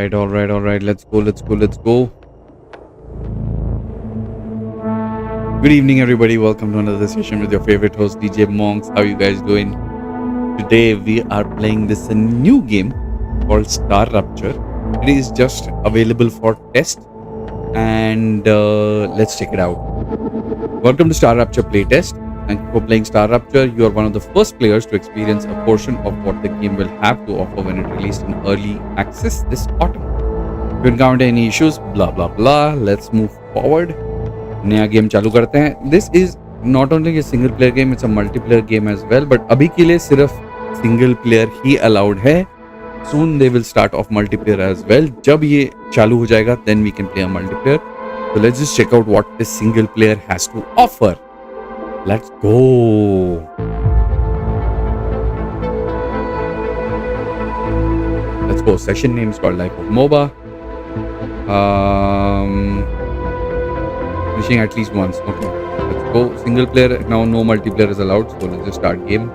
all right. Let's go. Good evening, everybody. Welcome to another session with your favorite host, DJ Monks. How you guys doing? Today we are playing this new game called Star Rupture. It is just available for test, and let's check it out. Welcome to Star Rupture playtest. Thank you for playing Star Rupture. You are one of the first players to experience a portion of what the game will have to offer when it released in early access this autumn. If you encounter any issues, blah blah blah. Let's move forward. नया game चालू करते हैं. This is not only a single player game, it's a multiplayer game as well. But अभी के लिए सिर्फ single player ही allowed है. Soon they will start off multiplayer as well. जब ये चालू हो जाएगा, then we can play a multiplayer. So let's just check out what this single player has to offer. Let's go. Let's go. Session name is called lifeofmoba. Finishing at least once. Okay. Let's go. Single player. Now no multiplayer is allowed. So let's just start game.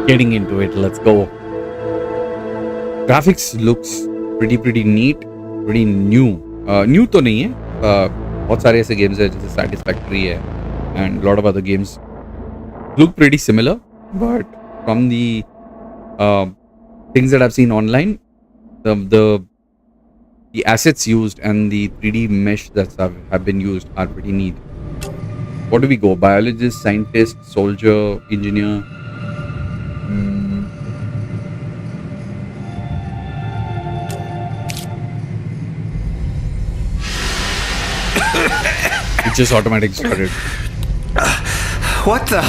Getting into it. Let's go. Graphics looks pretty neat. Pretty new. New तो नहीं है. बहुत सारे ऐसे games हैं जैसे Satisfactory है. And a lot of other games look pretty similar, but from the things that I've seen online, the assets used and the 3D mesh that have been used are pretty neat. What do we go? Biologist, scientist, soldier, engineer. It just automatically started. What the?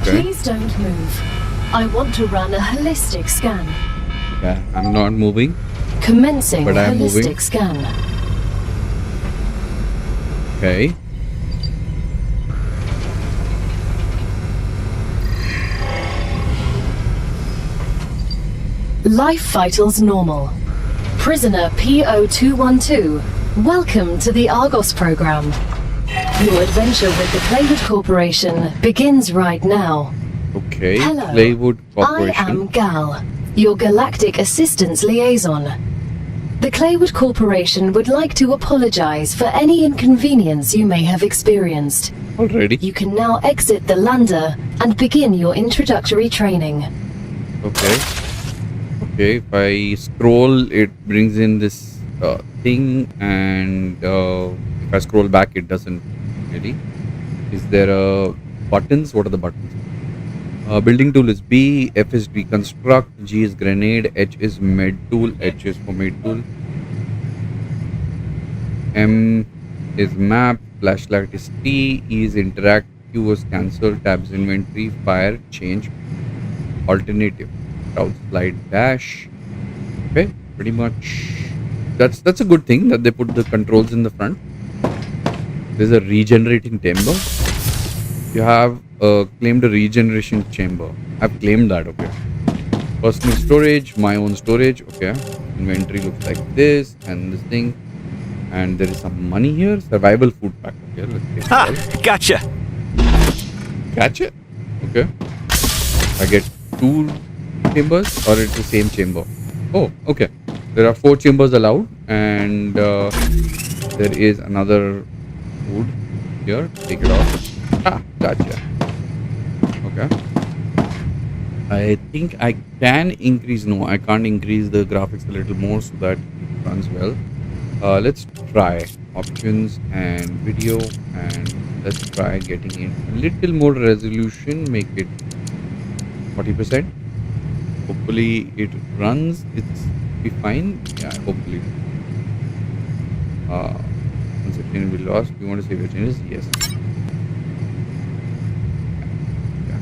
Okay. Please don't move. I want to run a holistic scan. Yeah, I'm not moving. Commencing but I'm holistic moving. Scan. Okay. Life vitals normal. Prisoner PO212, welcome to the Argos program. Your adventure with the Playwood Corporation begins right now. Okay. Hello. Playwood Corporation. I am Gal, your galactic assistance liaison. The Playwood Corporation would like to apologize for any inconvenience you may have experienced. Already. You can now exit the lander and begin your introductory training. Okay. Okay, if I scroll, it brings in this thing, and if I scroll back, it doesn't really. Is there buttons? What are the buttons? Building tool is B, F is reconstruct, G is grenade, H is med tool, H is for med tool, M is map, flashlight is T, E is interact, Q is cancel, tab is inventory, fire, change, alternative. Out slide dash. Okay, pretty much that's a good thing that they put the controls in the front. There's a regenerating chamber. You have claimed a regeneration chamber. I've claimed that. Okay, personal storage, my own storage. Okay, inventory looks like this, and this thing, and there is some money here. Survival food pack. Okay, let's get it. Gotcha. Gotcha. Okay, I get 2 chambers, or it's the same chamber? Oh, okay. There are 4 chambers allowed, and there is another wood here. Take it off. Ah, gotcha. Okay. I think I can increase. No, I can't increase the graphics a little more so that it runs well. Let's try options and video, and let's try getting in a little more resolution. Make it 40%. Hopefully it runs. It's be fine. Yeah, hopefully. Once it will be lost. You want to save your changes? Yes. Yeah.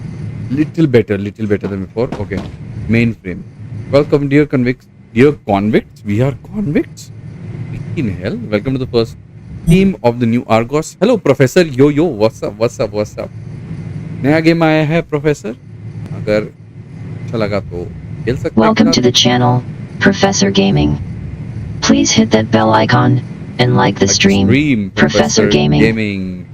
Little better than before. Okay. Mainframe. Welcome, dear convicts. Dear convicts. We are convicts. In hell. Welcome to the first team of the new Argos. Hello, Professor. Yo. What's up? नया game आया है, Professor. अगर लगा तो खेल सकते हैं. Welcome to the channel, Professor Gaming. Please hit that bell icon and like the stream. Professor Gaming.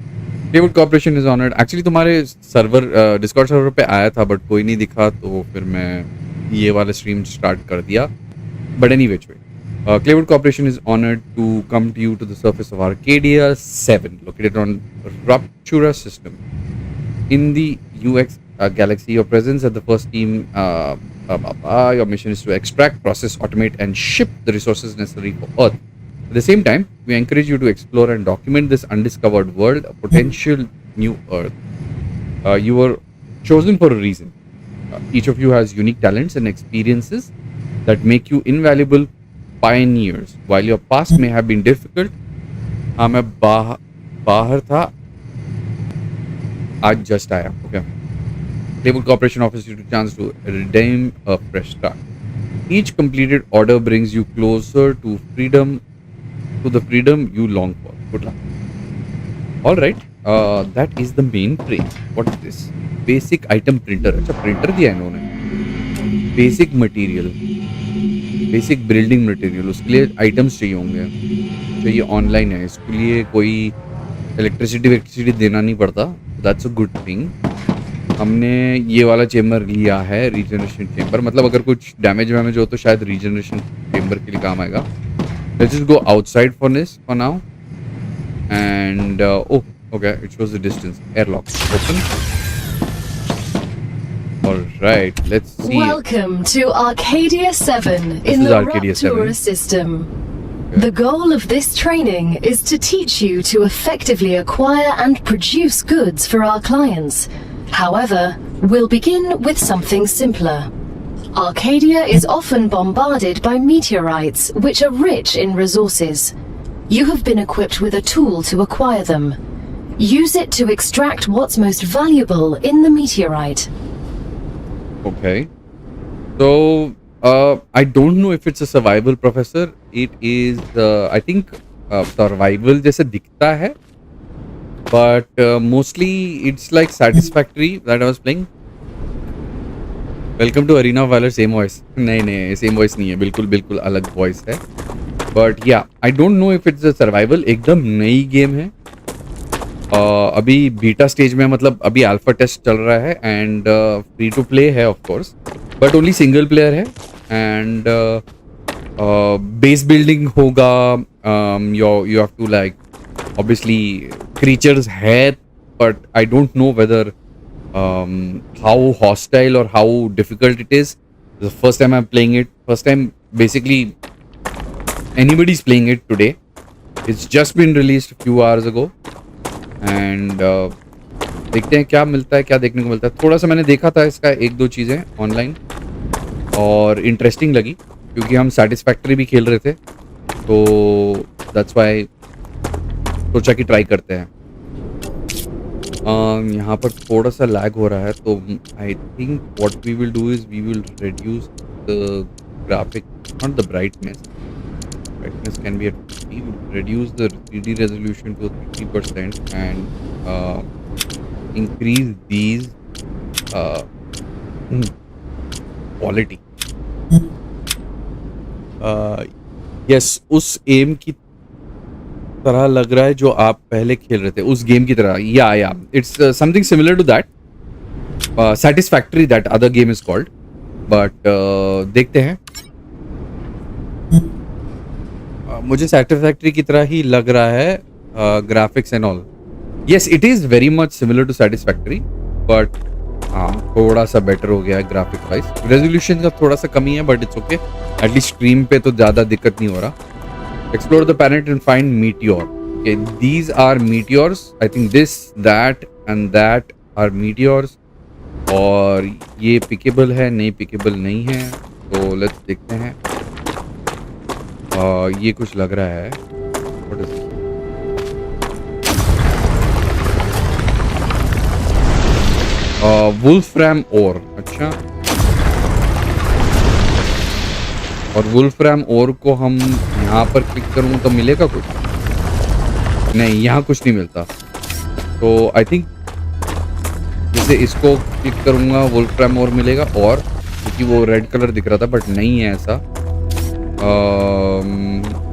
Playwood Corporation is honored. Actually तुम्हारे सर्वर डिस्कॉर्ड सर्वर पे आया था, बट कोई नहीं दिखा, तो फिर मैं ये वाला स्ट्रीम स्टार्ट कर दिया. But any which way, Claywood Corporation is honored to come to you to the surface of Arcadia 7, located on Rupture system. In the UX galaxy, your presence at the first team, your mission is to extract, process, automate, and ship the resources necessary for Earth. At the same time, we encourage you to explore and document this undiscovered world, a potential new Earth. You were chosen for a reason. Each of you has unique talents and experiences that make you invaluable pioneers. While your past may have been difficult, हाँ मैं बाहर था, आज just आया. Okay. Claywood Corporation offers you the chance to redeem a fresh start. Each completed order brings you closer to freedom, to the freedom you long for. Good luck. All right. That is the main train. What is this? Basic item printer. अच्छा printer दिया है इन्होंने. Basic material. Basic building material, उसके लिए items चाहिए होंगे. तो ये ऑनलाइन है, इसके लिए कोई इलेक्ट्रिसिटी देना नहीं पड़ता. That's a good thing. हमने ये वाला चेम्बर लिया है, रीजनरेशन चेम्बर. मतलब अगर कुछ डैमेज हो तो शायद रीजनरेशन चेम्बर के लिए काम आएगा. Let's just go outside for this for now. And okay, it shows the distance. Airlock open. All right, let's see. Welcome to Arcadia 7 in the Rupture system. Okay. The goal of this training is to teach you to effectively acquire and produce goods for our clients. However, we'll begin with something simpler. Arcadia is often bombarded by meteorites, which are rich in resources. You have been equipped with a tool to acquire them. Use it to extract what's most valuable in the meteorite. Okay. So, I don't know if it's a survival, Professor. It is, I think, survival जैसे दिखता है. But mostly it's like Satisfactory that I was playing. Welcome to Arena of Valor, same voice. नहीं, same voice नहीं है. बिल्कुल अलग voice है. But yeah, I don't know if it's a survival. एकदम नई गेम है. अभी बीटा स्टेज में, मतलब अभी अल्फा टेस्ट चल रहा है. एंड फ्री टू प्ले है of course, but only single player है. एंड बेस बिल्डिंग होगा. You have to like, obviously creatures है, but I don't know whether how hostile और how difficult it is. The first time I am playing it. First time basically anybody is playing it today. It's just been released few hours ago. And देखते हैं क्या मिलता है, क्या देखने को मिलता है. थोड़ा सा मैंने देखा था इसका, एक दो चीज़ें ऑनलाइन, और इंटरेस्टिंग लगी क्योंकि हम सैटिस्फैक्टरी भी खेल रहे थे. तो दैट्स व्हाई सोचा कि ट्राई करते हैं. यहाँ पर थोड़ा सा लैग हो रहा है, तो I think what we will do is we will reduce the graphic, not the brightness. Brightness can be at 50. Reduce the 3D resolution to 50% and increase these quality. Yes, उस एम की तरह लग रहा है जो आप पहले खेल रहे थे, उस गेम की तरह. या it's something similar to that. Satisfactory, that other game is called. But देखते हैं. मुझे सैटिस्फैक्टरी की तरह ही लग रहा है, graphics and all. Yes, it is very much similar to satisfactory, but हाँ थोड़ा सा बेटर हो गया है ग्राफिक वाइज. रेजोल्यूशन का थोड़ा सा कमी है, but it's okay. At least stream पे तो ज़्यादा दिक्कत नहीं हो रहा. Explore the planet and find meteor. Okay, these are meteors. I think this, that and that are meteors. और ये पिकेबल है, नहीं पिकेबल नहीं है. तो लेट्स देखते हैं. ये कुछ लग रहा है. What is it? वुल्फ्रैम ओर. अच्छा, और वुल्फ्रैम ओर को हम यहाँ पर क्लिक करूँ तो मिलेगा कुछ? नहीं, यहाँ कुछ नहीं मिलता. तो आई थिंक जैसे इसको क्लिक करूँगा वुल्फ्रैम ओर मिलेगा, और क्योंकि वो रेड कलर दिख रहा था, बट नहीं है ऐसा.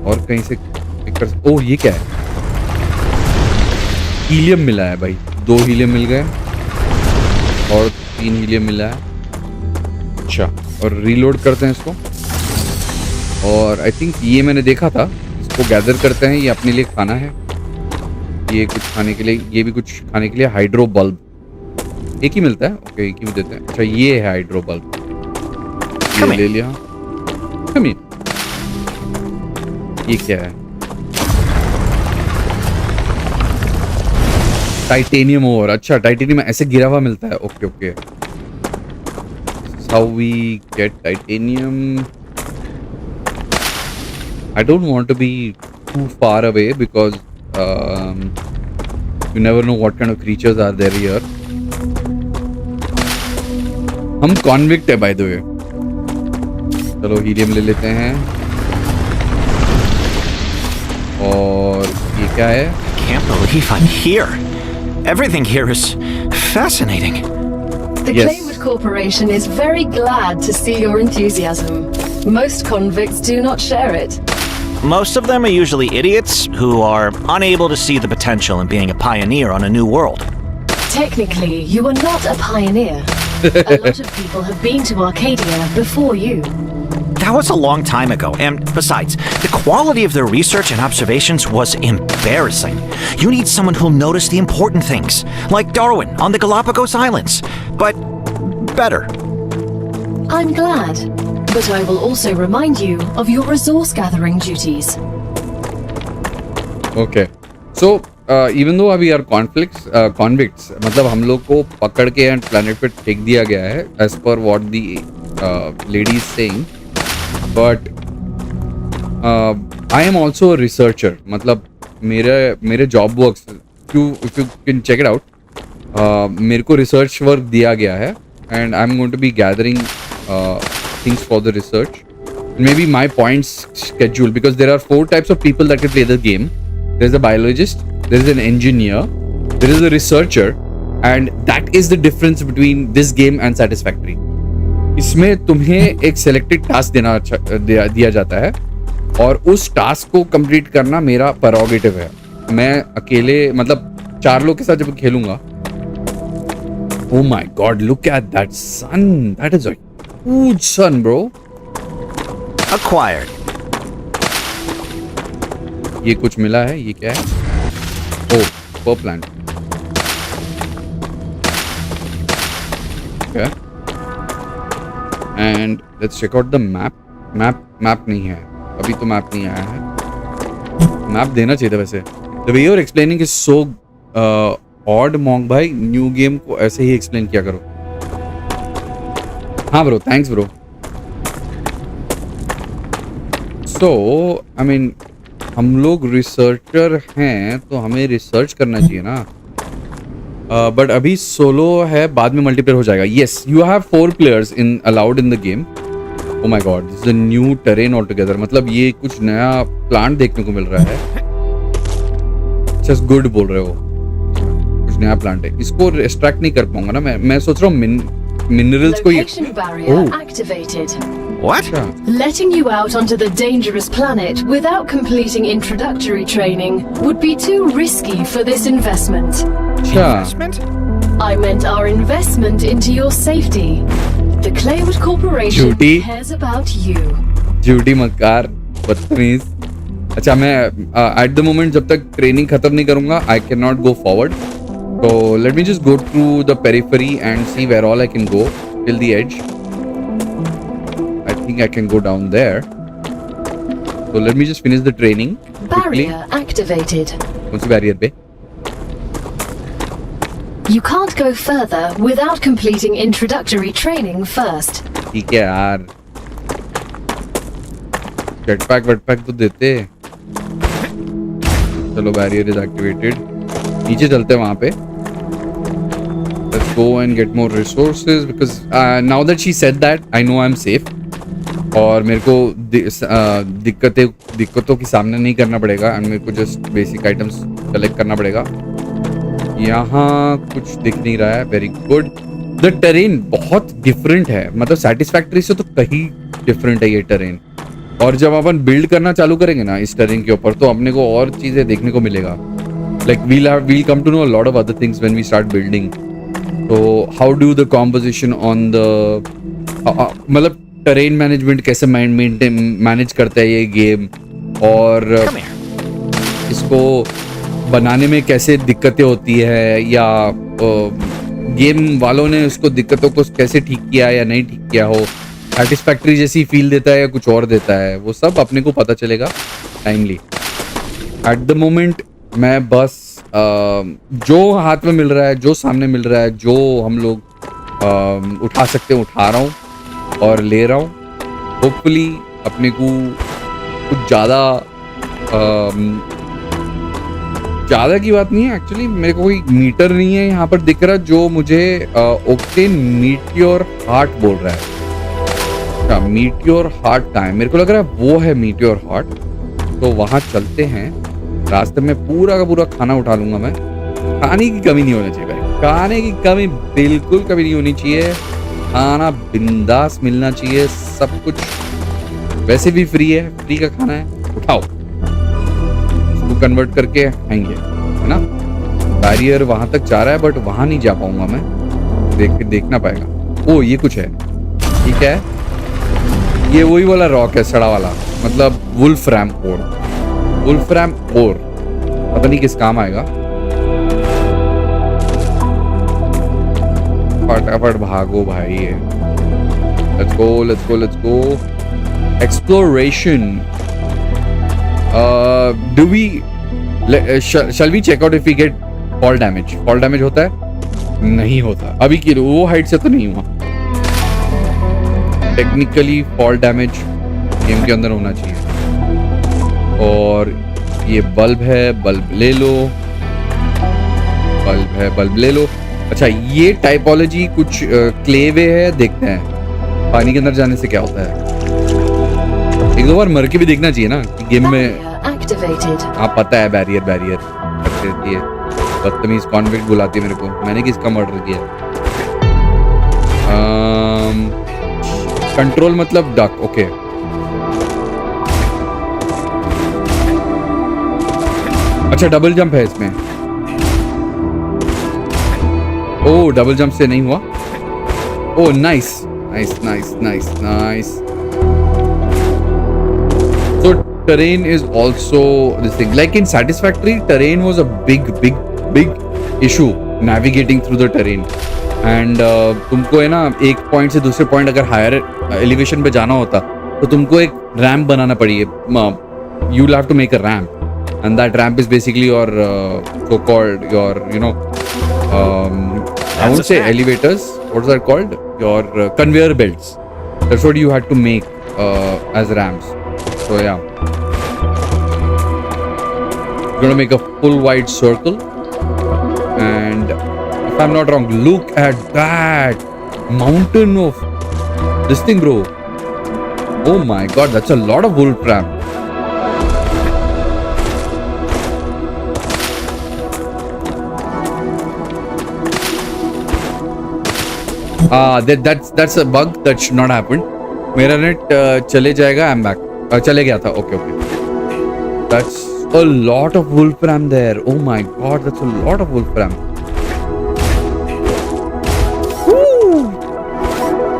और कहीं से ओह, ये क्या है? हीलियम मिला है भाई. 2 हीलियम मिल गए और 3 हीलियम मिला है. अच्छा, और रीलोड करते हैं इसको। और आई थिंक ये मैंने देखा था, इसको गैदर करते हैं, ये अपने लिए खाना है। ये कुछ खाने के लिए, ये भी कुछ खाने के लिए। हाइड्रो बल्ब एक ही मिलता है, ओके एक ही देते हैं। अच्छा ये है हाइड्रो बल्ब, ये ले लिया। ये क्या है? Titanium over. अच्छा टाइटेनियम ऐसे गिरा हुआ मिलता है, okay okay. How we get titanium? I don't want to be too far away because you never know what kind of creatures are there here. हम कॉन्विक्ट है by the way. चलो helium ले लेते हैं। और ये क्या है? Can't believe I'm here. Everything here is fascinating. The Yes. Claywood Corporation is very glad to see your enthusiasm. Most convicts do not share it. Most of them are usually idiots who are unable to see the potential in being a pioneer on a new world. Technically, you are not a pioneer. A lot of people have been to Arcadia before you. That was a long time ago, and besides, the quality of their research and observations was embarrassing. You need someone who'll notice the important things, like Darwin on the Galapagos Islands, but better. I'm glad, but I will also remind you of your resource gathering duties. Okay. So even though we are convicts, मतलब हम लोग को पकड़ के and planet पे फेंक दिया गया है as per what the lady is saying, but I am also a researcher. मतलब मेरे job works, if you can check it out, मेरे को रिसर्च वर्क दिया गया है and I'm going to be gathering things for the research. Maybe my points schedule, because there are 4 types of people that can play the game. There's a biologist, there is an engineer, there is a researcher, and that is the difference between this game and Satisfactory. इसमें तुम्हें एक selected task दिया जाता है और उस task को complete करना मेरा prerogative है। मैं अकेले मतलब 4 लोग के साथ जब खेलूंगा, oh my god, look at that sun, that is a huge sun, bro. Acquired. ये कुछ मिला है, ये क्या है? Oh, per plant. Okay. And let's check out the map. Map नहीं है अभी, तो map नहीं आया है। Map देना चाहिए था वैसे। The way you're explaining is so odd, monk भाई। न्यू गेम को ऐसे ही एक्सप्लेन किया करो। हाँ bro, thanks bro. So I mean हम लोग रिसर्चर हैं तो हमें रिसर्च करना चाहिए ना। बट अभी सोलो है, बाद में मल्टीप्लेयर हो जाएगा। Yes, you have 4 players in allowed in the game. Oh my God, this is a new terrain all together. मतलब ये कुछ नया प्लांट देखने को मिल रहा है। जस्ट गुड बोल रहे हो, कुछ नया प्लांट है। इसको एक्सट्रैक्ट नहीं कर पाऊंगा ना मैं सोच रहा हूँ मिनरल्स को। Location barrier activated. What? Letting you out onto the dangerous planet without completing introductory training would be too risky for this investment. Investment? I meant our investment into your safety. The Claywood Corporation Judy. cares about you. Duty मकार, बदतमीज। अच्छा मैं at the moment जब तक training खत्म नहीं करूंगा, I can not go forward. So let me just go through the periphery and see where all I can go till the edge. I think I can go down there. So let me just finish the training quickly. Barrier activated. कौन सी barrier पे? You can't go further without completing introductory training first. ठीक है यार, jetpack तो देते। चलो barrier is activated, नीचे चलते हैं वहां पे। Let's go and get more resources because now that she said that, I know I'm safe. और मेरे को दिक्कतों की सामना नहीं करना पड़ेगा एंड मेरे को जस्ट बेसिक आइटम्स कलेक्ट करना पड़ेगा। यहाँ कुछ दिख नहीं रहा है। Very good. द टेरेन बहुत डिफरेंट है, मतलब सैटिस्फैक्टरी से तो कहीं डिफरेंट है ये टेरेन। और जब अपन बिल्ड करना चालू करेंगे ना इस टेरेन के ऊपर, तो अपने को और चीजें देखने को मिलेगा। Like we'll come to know a lot of other things when we start building. So how do the composition on the मतलब टेरेन मैनेजमेंट कैसे मैनेज करता है ये गेम, और इसको बनाने में कैसे दिक्कतें होती है, या गेम वालों ने उसको दिक्कतों को कैसे ठीक किया या नहीं ठीक किया हो, सैटिस्फैक्टरी जैसी फील देता है या कुछ और देता है, वो सब अपने को पता चलेगा टाइमली। एट द मोमेंट मैं बस जो हाथ में मिल रहा है, जो सामने मिल रहा है, जो हम लोग उठा सकते हैं उठा रहा हूँ और ले रहा हूँ। होपफुली अपने को कुछ ज़्यादा की बात नहीं है। एक्चुअली मेरे को कोई मीटर नहीं है यहाँ पर दिख रहा जो मुझे ओक्टेन मीटियोर हार्ट बोल रहा है। अच्छा, मीटियोर हार्ट का है, मेरे को लग रहा है वो है मीटियोर हार्ट। तो वहाँ चलते हैं, रास्ते में पूरा का पूरा खाना उठा लूंगा मैं। खाने की कमी नहीं होनी चाहिए भाई, खाने की कमी बिल्कुल कभी नहीं होनी चाहिए। खाना बिंदास मिलना चाहिए, सब कुछ वैसे भी फ्री है, फ्री का खाना है, उठाओ उसको कन्वर्ट करके खाएंगे, है ना। बैरियर वहां तक जा रहा है बट वहां नहीं जा पाऊंगा मैं, देखना पड़ेगा। ओ ये कुछ है, ठीक है, ये वही वाला रॉक है सड़ा वाला, मतलब वुल्फ्रैम ओर। वुल्फ्रैम ओर पता नहीं किस काम आएगा। फटाफट भागो भाई, let's go let's go let's go. Exploration, do we shall we check out if we get fall damage? Fall damage होता है? नहीं होता अभी की वो हाइट से तो नहीं हुआ। टेक्निकली फॉल डैमेज गेम के अंदर होना चाहिए। और ये बल्ब है, बल्ब ले लो, बल्ब है, बल्ब ले लो। अच्छा ये टाइपोलॉजी कुछ क्लेवे है, देखते हैं पानी के अंदर जाने से क्या होता है। एक दो बार मर के भी देखना चाहिए ना गेम में। हाँ पता है, बैरियर करती रहती है। बदतमीज कॉन्विक्ट बुलाती है मेरे को, मैंने किसका मर्डर किया? कंट्रोल मतलब डक, ओके। अच्छा डबल जंप है इसमें। ओ डबल जंप से नहीं हुआ। Oh nice nice nice nice nice. So terrain is also this thing. Like in Satisfactory, terrain was a big issue navigating through the terrain. And तुमको है ना एक पॉइंट से दूसरे पॉइंट अगर हायर एलिवेशन पे जाना होता तो तुमको एक रैम्प बनाना पड़ी। You'll have to make a ramp, and that ramp is basically your so-called your I won't say elevators. What's that called? Your conveyor belts. That's what you had to make as ramps. So yeah, you're gonna make a full wide circle, and if I'm not wrong, look at that mountain of this thing, bro. Oh my god, that's a lot of wolfram. That's a bug that should not happen. मेरा net चले जाएगा, I'm back. चले गया था, okay. That's a lot of wolfram there. Oh my god, that's a lot of wolfram. Woo!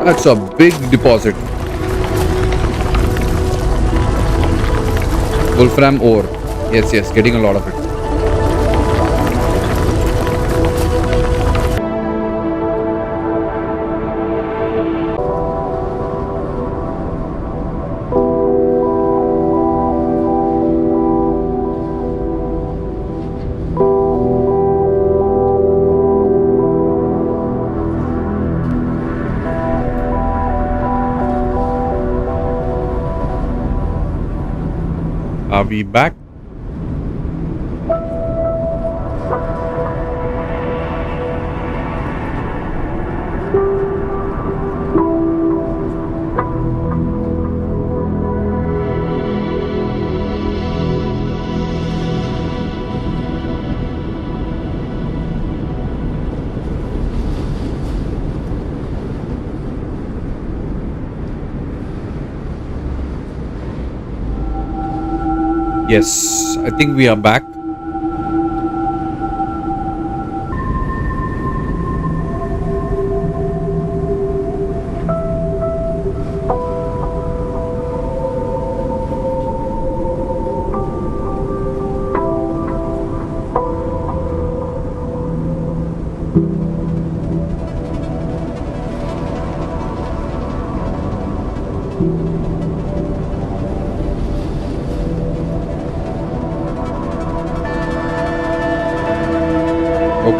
That's a big deposit. Wolfram ore. Yes, getting a lot of it. Are we back? Yes, I think we are back.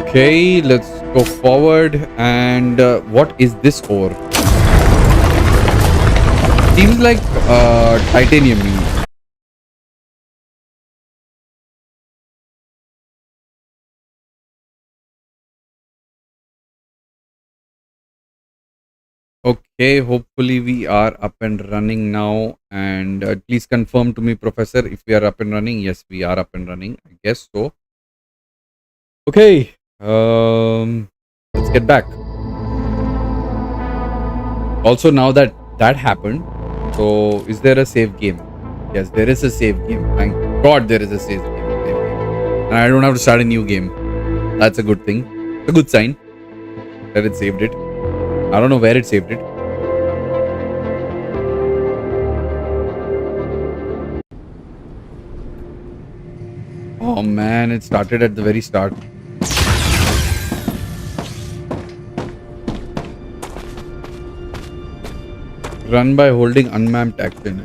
Okay, let's go forward. And what is this ore? Seems like titanium. Okay, hopefully we are up and running now. And please confirm to me, Professor, if we are up and running. Yes, we are up and running. I guess so. Okay, let's get back. Also, now that happened, so is there a save game? Yes, there is a save game. Thank God there is a save game. And I don't have to start a new game. That's a good thing. A good sign that it saved it. I don't know where it saved it. Oh man, it started at the very start. Run by holding unmapped action.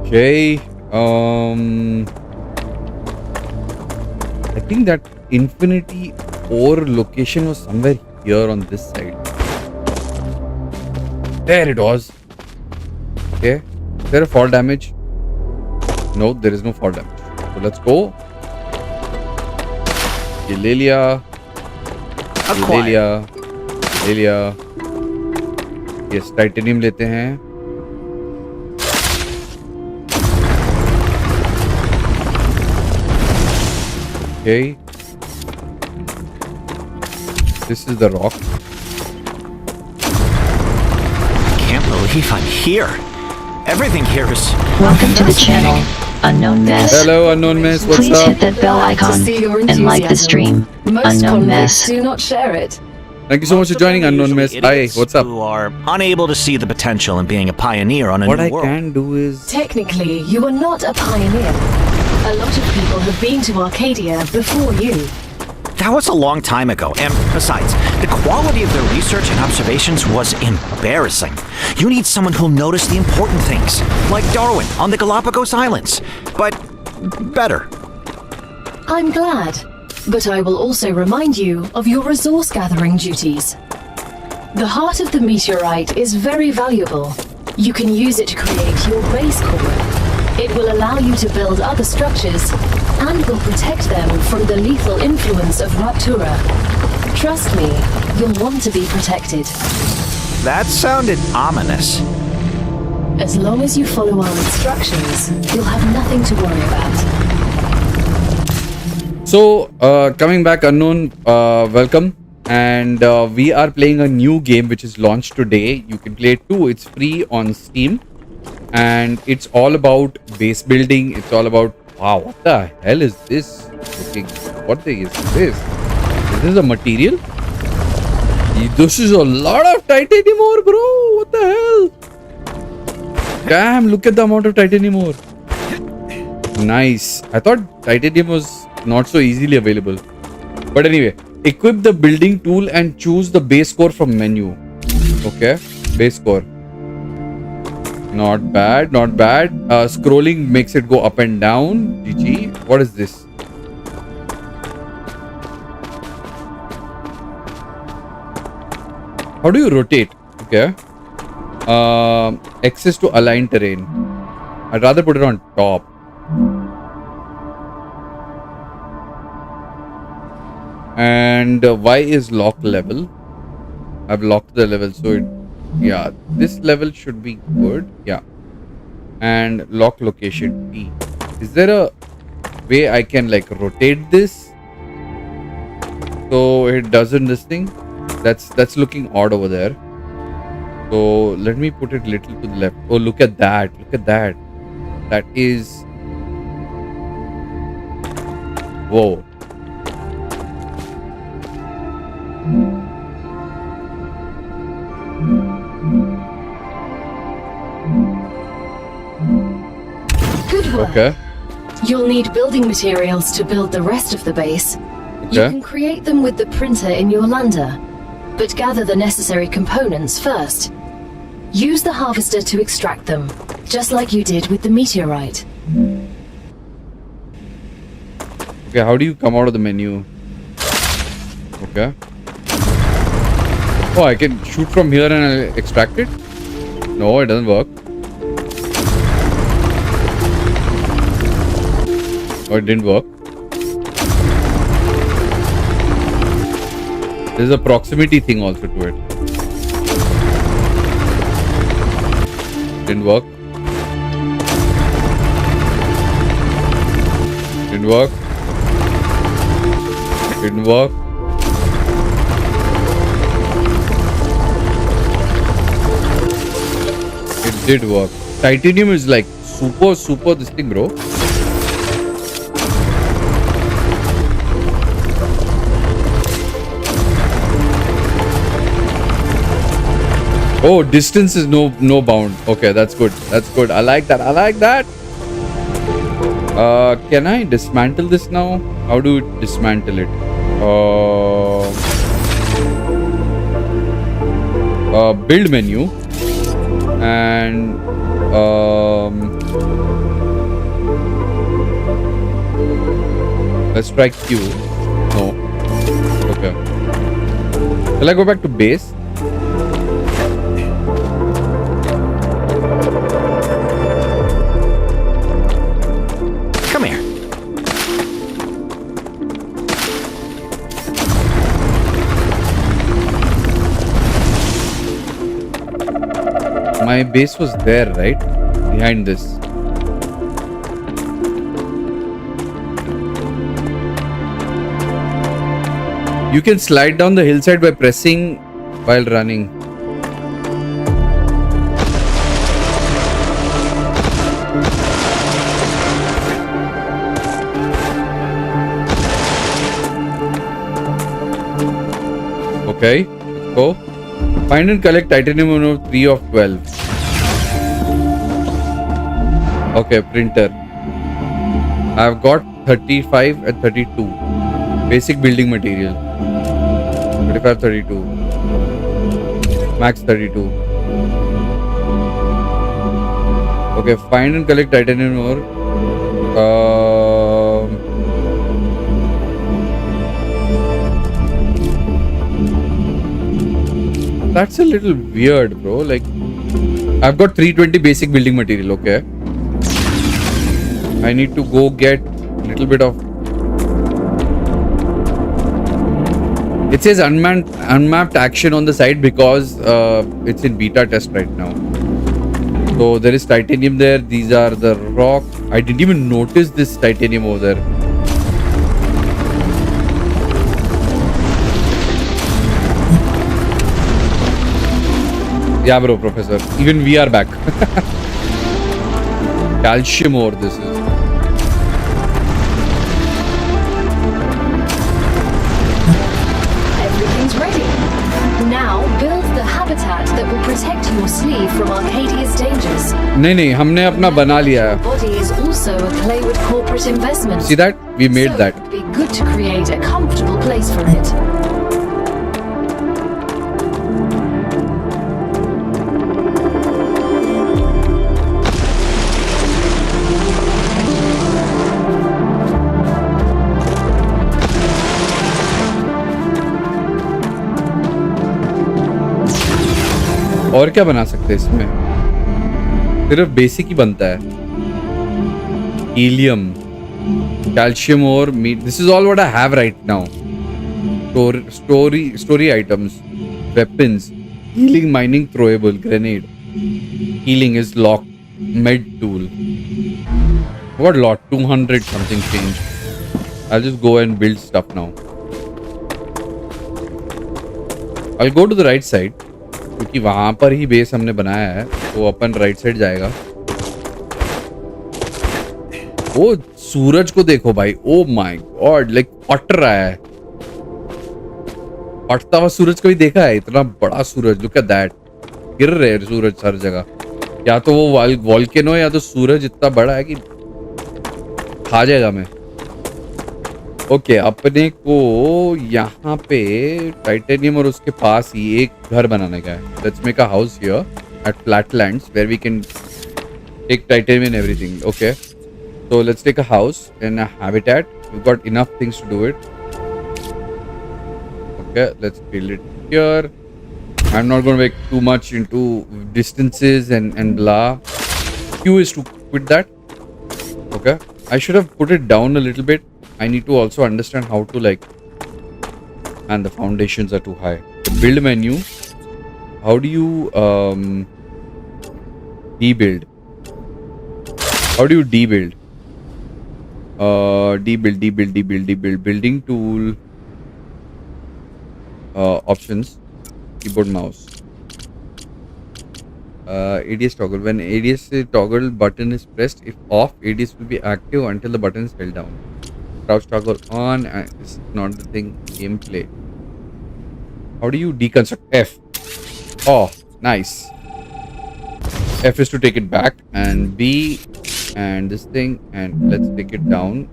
Okay. I think that infinity ore location was somewhere here on this side. There it was. Okay. Is there a fall damage? No, there is no fall damage. So let's go. Galelia. Yes, titanium लेते हैं. Okay. This is the rock. Can't believe I'm here. Everything here is... Welcome to the channel, Unknown Mess. Hello, Unknown Mess. What's Please up? hit that bell icon and like the stream. Most Unknown convicts Mess. do not share it. Thank you so much for joining, Unknown Mess. Hi, what's up? Who are unable to see the potential in being a pioneer on a What new I world. can do is... Technically, you are not a pioneer. A lot of people have been to Arcadia before you. That was a long time ago, and besides, the quality of their research and observations was embarrassing. You need someone who'll notice the important things, like Darwin on the Galapagos Islands, but better. I'm glad, but I will also remind you of your resource gathering duties. The heart of the meteorite is very valuable. You can use it to create your base core. It will allow you to build other structures and will protect them from the lethal influence of Rupture. Trust me, you'll want to be protected. That sounded ominous. As long as you follow our instructions, you'll have nothing to worry about. So, coming back, Unknown, welcome. And we are playing a new game which is launched today. You can play it too. It's free on Steam. And it's all about base building. It's all about... Wow, what the hell is this? Looking, what is this? Is this a material? This is a lot of titanium ore, bro. What the hell? Damn, look at the amount of titanium ore. Nice. I thought titanium was not so easily available. But anyway, equip the building tool and choose the base core from menu. Okay, base core. Not bad, not bad. Scrolling makes it go up and down. GG. What is this? How do you rotate? Okay. Access to align terrain. I'd rather put it on top. And Y is lock level. I've locked the level, so it... Yeah, this level should be good. Yeah. And lock location T. Is there a way I can like rotate this so it doesn't this thing? That's looking odd over there. So let me put it little to the left. Oh, look at that. Look at that. That is... Whoa. Good work. Okay. You'll need building materials to build the rest of the base. You Okay. can create them with the printer in your lander, but gather the necessary components first. Use the harvester to extract them, just like you did with the meteorite. Okay, how do you come out of the menu? Okay. Oh, I can shoot from here and I'll extract it? No, it doesn't work. Oh, it didn't work. There's a proximity thing also to it. Didn't work. Didn't work. Didn't work. It did work. Titanium is like super this thing, bro. Oh, distance is no bound. Okay, that's good. That's good. I like that. I like that. Can I dismantle this now? How do you dismantle it? Build menu and let's try Q. No. Okay. Shall I go back to base? Come here. My base was there, right? Behind this. You can slide down the hillside by pressing while running. Okay, let's go. Find and collect titanium ore 3 of 12. Okay, printer. I've got 35 and 32. Basic building material. 35, 32. Max 32. Okay, find and collect titanium ore. That's a little weird, bro. Like, I've got 320 basic building material, okay? I need to go get a little bit of... It says unmapped action on the side because it's in beta test right now. So there is titanium there. These are the rock. I didn't even notice this titanium over there. Yeah, bro, Professor. Even we are back. Calcium ore, this is. Everything's ready. Now build the habitat that will protect your sleeve from Arcadia's dangers. नहीं, हमने अपना बना लिया है. Body is also a Claywood corporate investment. See that? We made So that. It would be good to create a comfortable place for it. और क्या बना सकते हैं इसमें? सिर्फ बेसिक ही बनता है. Helium, calcium ore, meat. This is all what I have right now. Story items, weapons, healing, mining, throwable, grenade. Healing is locked. Med tool. What lot? 200 something change. I'll just go and build stuff now. I'll go to the right side. क्योंकि वहां पर ही base हमने बनाया है तो अपन right side जाएगा. ओ सूरज को देखो भाई. ओ माय गॉड, लाइक फट रहा है. फटता हुआ सूरज कभी देखा है? इतना बड़ा सूरज. Look at that. गिर रहे हैं सूरज हर जगह. या तो वो वॉल्केनो है या तो सूरज इतना बड़ा है कि खा जाएगा मैं. ओके, अपने को यहाँ पे टाइटेनियम और उसके पास ही एक घर बनाने का है. Let's make a house here at flatlands where we can take titanium and everything. Okay, so let's take a house in a habitat. We've got enough things to do it. Okay, let's build it here. I'm not going to make too much into distances and blah. Q is to quit that. Okay, I should have put it down a little bit. I need to also understand how to like, and the foundations are too high. The build menu. How do you debuild? How do you debuild? Debuild, building tool, options, keyboard, mouse, ADS toggle. When ADS toggle button is pressed, if off, ADS will be active until the button is held down. Crouch toggle on, is not the thing. Gameplay. How do you deconstruct F? Oh, nice. F is to take it back, and B and this thing, and let's take it down.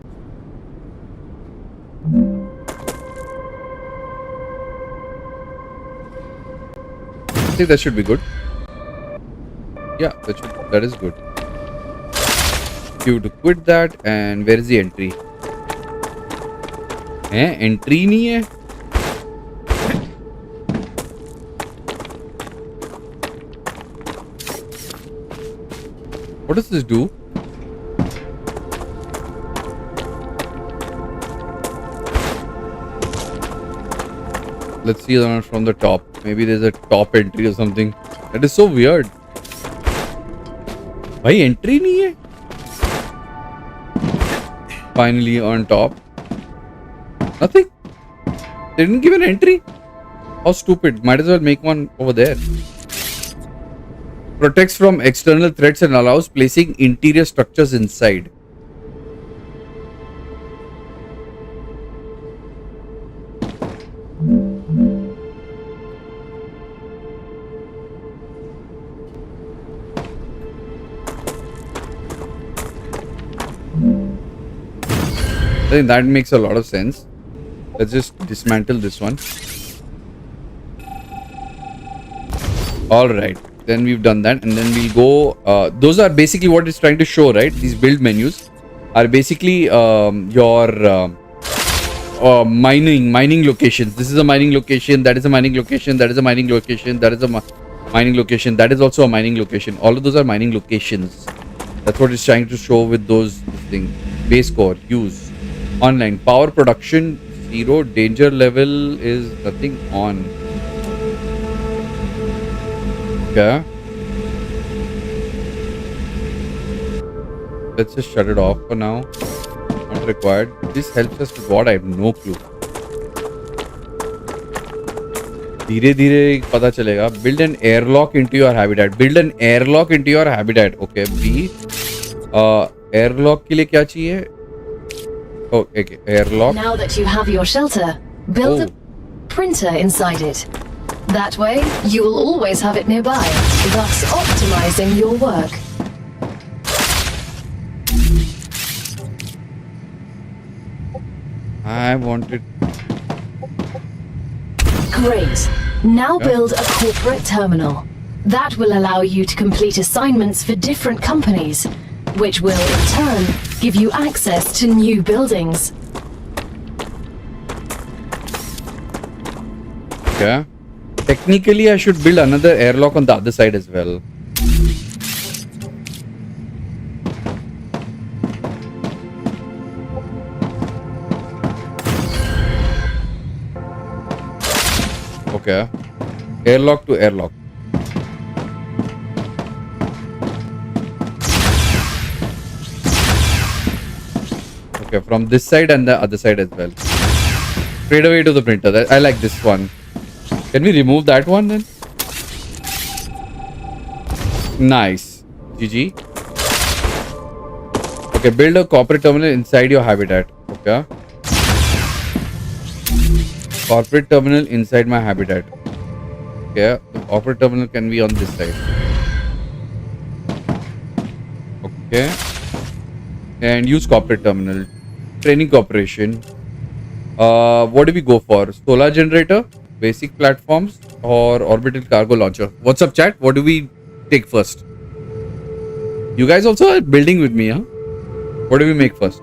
I think that should be good. Yeah, that is good. Q to quit that, and where is the entry? Entry नहीं है. What does this do? Let's see from the top. Maybe there's a top entry or something. That is so weird. Why entry नहीं है? Finally on top. Nothing. They didn't give an entry. How stupid. Might as well make one over there. Protects from external threats and allows placing interior structures inside. I think that makes a lot of sense. Let's just dismantle this one. Alright, then we've done that, and then we'll go. Those are basically what it's trying to show, right? These build menus are basically your mining locations. This is a mining location, that is a mining location, that is a mining location, that is a mining location, that is also a mining location. All of those are mining locations. That's what it's trying to show with those things. Base core, use. Online. Power production, 0. Danger level is nothing on. Okay. Let's just shut it off for now. Not required. This helps us with what? I have no clue. धीरे धीरे पता चलेगा. Build an airlock into your habitat. Build an airlock into your habitat. Okay. B. Airlock के लिए क्या चाहिए? Oh, okay. Airlock. Now that you have your shelter, build a printer inside it. That way, you will always have it nearby, thus optimizing your work. I wanted. Great. Now build a corporate terminal. That will allow you to complete assignments for different companies, which will in turn give you access to new buildings. Okay. Technically, I should build another airlock on the other side as well. Okay. Airlock to airlock. Okay, from this side and the other side as well. Straight away to the printer. I like this one. Can we remove that one then? Nice. GG. Okay, build a corporate terminal inside your habitat. Okay. Corporate terminal inside my habitat. Okay, the corporate terminal can be on this side. Okay. and use corporate terminal. Training corporation. What do we go for? Solar generator, basic platforms, or orbital cargo launcher? What's up, chat? What do we take first? You guys also are building with me, huh? What do we make first?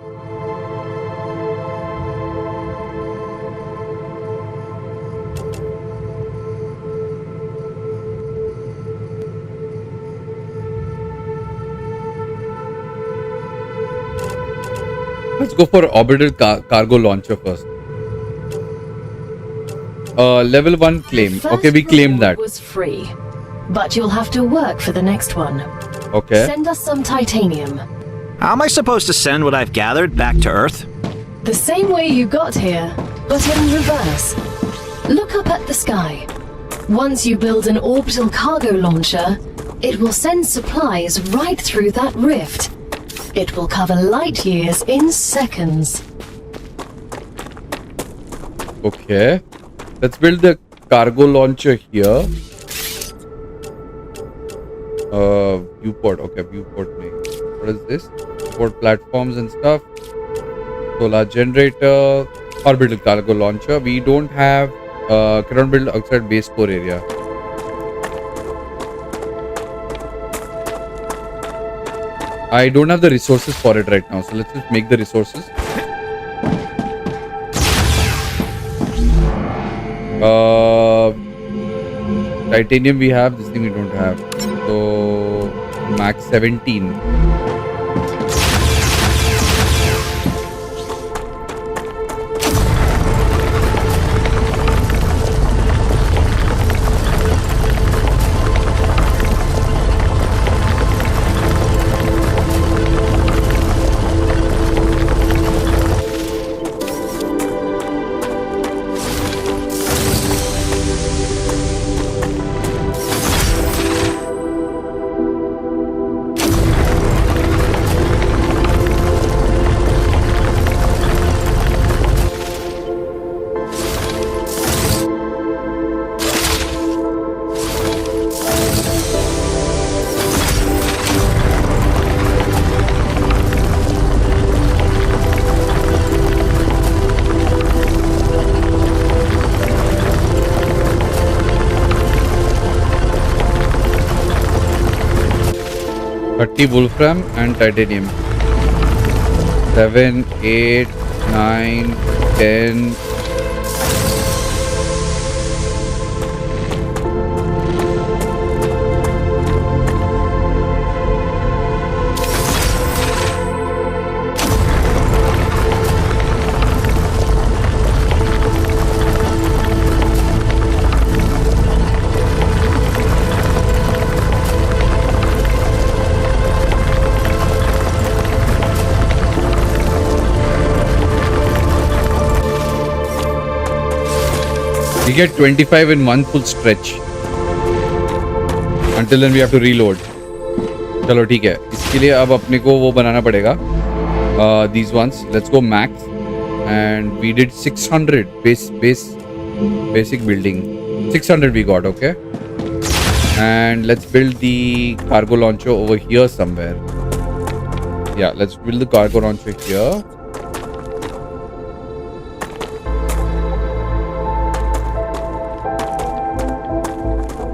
Let's go for orbital cargo launcher first. Level 1 claim. Okay, we claimed that. Was free, but you'll have to work for the next one. Okay. Send us some titanium. How am I supposed to send what I've gathered back to Earth? The same way you got here, but in reverse. Look up at the sky. Once you build an orbital cargo launcher, it will send supplies right through that rift. It will cover light years in seconds. Okay. Let's build the cargo launcher here. Viewport. Okay, viewport. What is this? Viewport platforms and stuff. Solar generator. Orbital cargo launcher. We don't have. Cannot build outside base core area. I don't have the resources for it right now, so let's just make the resources. Titanium we have, this thing we don't have. So max 17. Wolfram and titanium. 7, 8, 9, 10. We get 25 in one full stretch. Until then we have to reload. चलो ठीक है. इसके लिए अब अपने को वो बनाना पड़ेगा. These ones. Let's go max. And we did 600 basic building. 600 we got, okay. And let's build the cargo launcher over here somewhere. Yeah, let's build the cargo launcher here.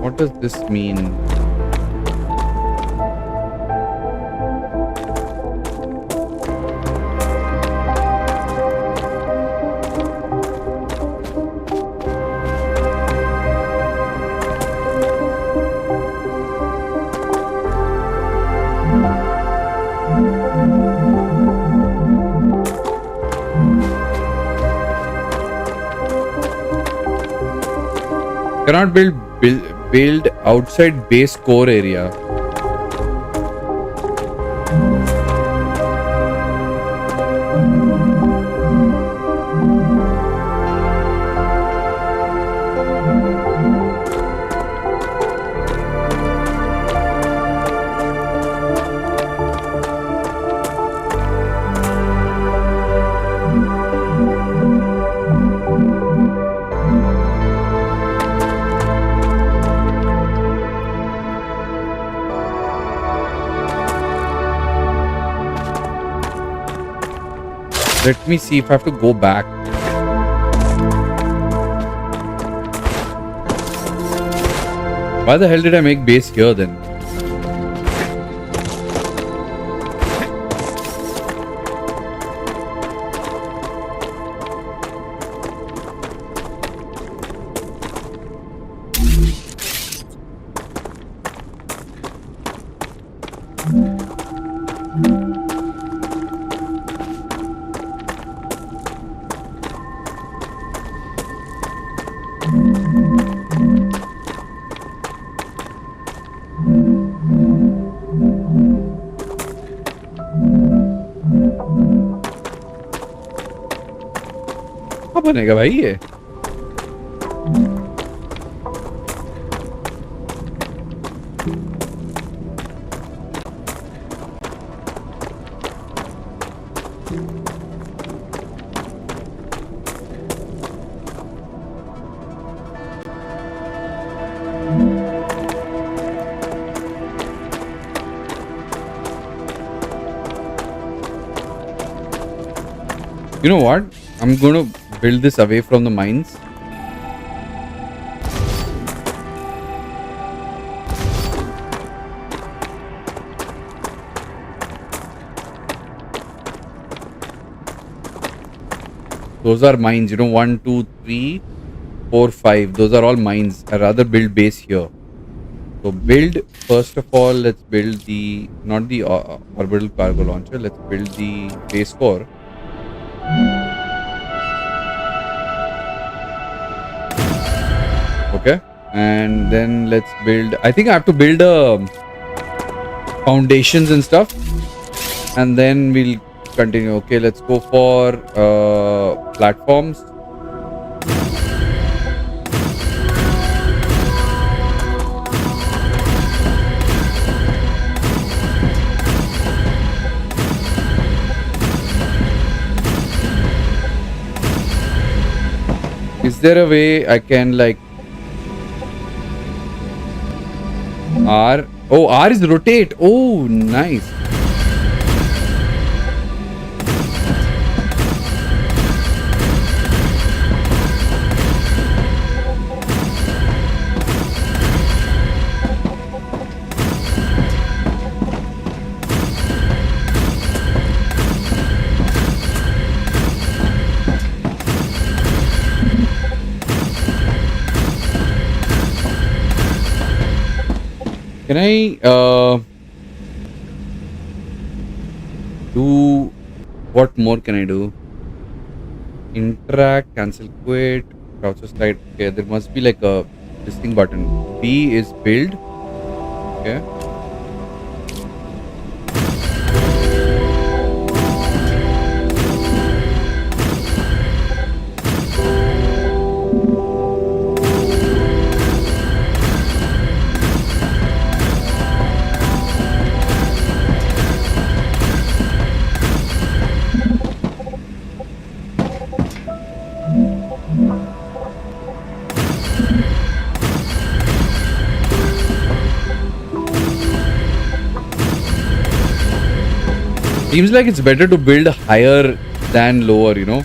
What does this mean? Cannot build outside base core area. Let me see if I have to go back. Why the hell did I make base here then? क्या बनेगा भाई ये? You know what? I'm going to build this away from the mines. Those are mines, you know, 1, 2, 3, 4, 5. Those are all mines. I'd rather build base here. So build, first of all, let's build the, not the orbital cargo launcher. Let's build the base core. Okay, and then let's build, I think I have to build foundations and stuff, and then we'll continue. Okay, let's go for platforms. Is there a way I can like R? Oh, R is rotate. Oh, nice. Can I do, what more can I do? Interact, cancel, quit, crouch slide. Okay, there must be like a this thing button. B is build. Okay. Seems like it's better to build higher than lower, you know.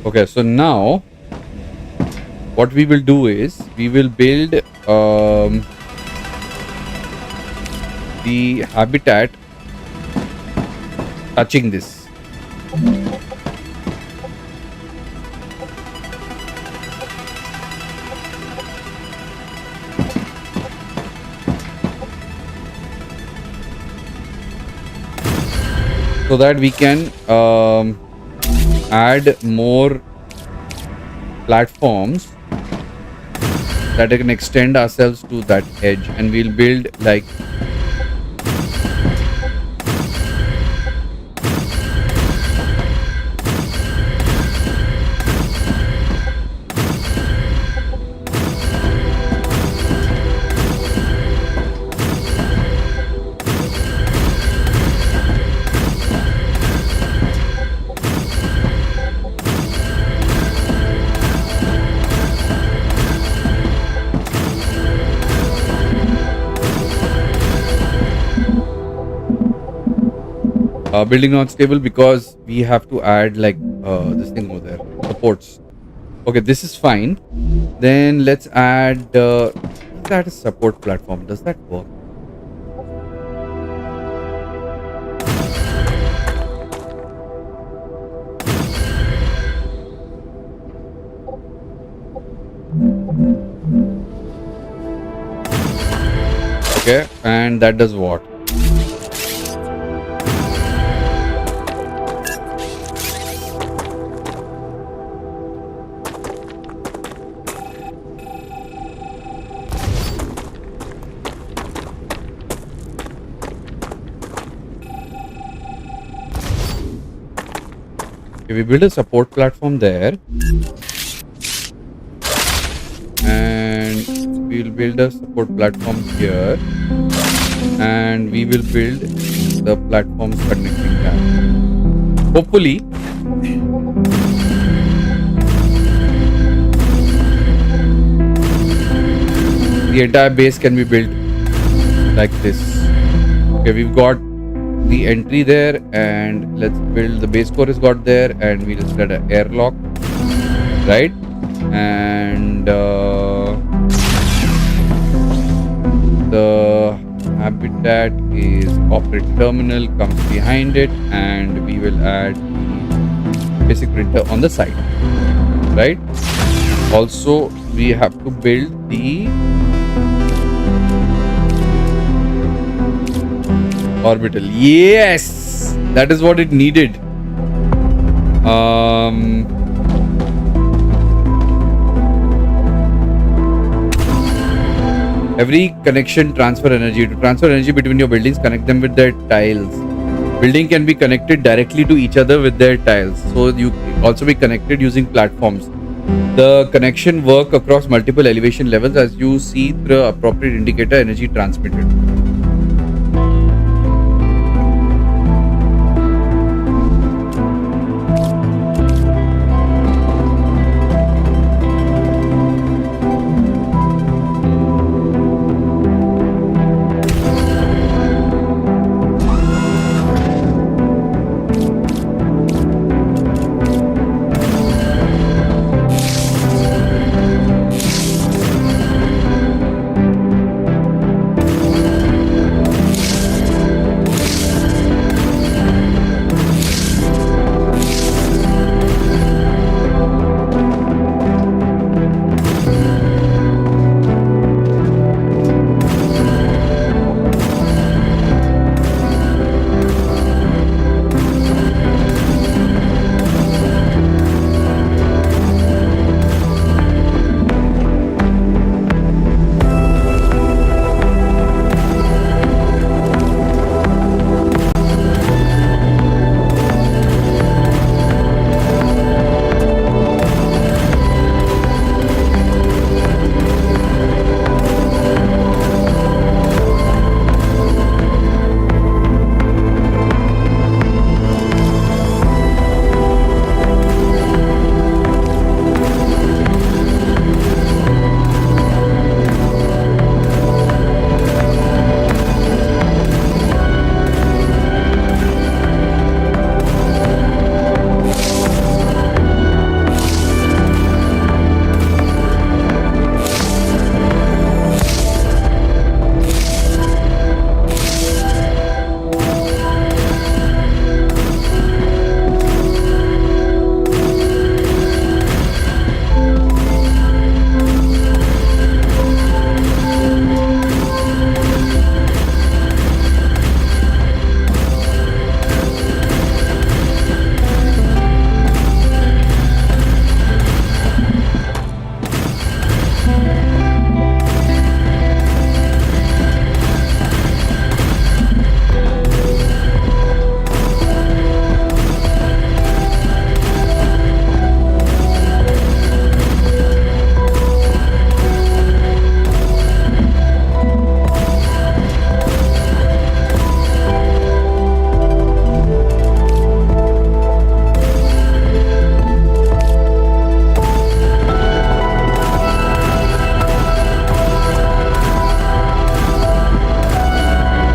Okay, so now what we will do is we will build the habitat touching this. So that we can add more platforms that can extend ourselves to that edge, and we'll build like Building not stable because we have to add like this thing over there, supports. Okay, this is fine. Then let's add that is support platform. Does that work? Okay, and that does what? Okay, we build a support platform there. And we'll build a support platform here. And we will build the platforms connecting that. Hopefully, the entire base can be built like this. Okay, we've got the entry there, and let's build the base core is got there, and we'll set an airlock, right? And the habitat is corporate terminal comes behind it, and we will add the basic printer on the side, right? Also, we have to build the orbital. Yes, that is what it needed. Every connection transfer energy. To transfer energy between your buildings, connect them with their tiles. Building can be connected directly to each other with their tiles. So you also be connected using platforms. The connection work across multiple elevation levels as you see the appropriate indicator energy transmitted.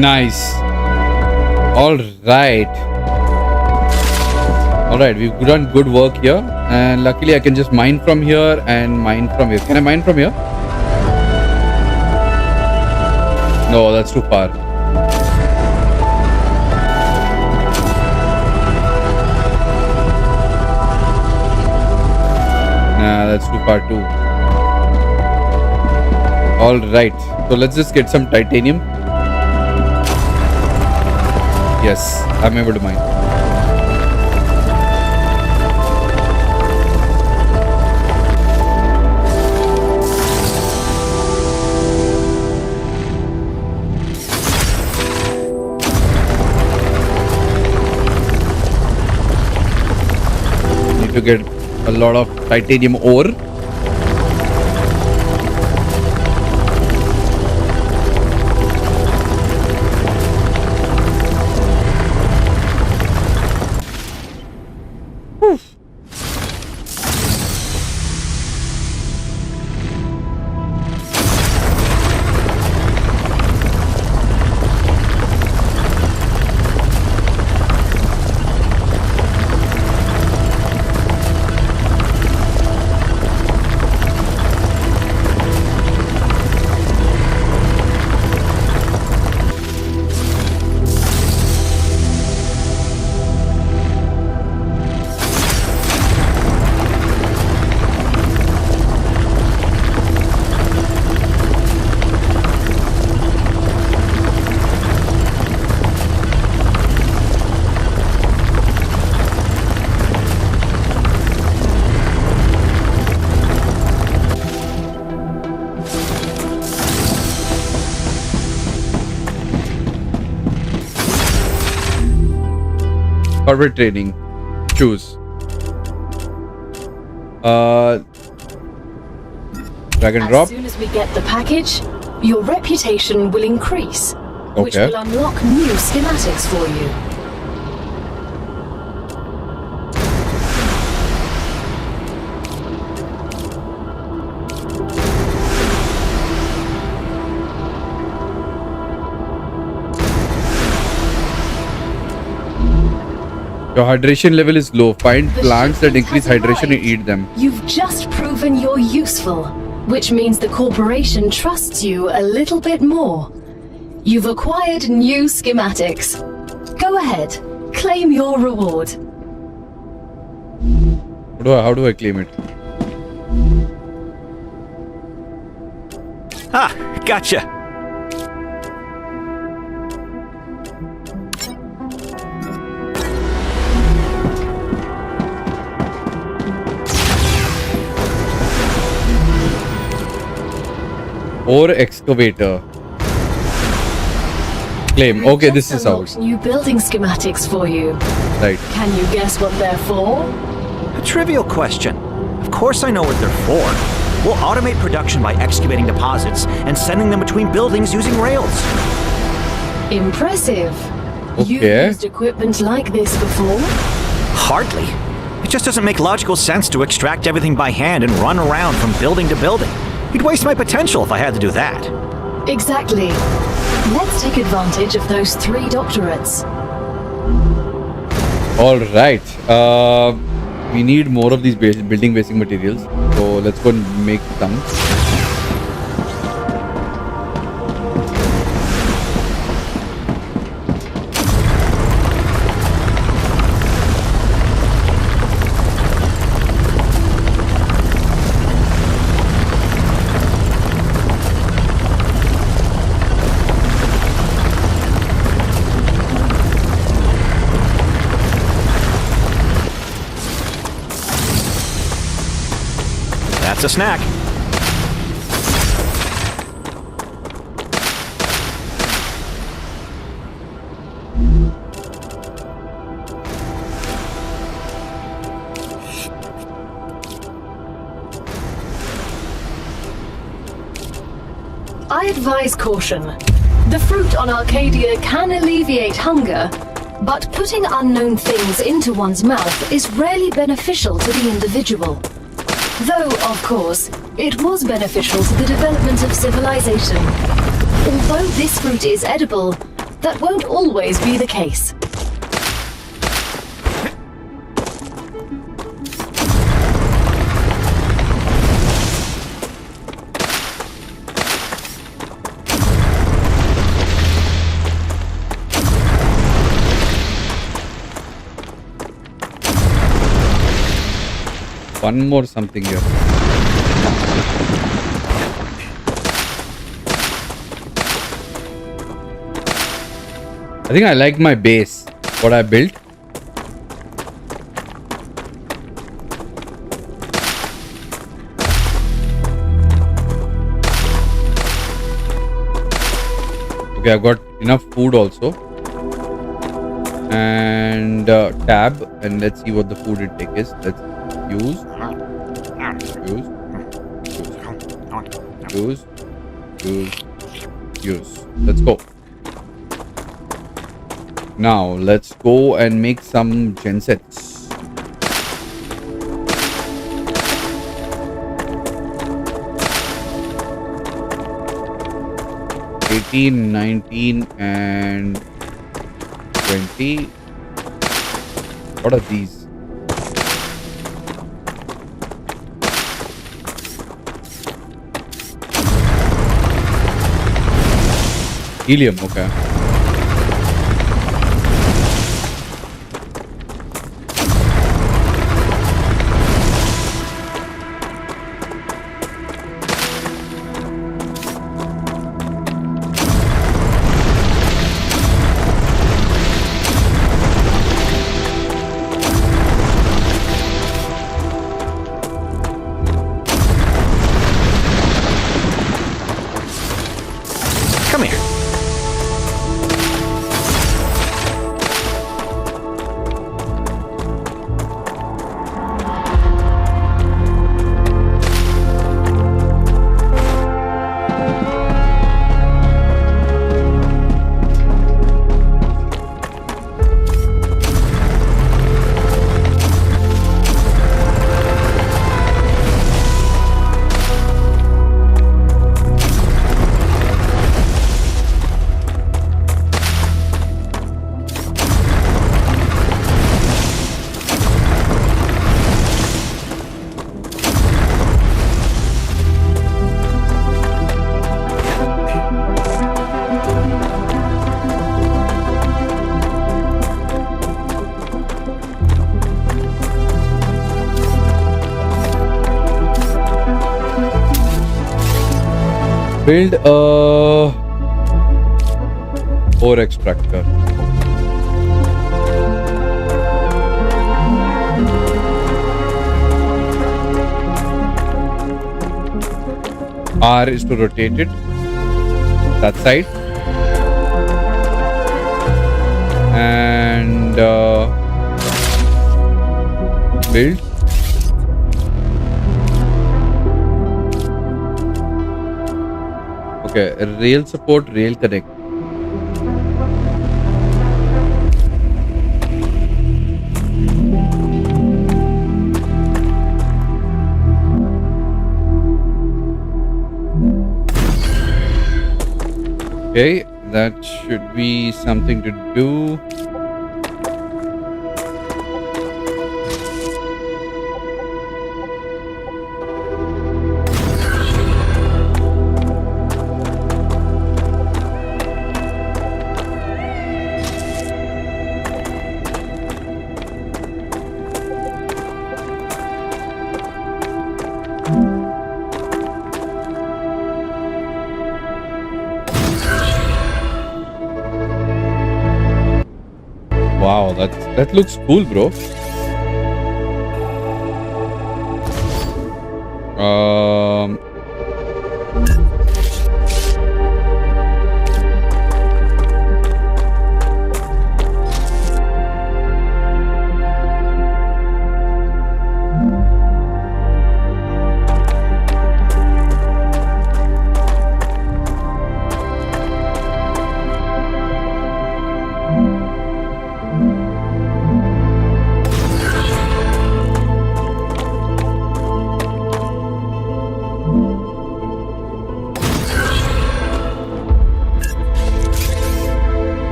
Nice. All right. Alright, we've done good work here. And luckily I can just mine from here and mine from here. Can I mine from here? No, that's too far. Nah, that's too far too. Alright, so let's just get some titanium. Yes, I'm able to mine. Need to get a lot of titanium ore. Corporate training. Choose. Drag and drop. As soon as we get the package, your reputation will increase, which Okay. will unlock new schematics for you. Your hydration level is low. Find The plants that shipment increase has hydration and arrived. eat them. You've just proven you're useful, which means the corporation trusts you a little bit more. You've acquired new schematics. Go ahead, claim your reward. How do I claim it? Ah, gotcha. Ore excavator. Claim. We've Okay, this just is how. unlocked new building schematics for you. Right. Can you guess what they're for? A trivial question. Of course I know what they're for. We'll automate production by excavating deposits and sending them between buildings using rails. Impressive. You've Okay. used equipment like this before? Hardly. It just doesn't make logical sense to extract everything by hand and run around from building to building. You'd waste my potential if I had to do that. Exactly. Let's take advantage of those 3 doctorates. All right. We need more of these building basic materials. So let's go and make some. That's a snack. I advise caution. The fruit on Arcadia can alleviate hunger, but putting unknown things into one's mouth is rarely beneficial to the individual. Though, of course, it was beneficial to the development of civilization. Although this fruit is edible, that won't always be the case. one more something here. I think I like my base, what I built. Okay, I've got enough food also. And tab, and let's see what the food intake is. Let's use. Let's go. Now let's go and make some gensets. $18, $19, and $20. What are these? Helium, okay. Come here. Build a ore extractor. R is to rotate it that side, and build. Okay, rail support, rail connect. Okay, that should be something to do. Wow, that looks cool, bro.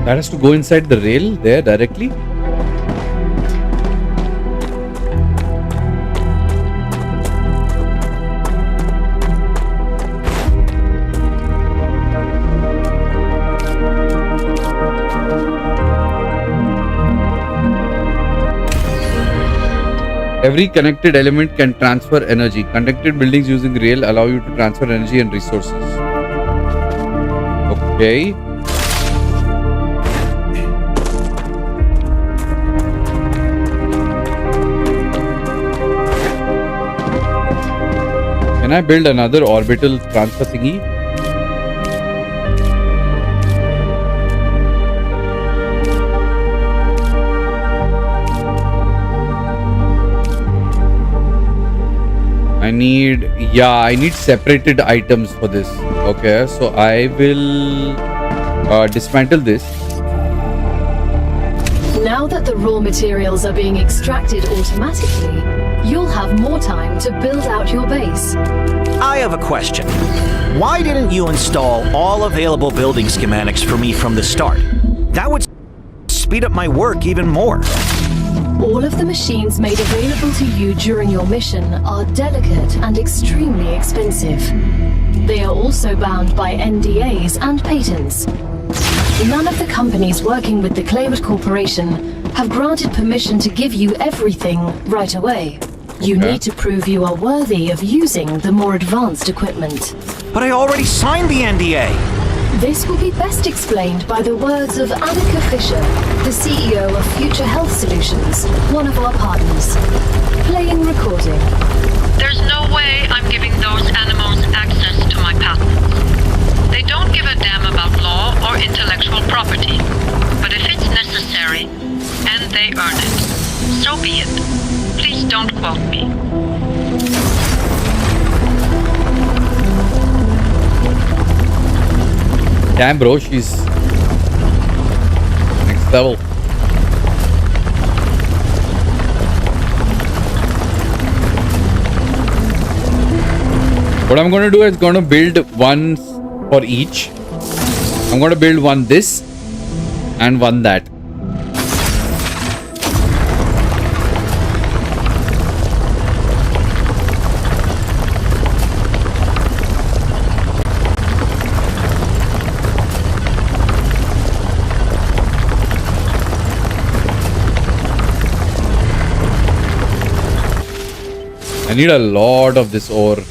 That has to go inside the rail there directly. Every connected element can transfer energy. Connected buildings using rail allow you to transfer energy and resources. Okay. Can I build another orbital transfer thingy? I need separated items for this. Okay, so I will dismantle this. Now that the raw materials are being extracted automatically, you'll have more time to build out your base. I have a question. Why didn't you install all available building schematics for me from the start? That would speed up my work even more. All of the machines made available to you during your mission are delicate and extremely expensive. They are also bound by NDAs and patents. None of the companies working with the Claywood Corporation have granted permission to give you everything right away. You need to prove you are worthy of using the more advanced equipment. But I already signed the NDA. This will be best explained by the words of Annika Fisher, the CEO of Future Health Solutions, one of our partners. Playing recording. There's no way I'm giving those animals access to my patents. They don't give a damn about law or intellectual property. But if it's necessary, and they earn it, so be it. Please don't quote me. Damn, bro, she's next level. What I'm going to do is going to build one for each. I'm going to build one this and one that. I need a lot of this ore.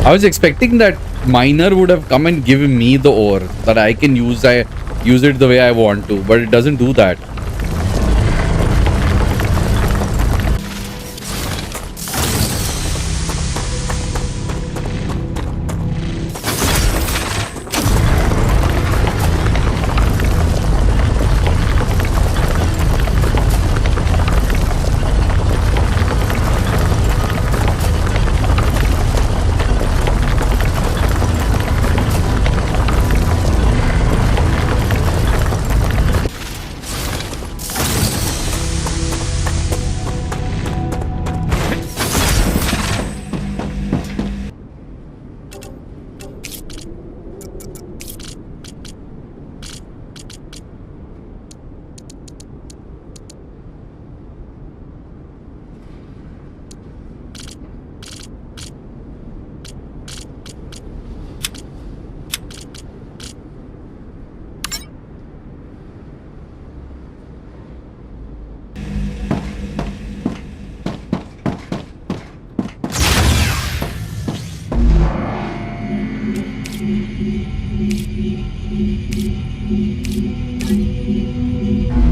I was expecting that miner would have come and given me the ore that I can use. I use it the way I want to, but it doesn't do that.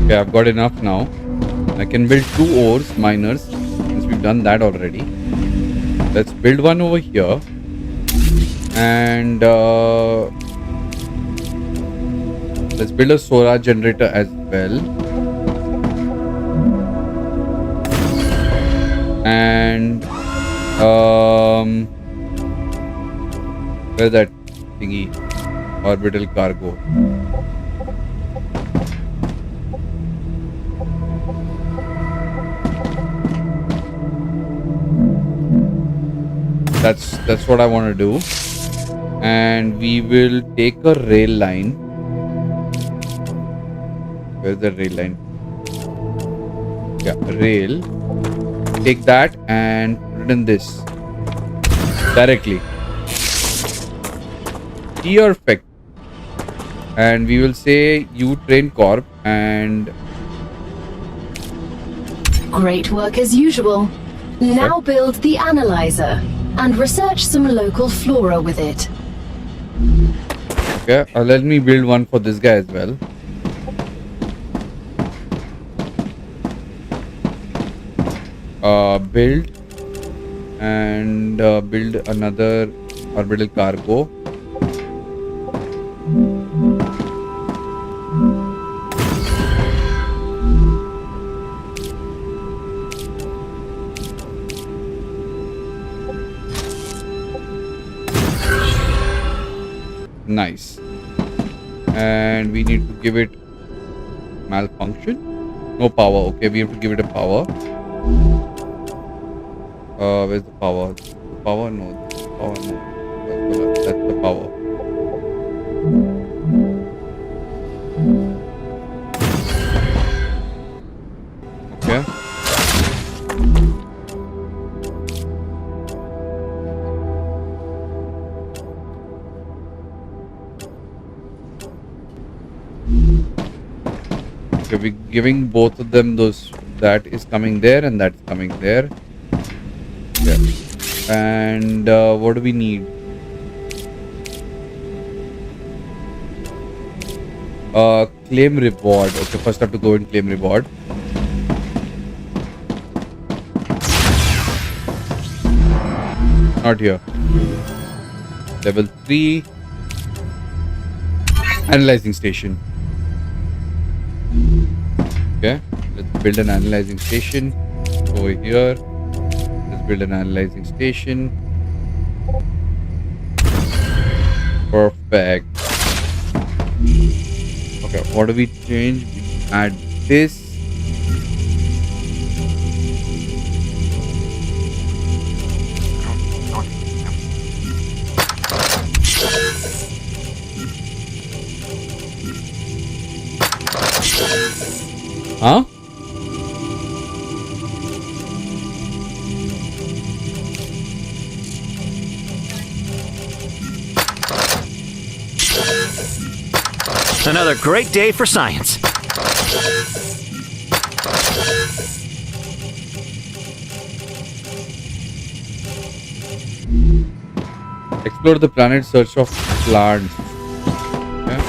Okay, I've got enough now. I can build 2 ores, miners, since we've done that already. Let's build one over here. And let's build a solar generator as well. And where's that thingy? Orbital cargo. That's what I want to do. And we will take a rail line. Where's the rail line? Yeah, rail. Take that and put it in this. directly. Perfect. And we will say you train corp and Great work as usual. Now build the analyzer and research some local flora with it. okay, let me build one for this guy as well. Build and build another orbital cargo. Nice. And we need to give it malfunction. No power. Okay, we have to give it a power. Where's the power? The power? No. The power? No. That's the power. Okay. Okay, we're giving both of them those. That is coming there and that's coming there. Yeah. And what do we need? Claim reward. Okay, first I have to go and claim reward. Not here. Level 3. Analyzing station. Okay, let's build an analyzing station over here. Let's build an analyzing station. Perfect. Okay, what do we change? We add this. Huh? Another great day for science. Explore the planet, search of plants. Okay.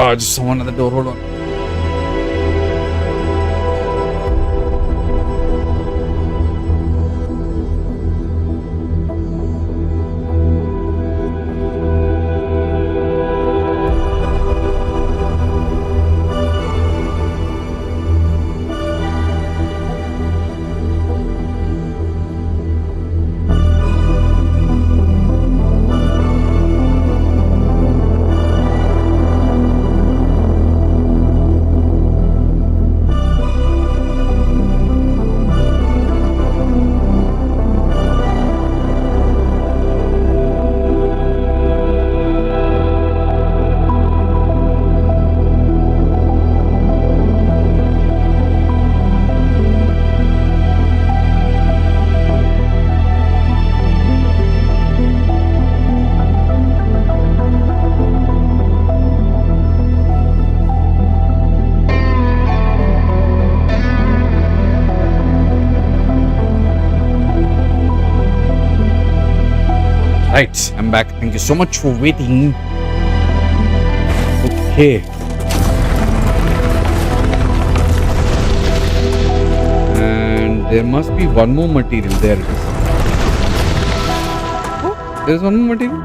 Oh, just someone at the door. Hold on. Right, I'm back. Thank you so much for waiting. Okay. And there must be one more material. There it is. Oh, there's one more material.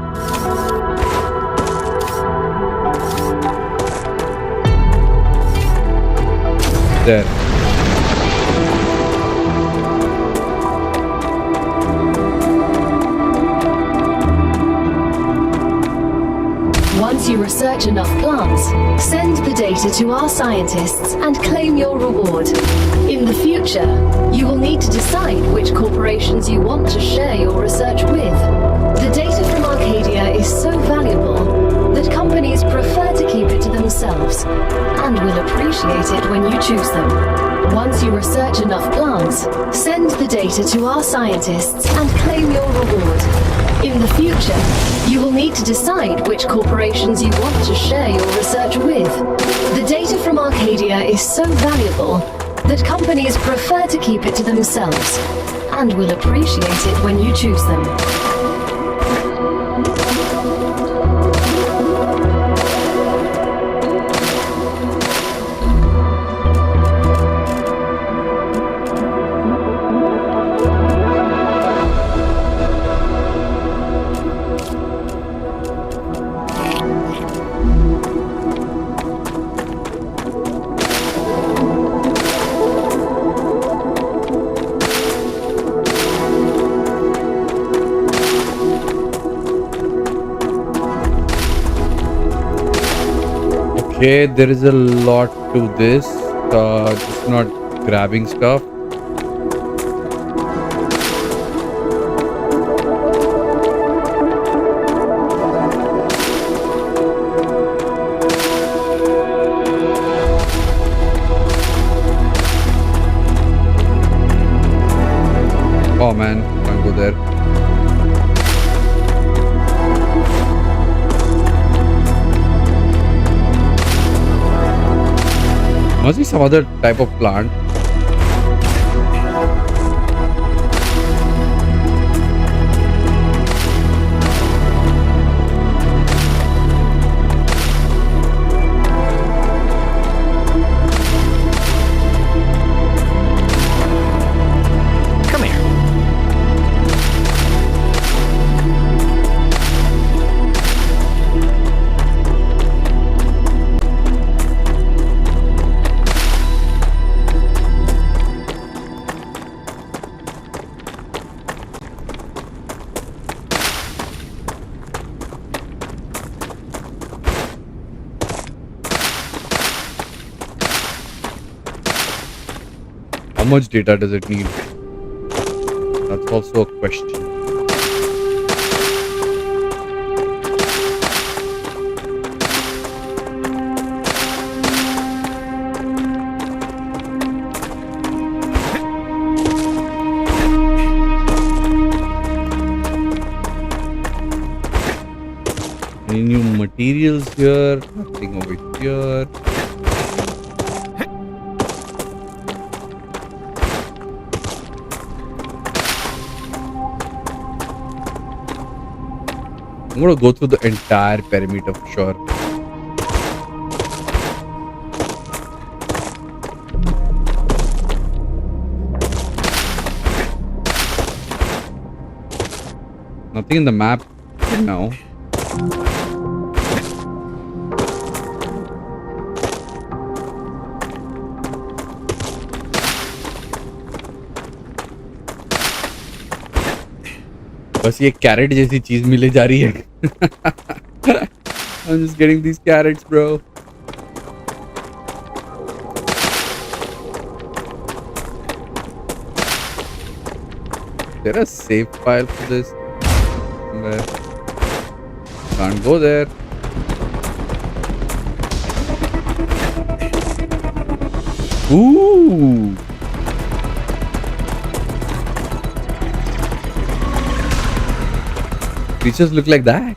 There. Once you research enough plants, send the data to our scientists and claim your reward. In the future, you will need to decide which corporations you want to share your research with. The data from Arcadia is so valuable that that companies prefer to keep it to themselves and will appreciate it when you choose them. Once you research enough plants, send the data to our scientists and claim your reward. In the future, you will need to decide which corporations you want to share your research with. The data from Arcadia is so valuable that companies prefer to keep it to themselves and will appreciate it when you choose them. Okay, there is a lot to this. Just not grabbing stuff. Oh man, can't go there. Must be some other type of plant. Come here. How much data does it need? That's also a question. Any new materials here? Nothing over here. I'm gonna go through the entire perimeter for sure. Nothing in the map now. बस ये carat जैसी चीज मिले जा रही है. I'm just getting these carrots, bro. Is there a save file for this? Can't go there. Ooh. Creatures look like that.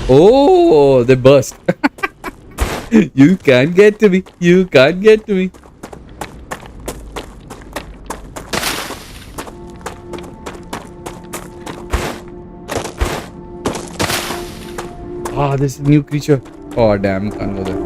Oh, they burst. You can't get to me. You can't get to me. Ah, this is a new creature. Oh, damn. Can't go there.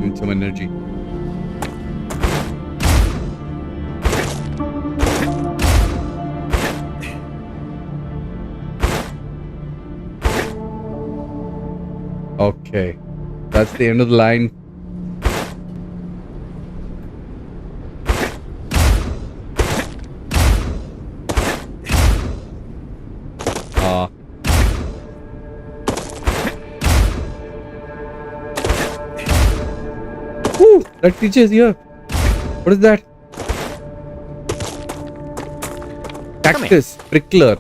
Need some energy. Okay, That's the end of the line. Ooh, that teacher is here. What is that? Cactus prickler.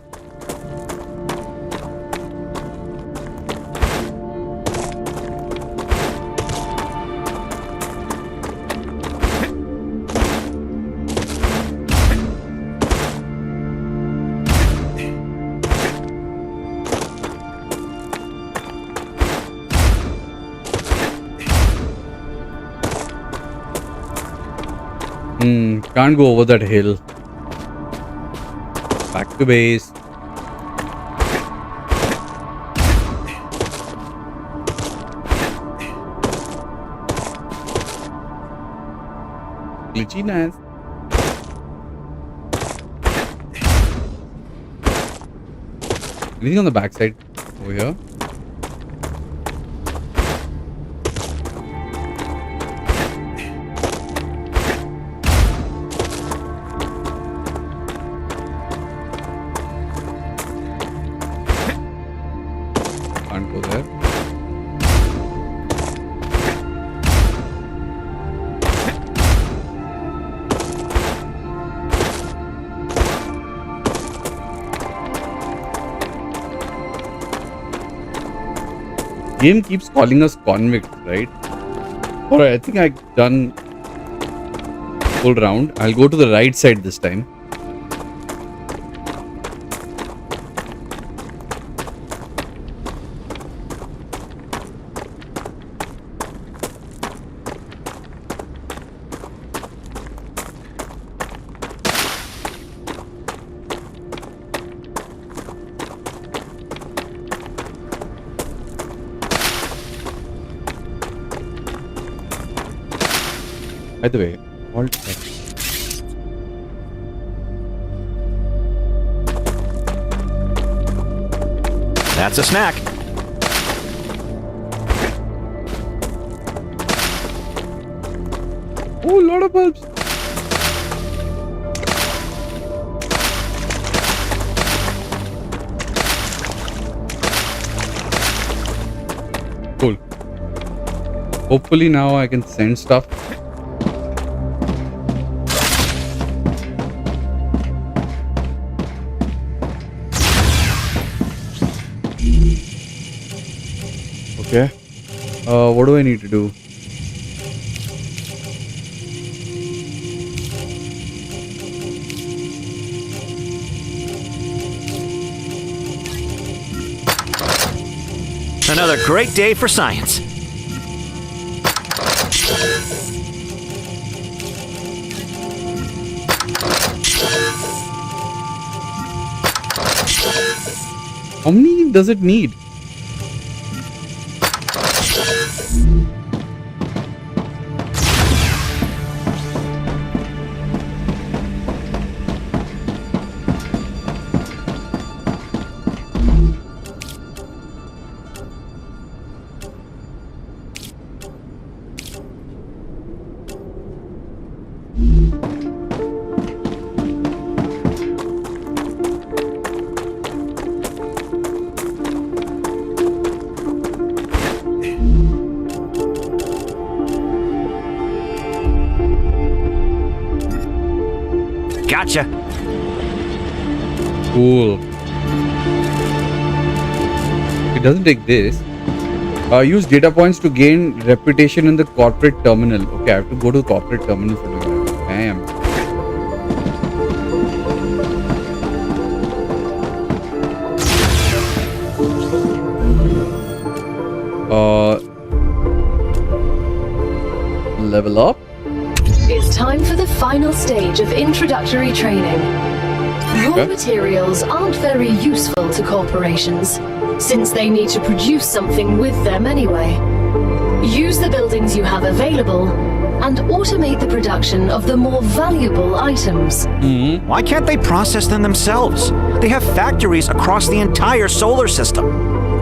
Can't go over that hill. Back to base. Glitchiness. Anything on the backside over here? Can't go there. Game keeps calling us convicts, right? Alright, I think I've done full round. I'll go to the right side this time. By the way, Alt X. That's a snack. Oh, a lot of bulbs. Cool. Hopefully now I can send stuff. Okay. What do I need to do? Another great day for science. How many does it need? Gotcha. Cool. It doesn't take this. Use data points to gain reputation in the corporate terminal. Okay, I have to go to the corporate terminal for doing that. Damn. Level up. It's time for the final stage of introductory training. Raw materials aren't very useful to corporations, since they need to produce something with them anyway. Use the buildings you have available and automate the production of the more valuable items. Why can't they process them themselves? They have factories across the entire solar system.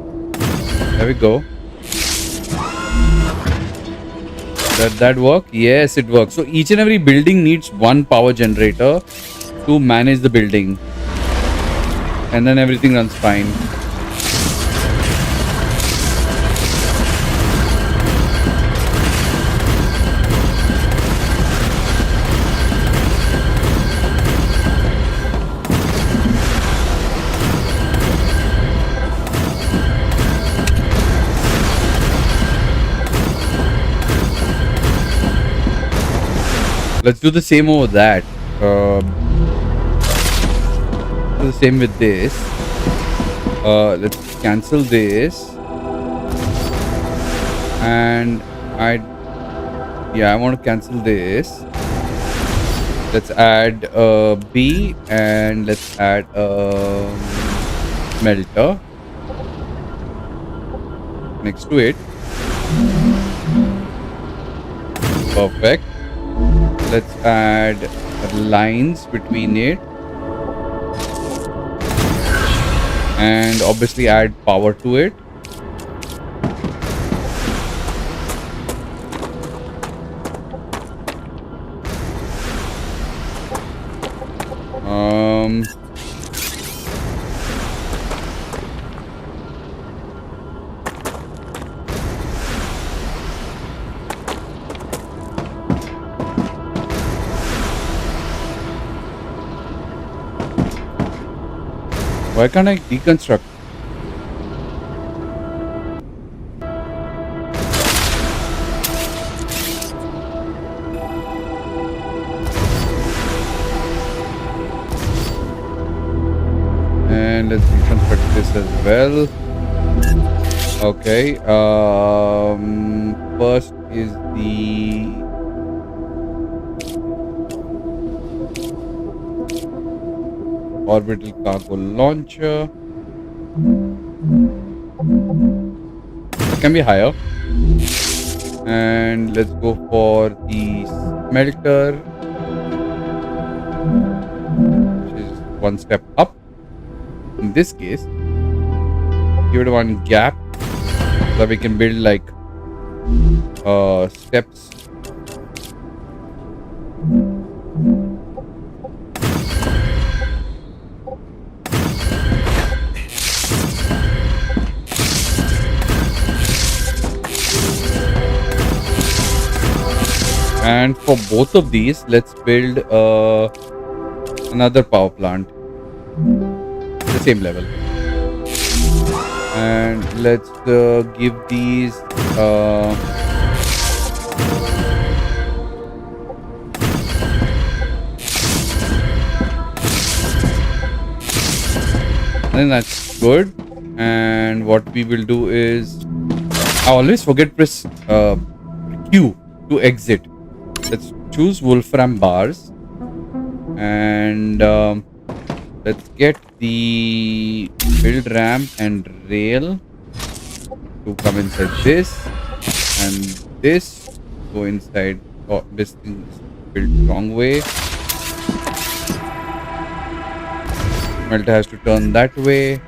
There we go. Does that work? Yes, it works. So each and every building needs one power generator to manage the building. And then everything runs fine. Let's do the same over that. Do the same with this. Let's cancel this. And I want to cancel this. Let's add a B and let's add a smelter next to it. Perfect. Let's add lines between it and obviously add power to it. Why can't I deconstruct? And let's deconstruct this as well. Okay. First is the orbital cargo launcher. It can be higher. And let's go for the smelter, which is one step up. In this case, give it one gap so that we can build like steps. And for both of these, let's build another power plant, the same level. And let's give these I think that's good. And what we will do is, I always forget press Q to exit. Let's choose Wolfram bars and let's get the build ramp and rail to come inside this, and this go inside. Oh, this thing is built wrong way. Smelter has to turn that way.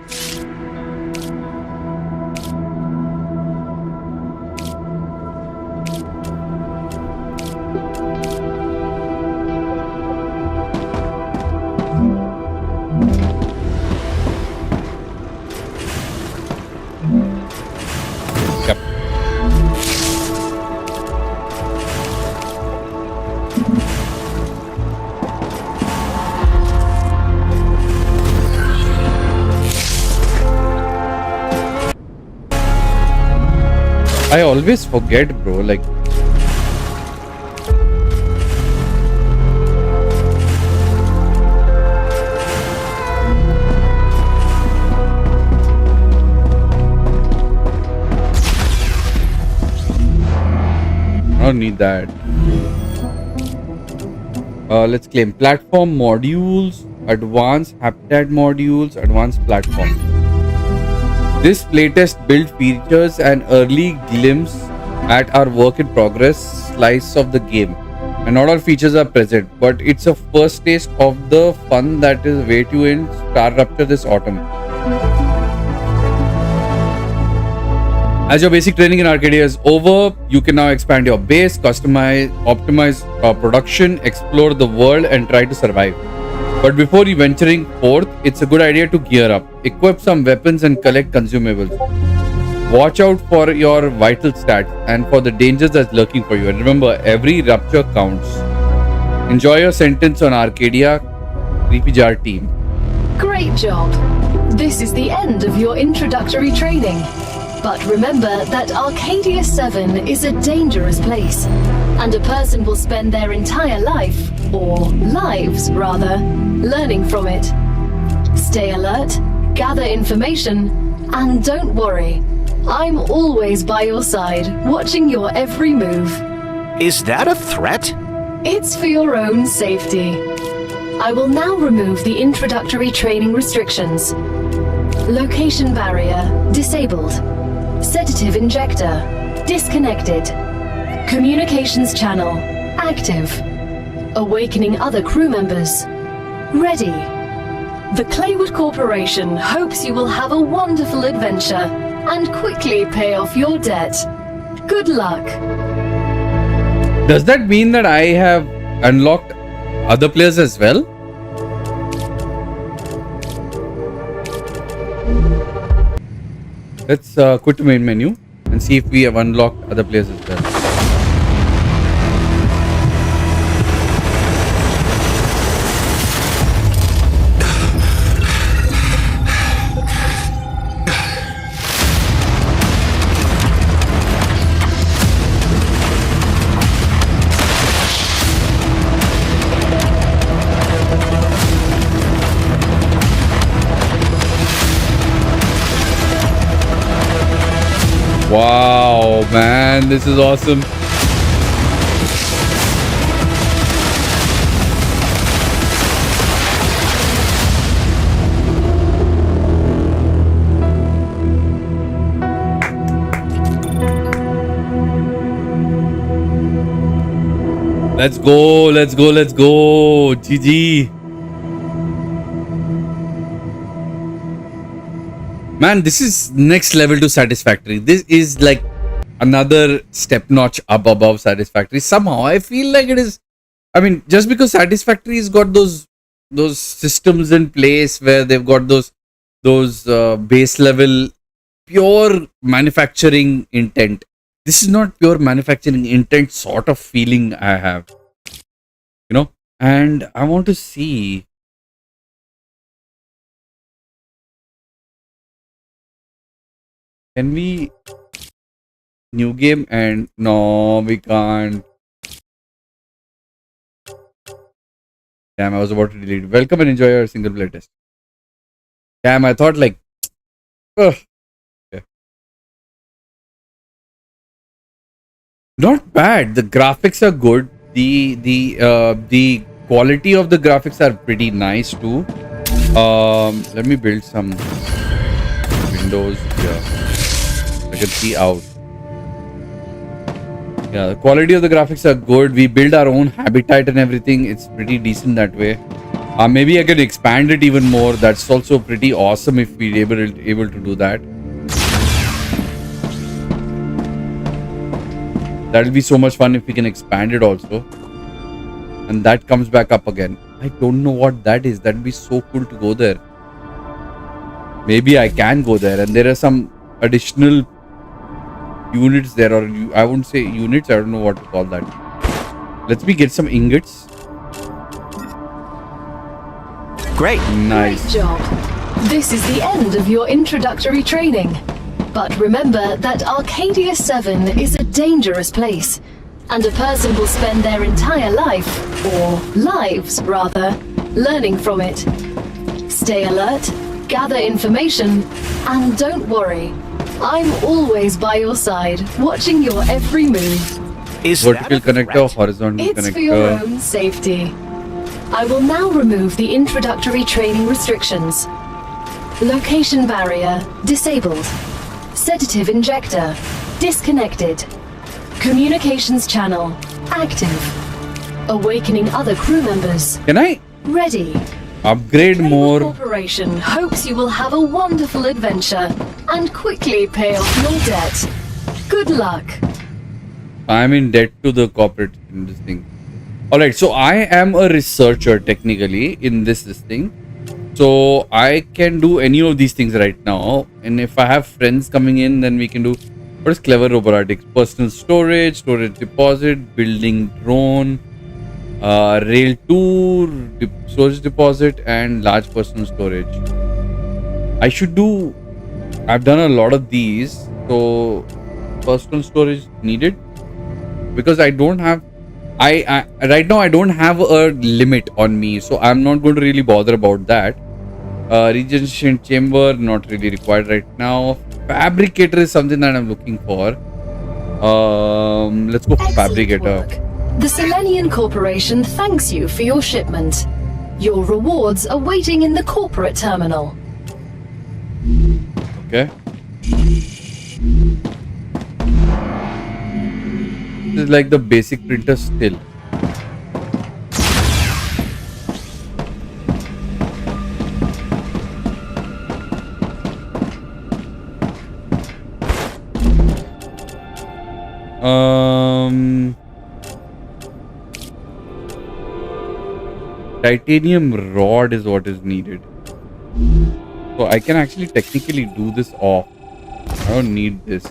I always forget, bro, like I don't need that. Let's claim platform modules, advanced habitat modules, advanced platform. This playtest build features an early glimpse at our work in progress slice of the game. And not all features are present, but it's a first taste of the fun that is await you in Star Rupture this autumn. As your basic training in Arcadia is over, you can now expand your base, customize, optimize production, explore the world, and try to survive. But before you venturing forth, it's a good idea to gear up, equip some weapons, and collect consumables. Watch out for your vital stats and for the dangers that's lurking for you. And remember, every rupture counts. Enjoy your sentence on Arcadia, Creepy Jar team. Great job! This is the end of your introductory training. But remember that Arcadia 7 is a dangerous place, and a person will spend their entire life, or lives rather, learning from it. Stay alert, gather information, and don't worry. I'm always by your side, watching your every move. Is that a threat? It's for your own safety. I will now remove the introductory training restrictions. Location barrier disabled. Sedative injector disconnected. Communications channel active. Awakening other crew members ready. The Claywood Corporation hopes you will have a wonderful adventure and quickly pay off your debt. Good luck. Does that mean that I have unlocked other players as well? Let's quit the main menu and see if we have unlocked other players as well. Wow, man, this is awesome. Let's go, let's go, let's go. GG. Man, this is next level to Satisfactory. This is like another step notch up above Satisfactory. Somehow I feel like it is. I mean, just because Satisfactory has got those systems in place where they've got those base level pure manufacturing intent. This is not pure manufacturing intent sort of feeling I have, you know. And I want to see. Can we new game? And no, we can't. Damn, I was about to delete. Welcome and enjoy your single player test. Damn, I thought like, okay. Not bad. The graphics are good. The quality of the graphics are pretty nice too. Let me build some windows here. I can see out. Yeah, the quality of the graphics are good. We build our own habitat and everything. It's pretty decent that way. Maybe I can expand it even more. That's also pretty awesome if we're able to do that. That'll be so much fun if we can expand it also. And that comes back up again. I don't know what that is. That'd be so cool to go there. Maybe I can go there. And there are some additional units there, or I wouldn't say units, I don't know what to call that. Let me get some ingots. Great. Nice. Great job. This is the end of your introductory training. But remember that Arcadia 7 is a dangerous place, and a person will spend their entire life, or lives rather, learning from it. Stay alert, gather information, and don't worry. I'm always by your side, watching your every move. Is vertical connector, horizontal It's connector. for your own safety. I will now remove the introductory training restrictions. Location barrier disabled. Sedative injector disconnected. Communications channel active. Awakening other crew members Can I? ready. Upgrade Playwood more. Corporation hopes you will have a wonderful adventure and quickly pay off your debt. Good luck. I'm in debt to the corporate in this thing. Alright, so I am a researcher technically in this thing. So I can do any of these things right now. And if I have friends coming in, then we can do what is clever robotics? Personal storage, storage deposit, building drone, rail tour, storage deposit, and large personal storage. I've done a lot of these. So personal storage needed because I don't have right now I don't have a limit on me, so I'm not going to really bother about that. Regeneration chamber not really required right now. Fabricator is something that I'm looking for. Let's go for Excellent fabricator. work. The Selenian Corporation thanks you for your shipment. Your rewards are waiting in the corporate terminal. Okay. This is like the basic printer still. Titanium rod is what is needed. So I can actually technically do this off. I don't need this.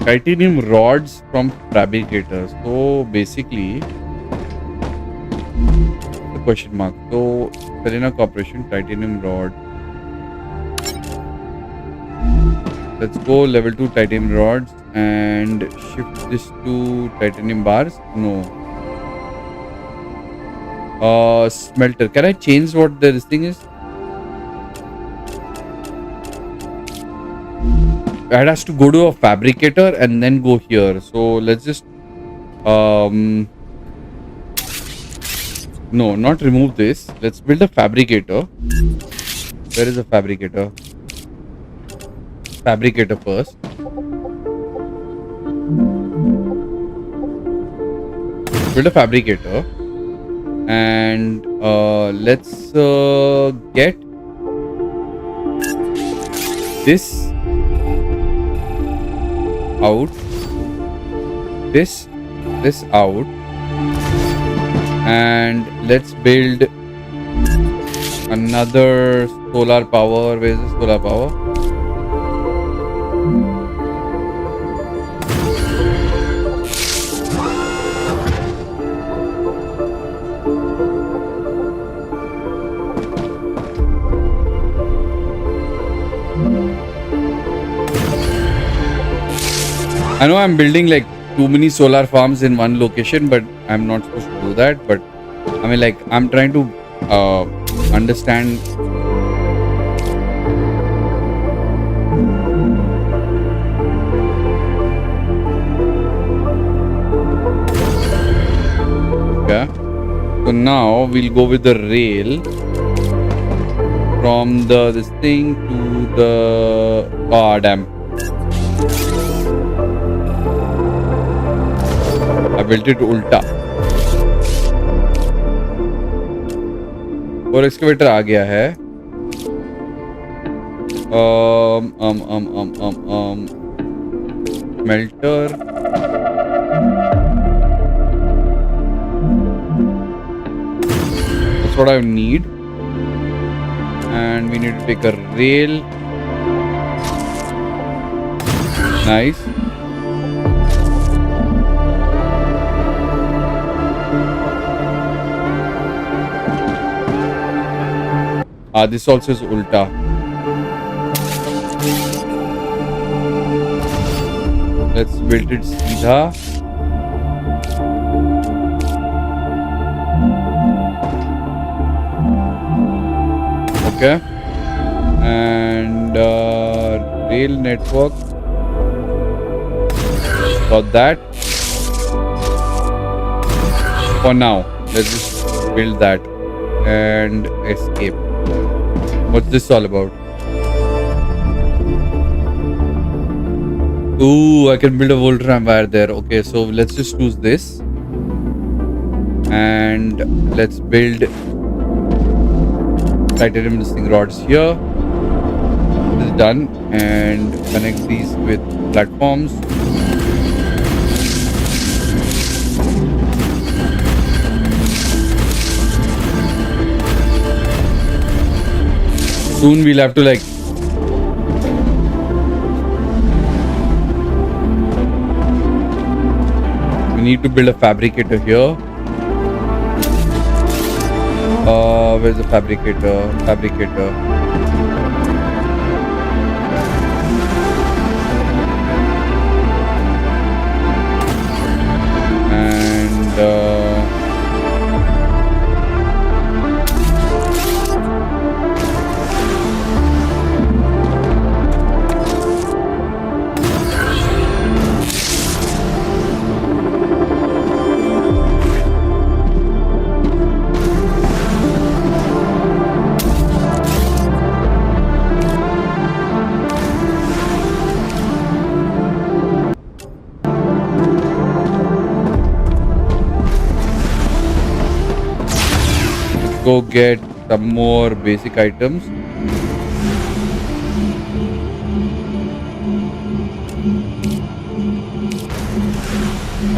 Titanium rods from fabricators. So basically, the question mark. So Selena Corporation, titanium rod. Let's go level 2 titanium rods and shift this to titanium bars. No. Smelter. Can I change what this thing is? It has to go to a fabricator and then go here. So let's just no, not remove this. Let's build a fabricator. Where is the fabricator? Fabricator first. Build a fabricator and let's get this out, this out, and let's build another solar power. Where is the solar power? I know I'm building like too many solar farms in one location, but I'm not supposed to do that. But I mean, like, I'm trying to understand. Okay. So now we'll go with the rail from this thing to the damn. I built it ulta. और excavator आ गया है. Smelter. That's what I need. And we need to take a rail. Nice. This also is ulta. Let's build it सीधा. Okay. And rail network. Got that. For now, let's just build that and escape. What's this all about? Ooh, I can build a Voltram wire there. Okay, so let's just choose this. And let's build titanium listing rods here. This is done. And connect these with platforms. Soon we'll have to like we need to build a fabricator here. Where's the fabricator? And go get some more basic items.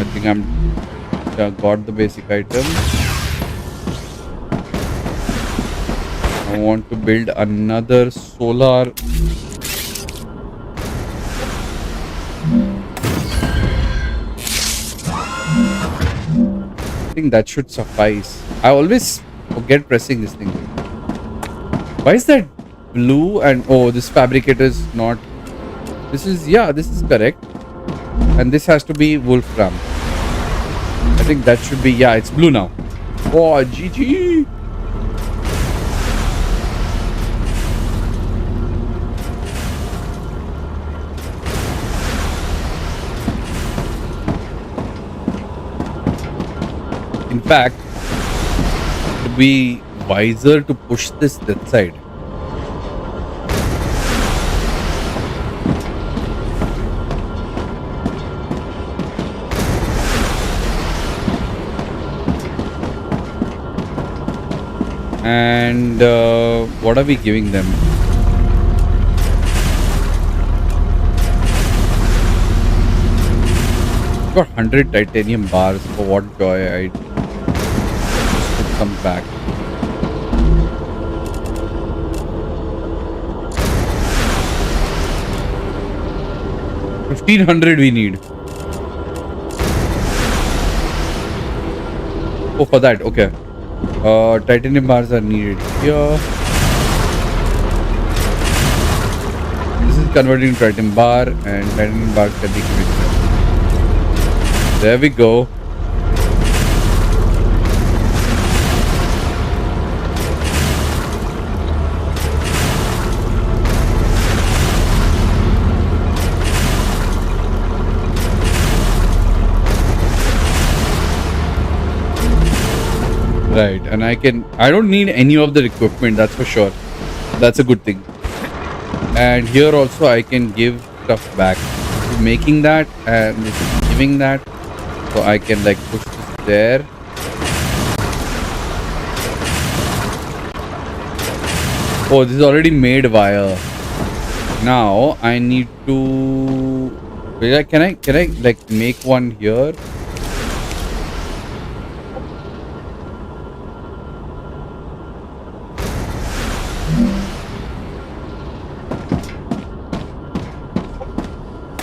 I think I'm got the basic items. I want to build another solar. I think that should suffice. I always forget pressing this thing. Why is that blue? And oh, this fabricator is not. This is, yeah, this is correct. And this has to be Wolfram. I think that should be, yeah, it's blue now. Oh, GG. In fact, it would be wiser to push this that side. And what are we giving them? Got 100 titanium bars. For what joy, I put some back. $1,500 we need. Oh, for that, okay. Titanium bars are needed here. This is converting to titanium bar, and titanium bars can be converted. There we go. Right, and I don't need any of the equipment, that's for sure. That's a good thing. And here also I can give stuff back. Making that and giving that, so I can like push this there. Oh, this is already made wire. Now I need to. Can I like make one here?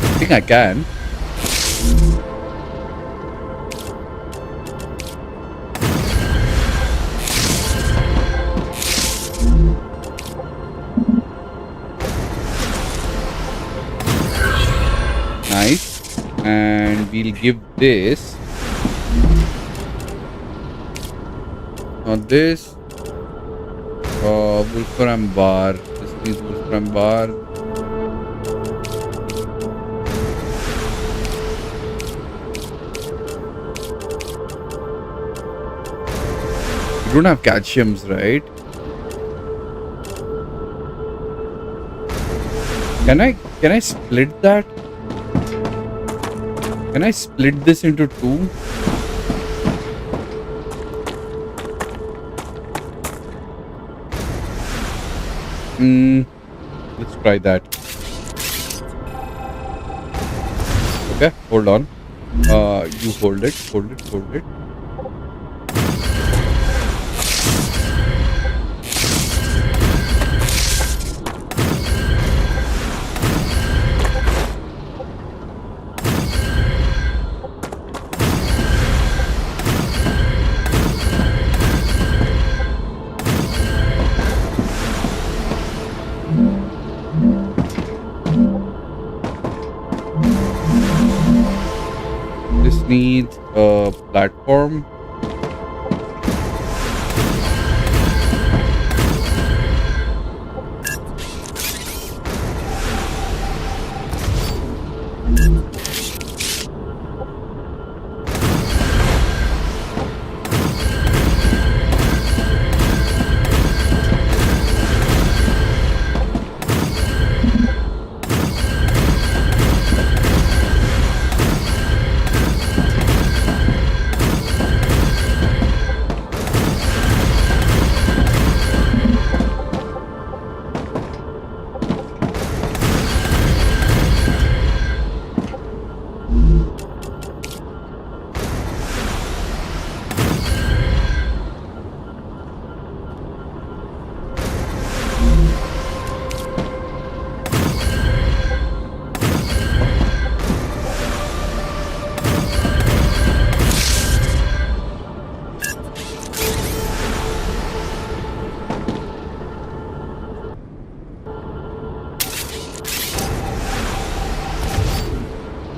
I think I can. Nice. And we'll give this. Not this. Wolfram bar. This needs Wolfram bar. You don't have calciums, right? Can I split that? Can I split this into two? Let's try that. Okay, hold on. You hold it. This needs a platform.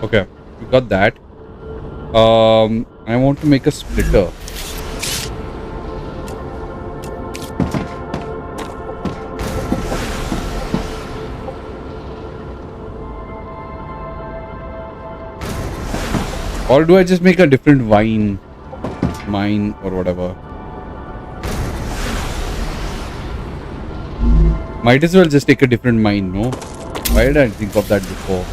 Okay, we got that. I want to make a splitter. Or do I just make a different mine or whatever? Might as well just take a different mine, no? Why did I think of that before?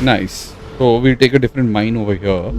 Nice. So we'll take a different mine over here.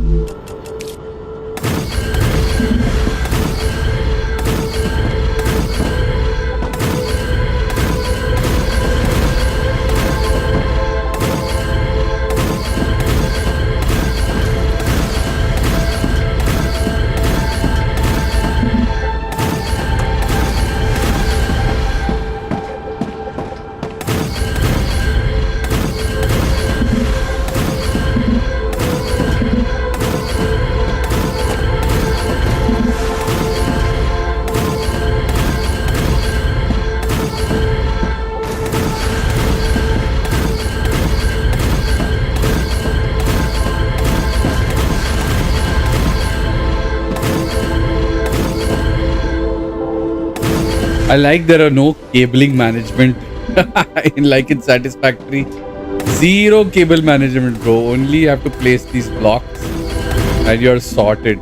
I like there are no cabling management like in Satisfactory. Zero cable management, bro. Only you have to place these blocks and you're sorted.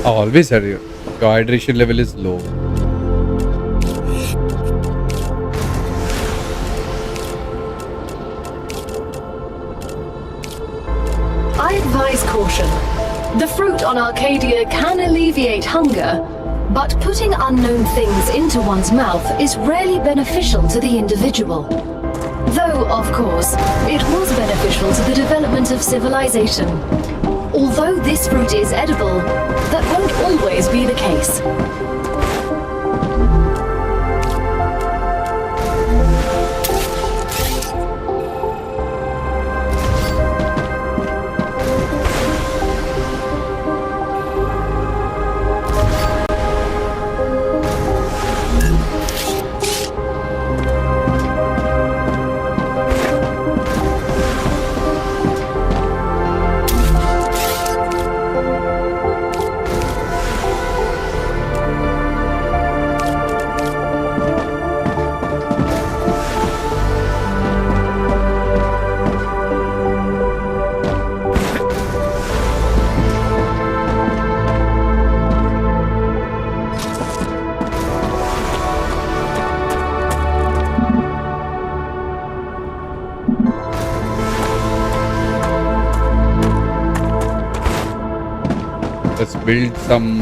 Always hurry. Your hydration level is low. I advise caution. The fruit on Arcadia can alleviate hunger, but putting unknown things into one's mouth is rarely beneficial to the individual. Though, of course, it was beneficial to the development of civilization. Although this fruit is edible, that won't always be the case. Let's build some.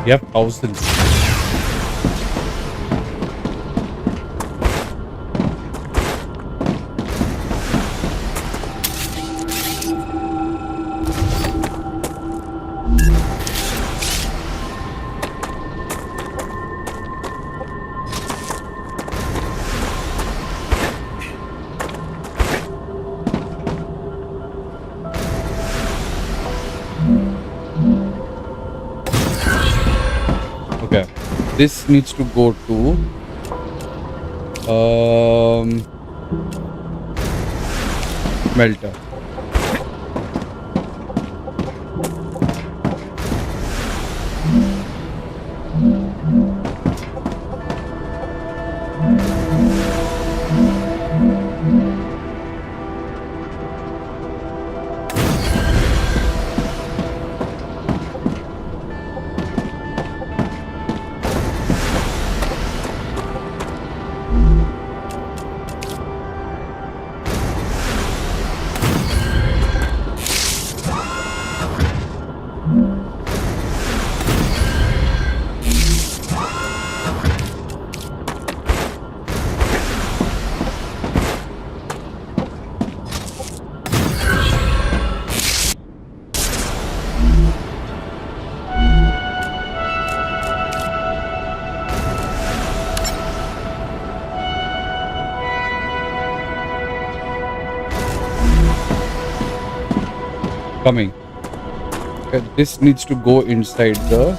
We have thousands. Okay, this needs to go to smelter. Coming. Okay, this needs to go inside the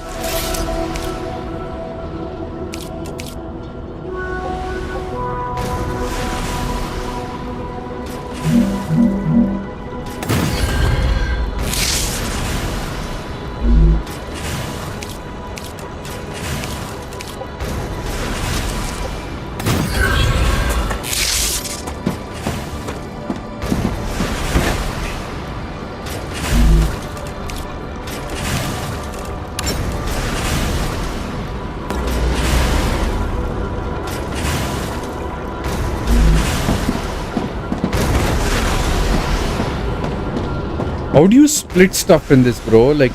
How do you split stuff in this, bro? Like,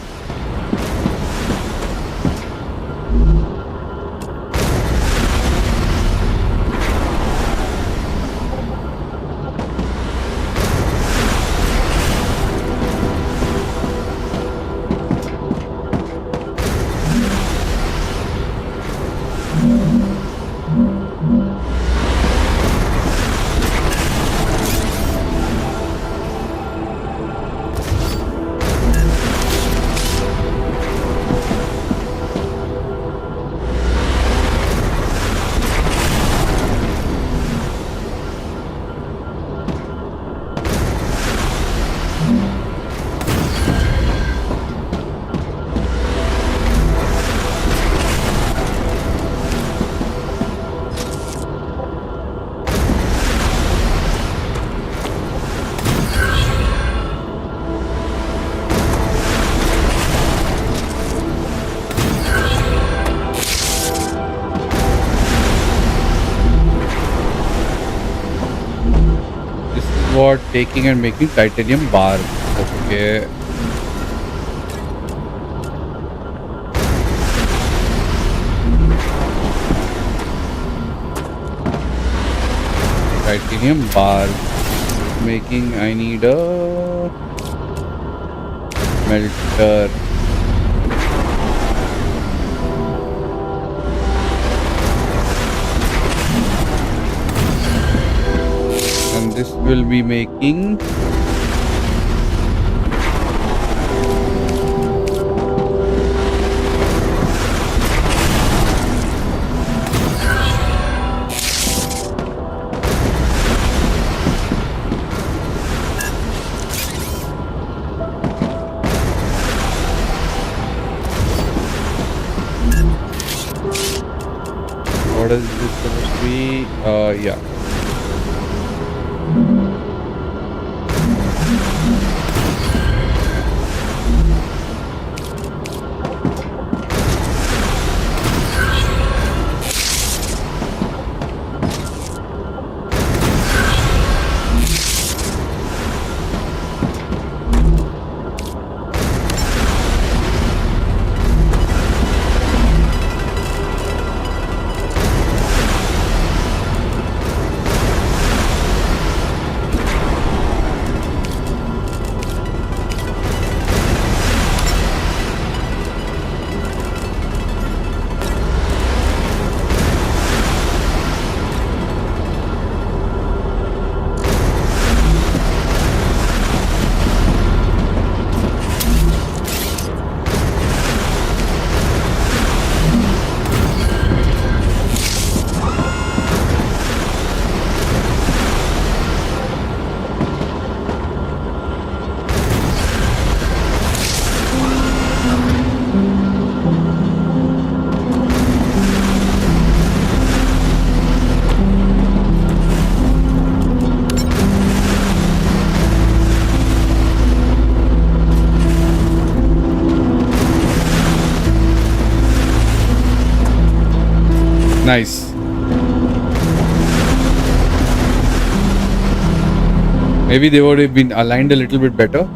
what? Taking and making titanium bar. Okay. Titanium bar. Making, I need a melter. And this will be making what is this supposed to be? Yeah. Nice. Maybe they would have been aligned a little bit better.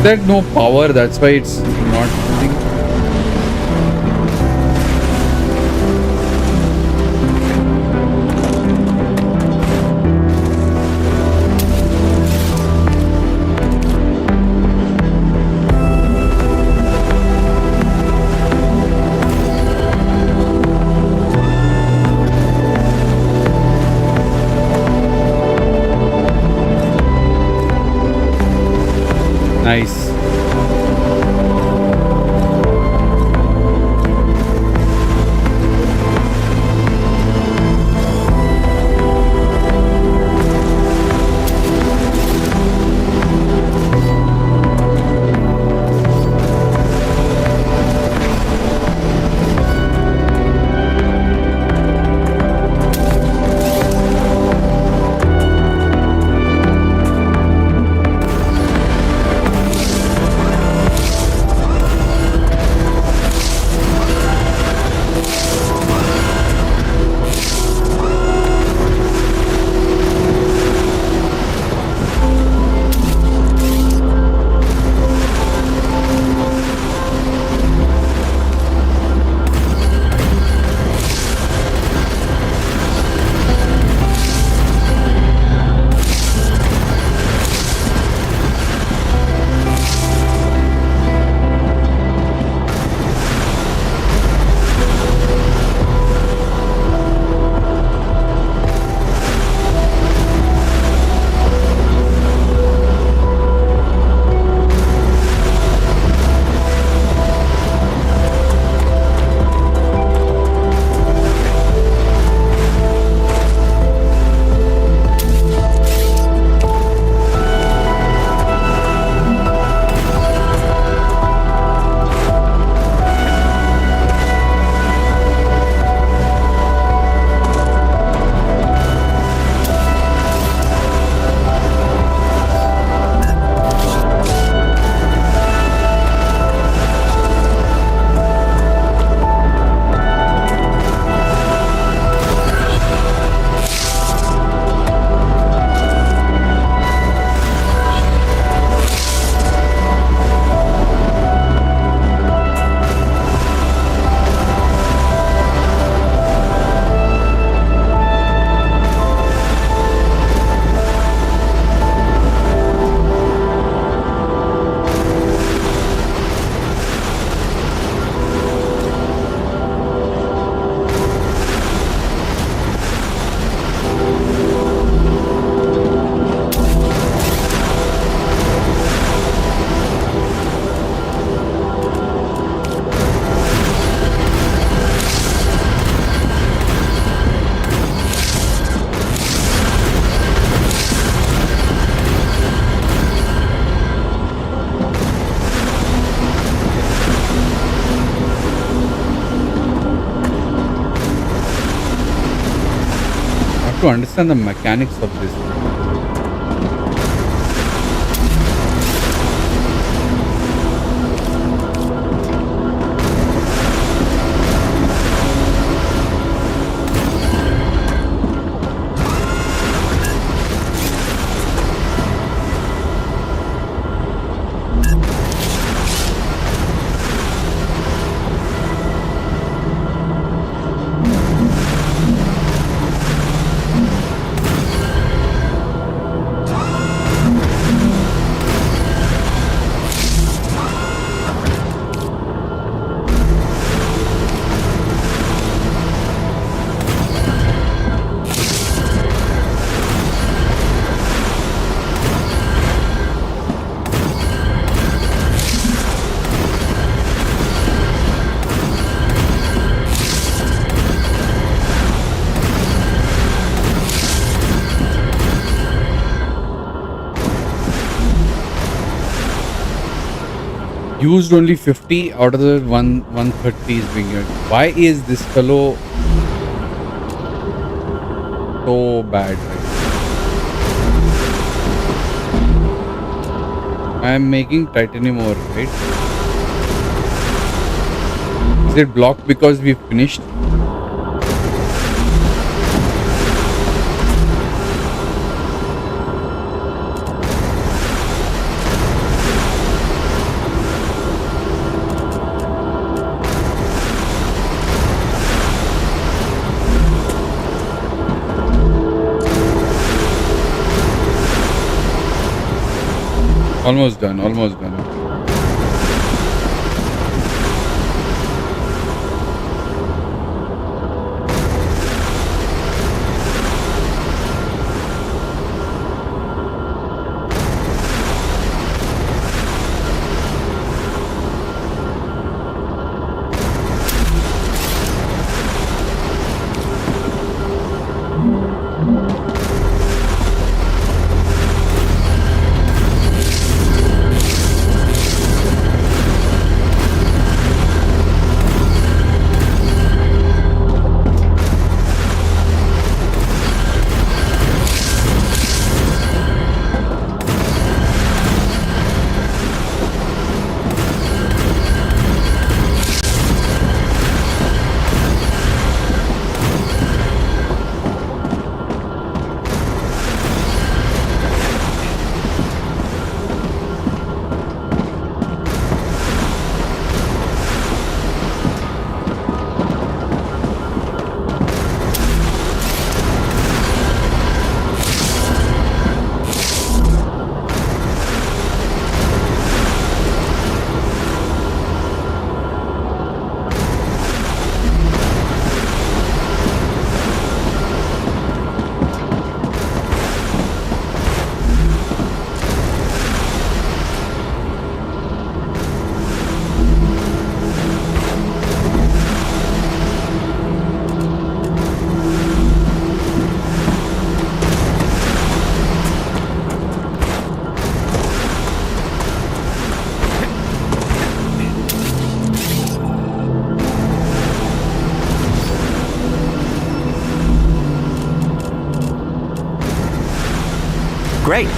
That no power, that's why it's not moving. Nice. have to understand the mechanics of this. Used only 50 out of the 130 is being used. Why is this fellow so bad? I am making titanium ore, right? Is it blocked because we finished? Almost done, almost done. Great.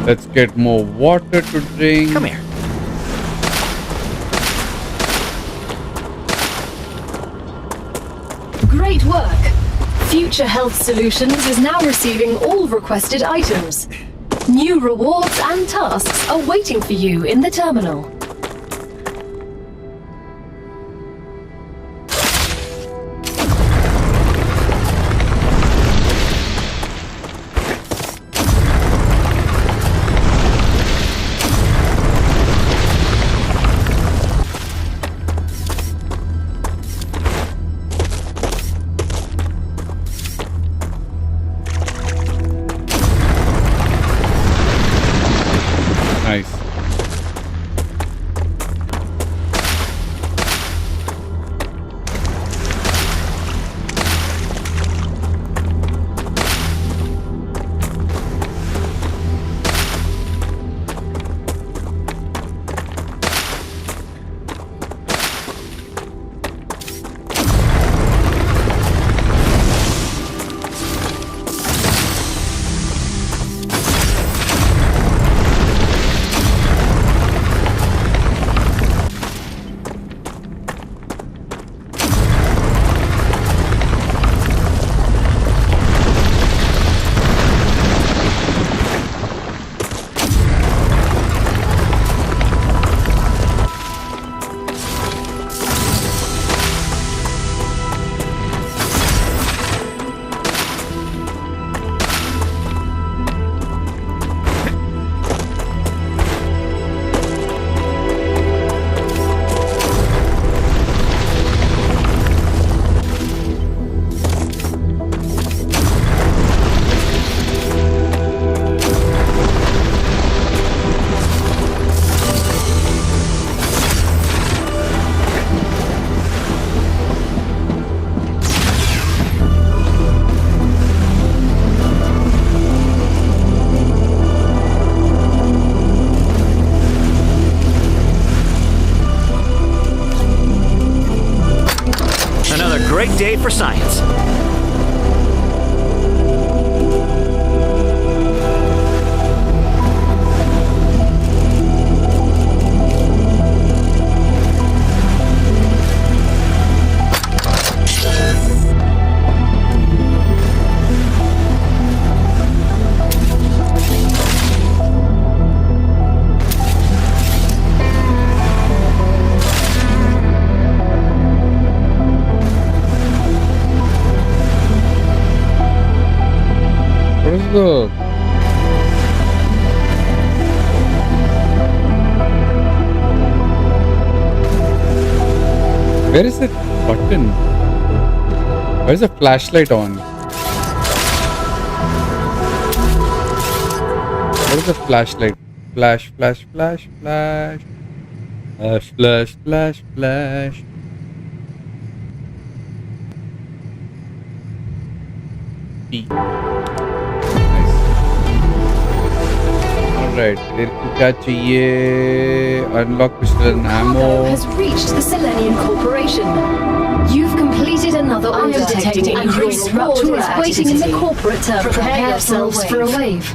Let's get more water to drink. Come here. Great work! Future Health Solutions is now receiving all requested items. New rewards and tasks are waiting for you in the terminal. Nice. day for science. Look. Where is that button? Where is the flashlight on? What is the flashlight? Flash, flash, flash, flash. Flash, flash, flash, flash. P. Alright, तेरे को क्या चाहिए? Unlock pistol and ammo. Cargo has reached the Selenium Corporation. You've completed another order detecting increased ruptures waiting in the corporate terminal. Prepare yourselves for a wave.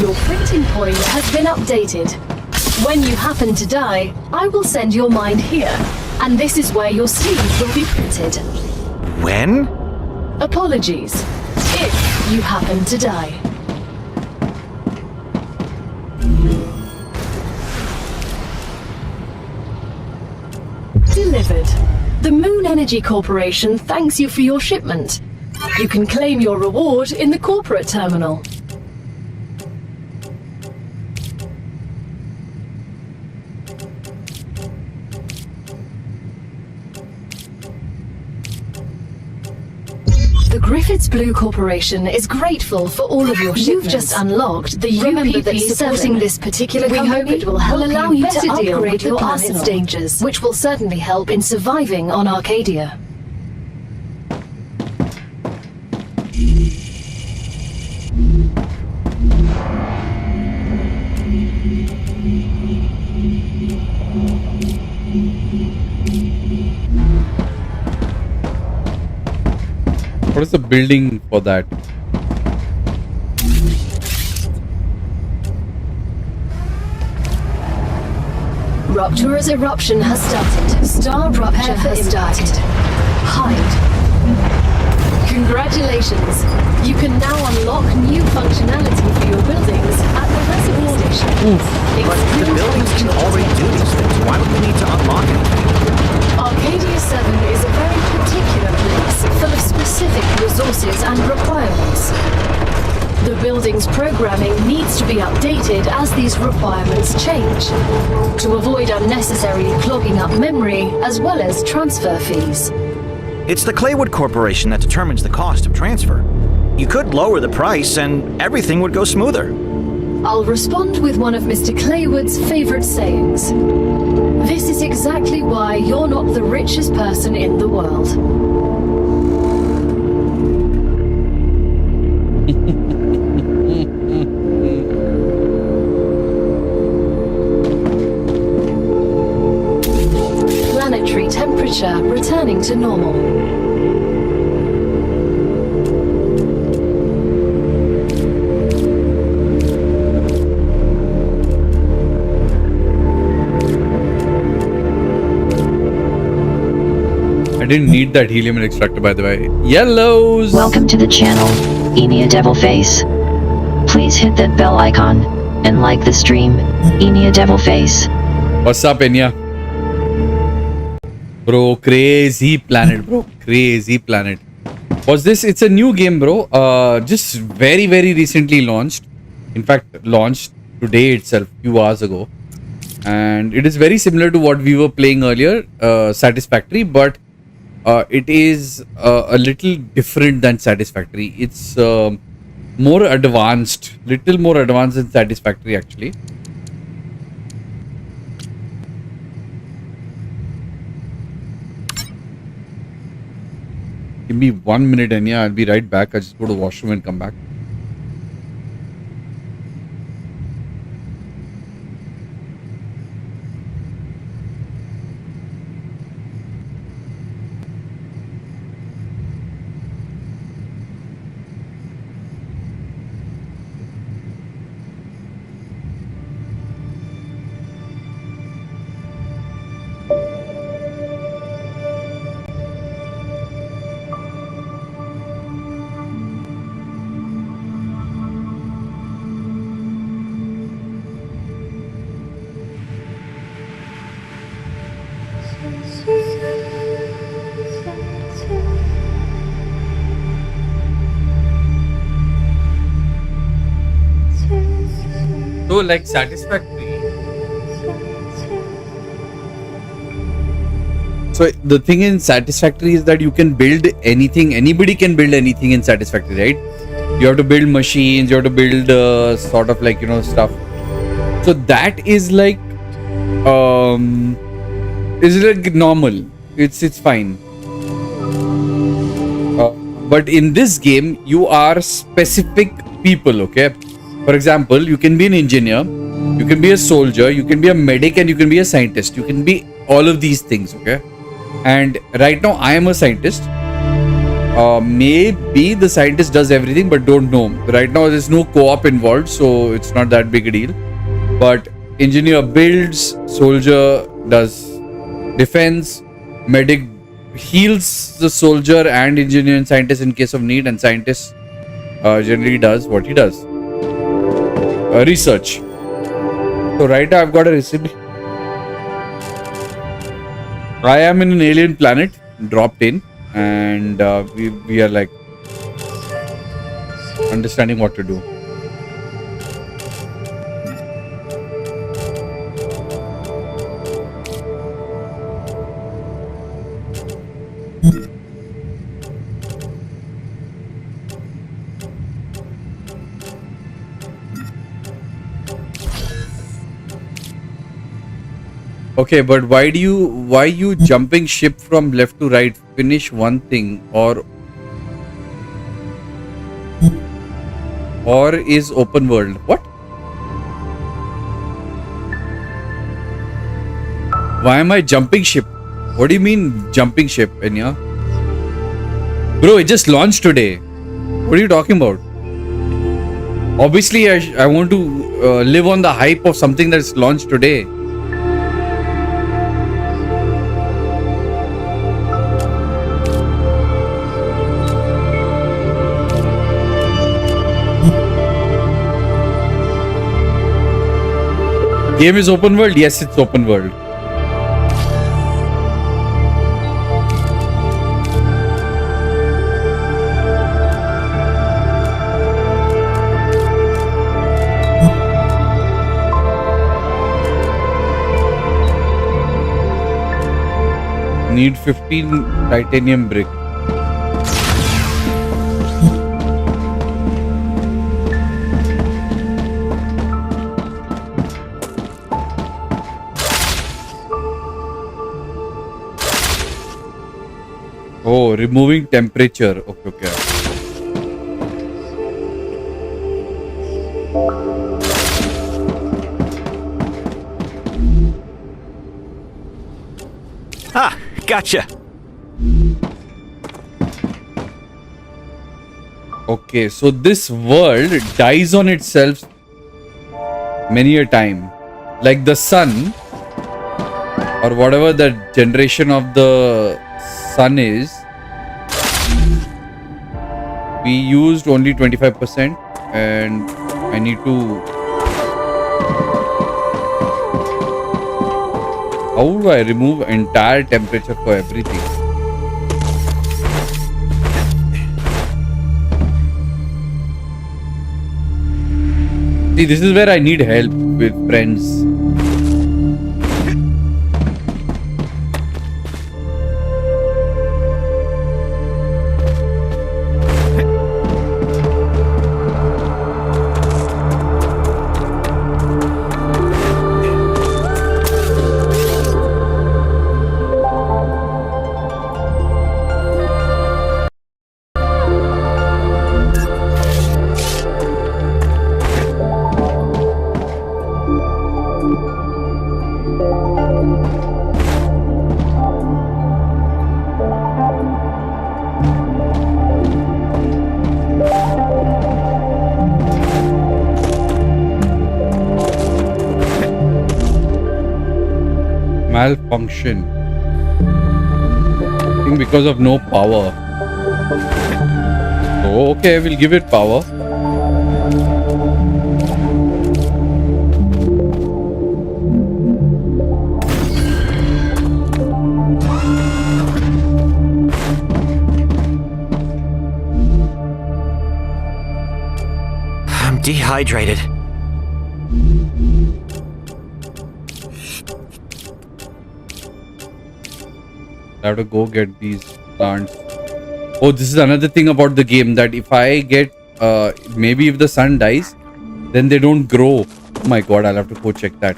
Your printing point has been updated. When you happen to die, I will send your mind here, and this is where your sleeve will be printed. When? Apologies, if you happen to die. Delivered. The Moon Energy Corporation thanks you for your shipment. You can claim your reward in the corporate terminal. The Griffiths Blue Corporation is grateful for all of your shipments. You've just unlocked the UPP supporting this particular company. We hope it will allow you to deal with your planet's dangers, which will certainly help in surviving on Arcadia. What is the building for that? Rupture's eruption has started. Star Rupture has started. Hide. Congratulations! You can now unlock new functionality for your buildings at the reservoir station. But the buildings can already do these things. Why would we need to unlock it? Arcadia 7 is a very particular place, full of specific resources and requirements. The building's programming needs to be updated as these requirements change, to avoid unnecessarily clogging up memory as well as transfer fees. It's the Claywood Corporation that determines the cost of transfer. You could lower the price and everything would go smoother. I'll respond with one of Mr. Claywood's favorite sayings. This is exactly why you're not the richest person in the world. Planetary temperature returning to normal. I didn't need that helium extractor, by the way. Yellows! Welcome to the channel, Enia Devilface. Please hit that bell icon and like the stream, Enia Devilface. What's up, Enya? Bro, crazy planet, bro. Crazy planet. What's this? It's a new game, bro. Just very recently launched. In fact, launched today itself, few hours ago. and it is very similar to what we were playing earlier, Satisfactory, but it is a little different than Satisfactory. It's more advanced, little more advanced than Satisfactory actually. Give me 1 minute, and yeah, I'll be right back. I just go to the washroom and come back. So, like Satisfactory. So the thing in Satisfactory is that you can build anything. Anybody can build anything in Satisfactory, right? You have to build machines. You have to build sort of like, you know, stuff. So that is like normal. It's fine. But in this game, you are specific people. Okay. For example, you can be an engineer, you can be a soldier, you can be a medic, and you can be a scientist. You can be all of these things, okay? And right now, I am a scientist. Maybe the scientist does everything, but don't know. Right now, there's no co-op involved, so it's not that big a deal. But engineer builds, soldier does defense, medic heals the soldier and engineer and scientist in case of need, and scientist generally does what he does. Research. So right now I've got a recipe. I am in an alien planet, dropped in, and we are like understanding what to do. Okay, but why you jumping ship from left to right? Finish one thing, or is open world? What? Why am I jumping ship? What do you mean jumping ship, Enya? Bro, it just launched today. What are you talking about? Obviously, I want to live on the hype of something that's launched today. Game is open world? Yes, it's open world. Need 15 titanium brick. Oh, removing temperature. Okay. Ah, gotcha. Okay, so this world dies on itself many a time. Like the sun, or whatever the generation of the sun is, we used only 25%, and I need to... How do I remove entire temperature for everything? See, this is where I need help with friends. malfunction. I think because of no power. So, okay, we'll give it power. I'm dehydrated. I have to go get these plants. Oh, this is another thing about the game, that if I get maybe if the sun dies, then they don't grow. Oh my god, I'll have to go check that.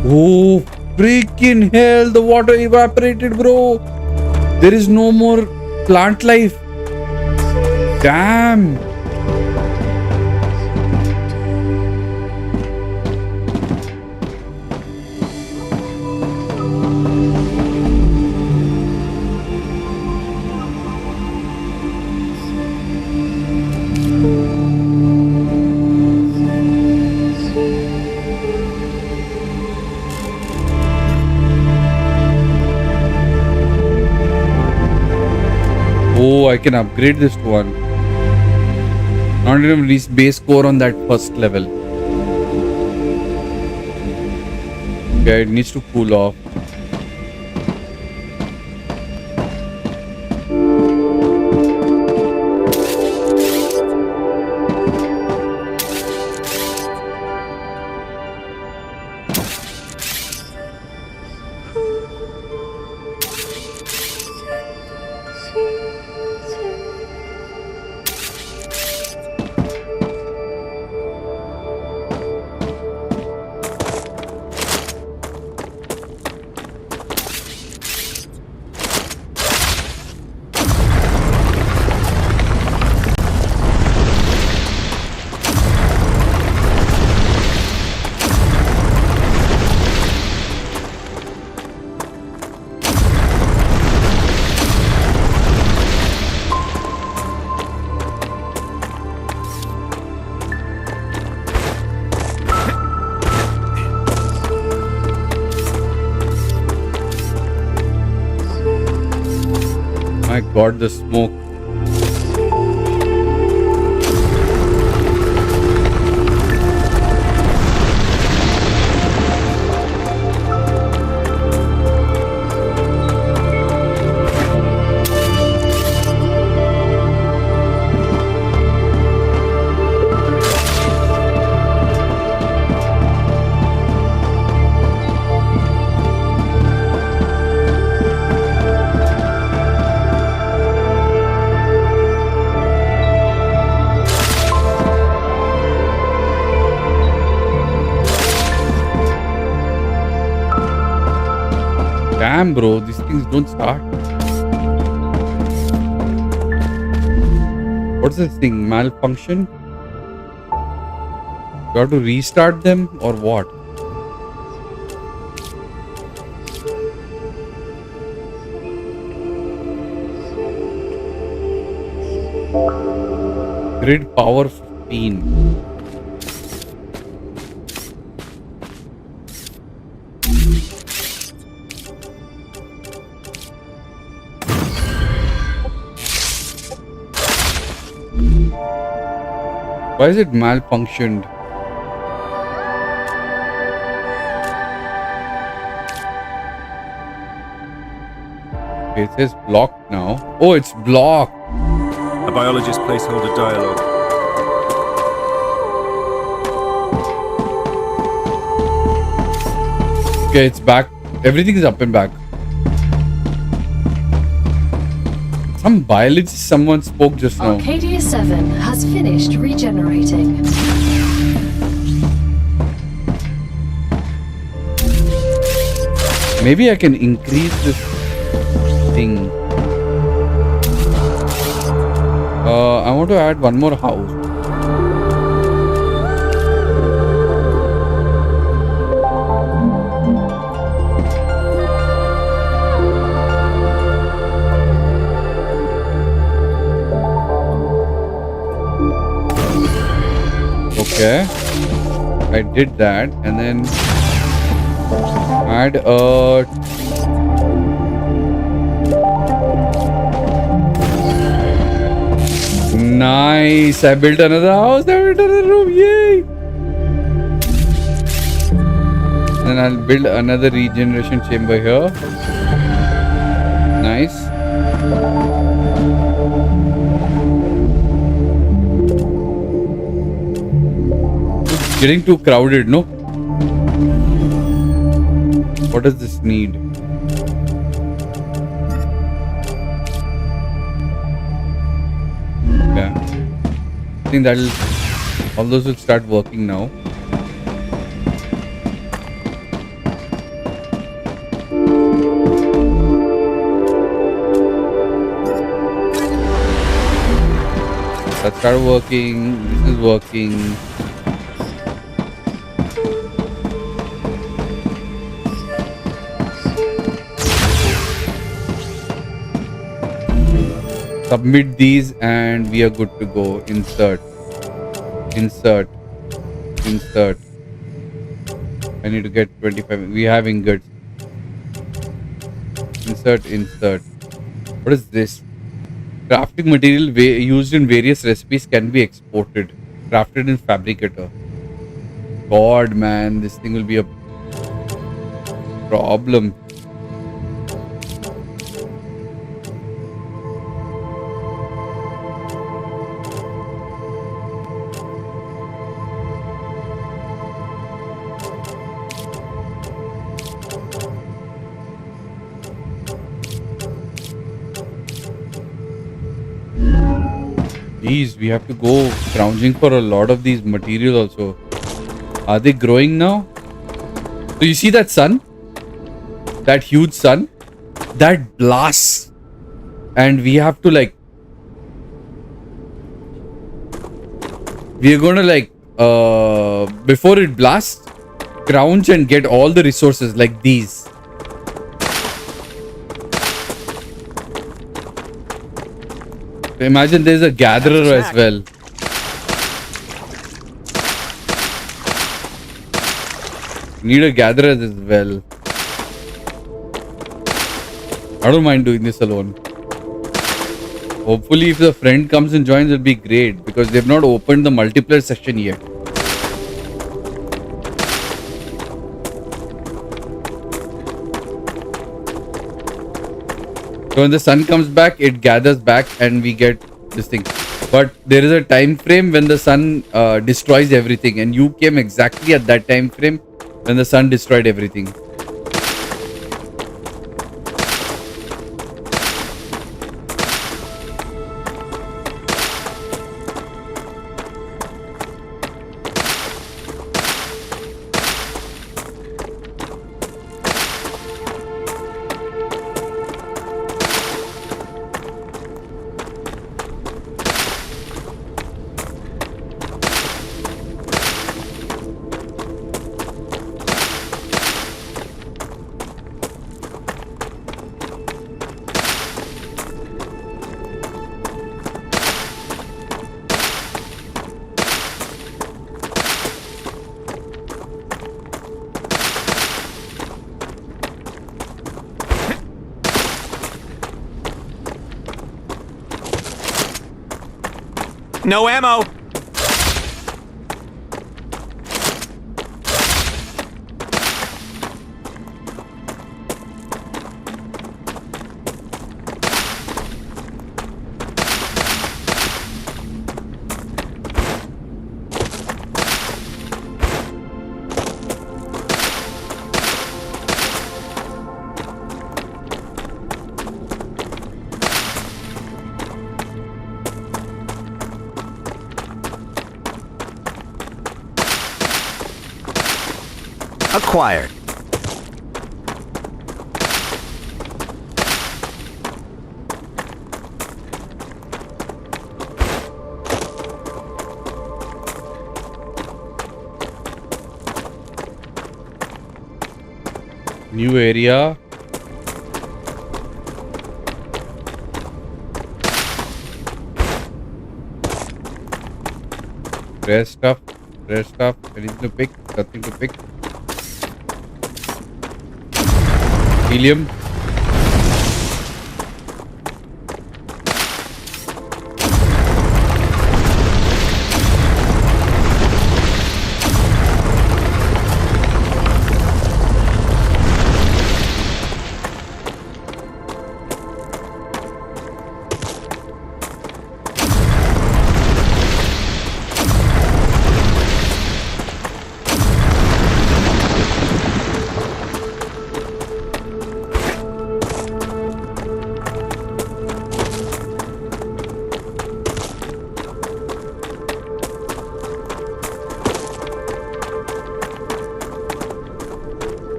Oh, freaking hell, the water evaporated, bro. There is no more plant life. Damn. Oh, I can upgrade this to one. Not even reach base core on that first level. Okay, it needs to cool off. My god, the smoke. Damn, bro, these things don't start. What's this thing? Malfunction? You have to restart them or what? Grid power 15. Why is it malfunctioned? Okay, it says blocked now. Oh, it's blocked. A biologist placeholder dialogue. Okay, it's back. Everything is up and back. Some biologist someone spoke just now. Arcadia 7 has finished regenerating. Maybe I can increase this thing. I want to add one more house. Okay. I did that and then add a nice. I built another house. I built another room. Yay! Then I'll build another regeneration chamber here. Nice. It's getting too crowded, no? What does this need? Yeah. I think that'll... all those will start working now. That started working. This is working. Submit these and we are good to go. Insert. Insert. Insert. I need to get 25. We have ingots. Insert. Insert. What is this? Crafting material used in various recipes can be exported. Crafted in fabricator. God, man, this thing will be a problem. Jeez, we have to go scrounging for a lot of these materials also. Are they growing now? So you see that sun? That huge sun? That blasts. And we have to like... we are gonna like... before it blasts, scrounge and get all the resources like these. Imagine there's a gatherer as well. Need a gatherer as well. I don't mind doing this alone. Hopefully if the friend comes and joins it'll be great because they've not opened the multiplayer session yet. So when the sun comes back, it gathers back and we get this thing. But there is a time frame when the sun destroys everything, and you came exactly at that time frame when the sun destroyed everything. No ammo! Acquired. New area. Rare stuff. Rare stuff. Anything to pick? Nothing to pick. Helium.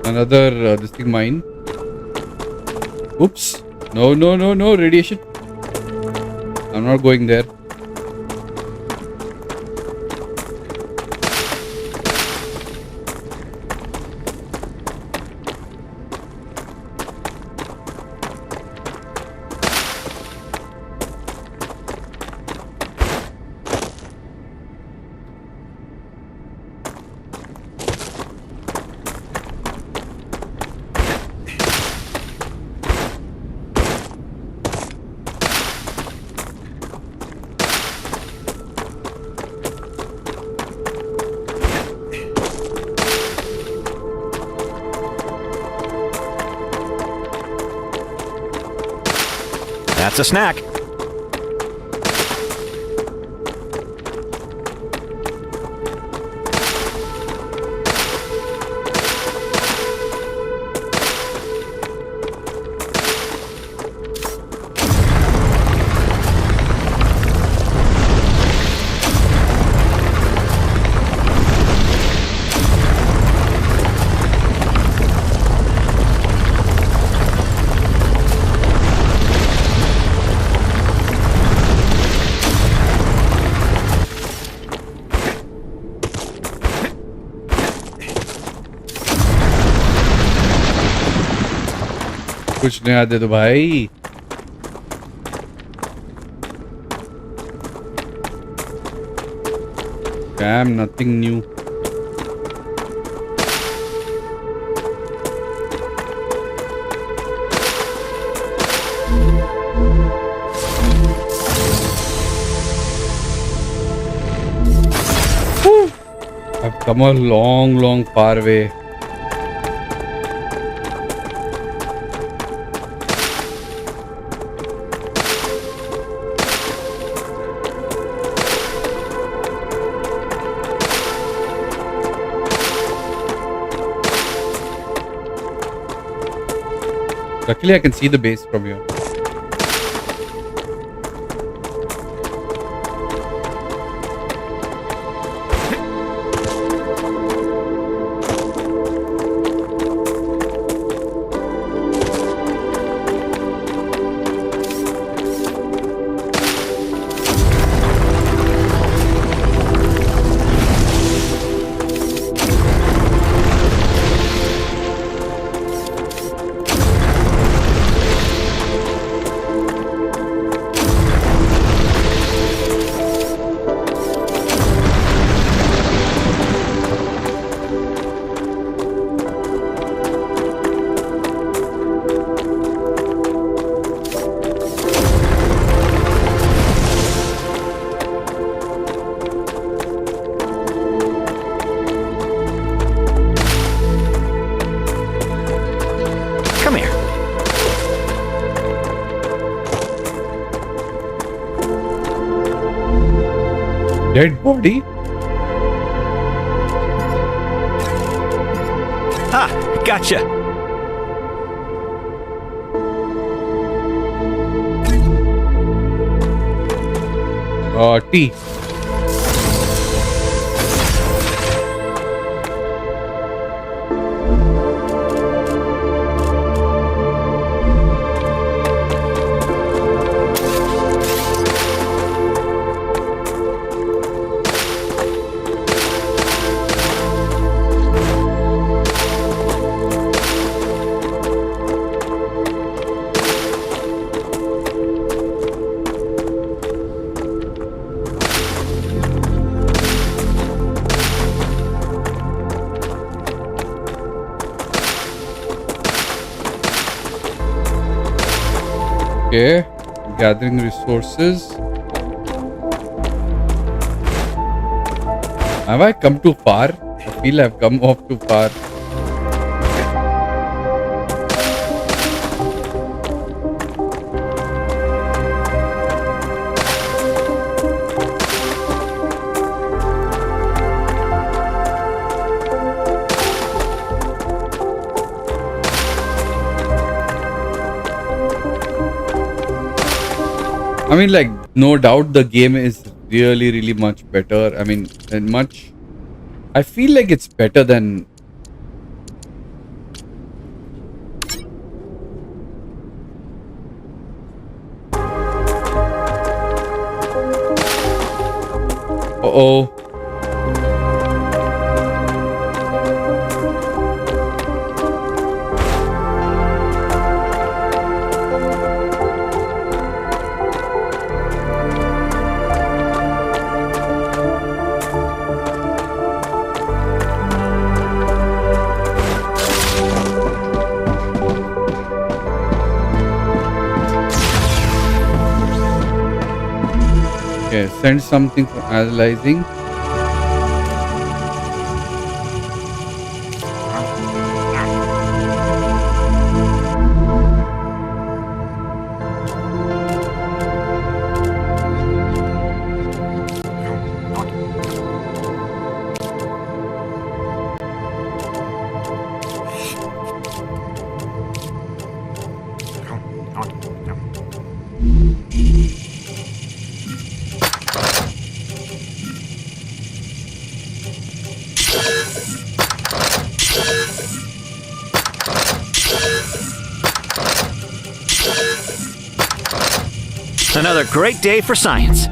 Another this thing mine. Oops. No, no, no, no. Radiation. I'm not going there. That's a snack. कुछ नया दे दो भाई. Damn, nothing new. Whew. I've come a long far way. Luckily, I can see the base from here. Dead body? Ah, gotcha. Tea. Okay, gathering resources. Have I come too far? I feel I've come off too far. I mean, like, no doubt the game is really much better. I mean, and much. I feel like it's better than. Uh-oh. Okay, send something for analyzing. Another great day for science.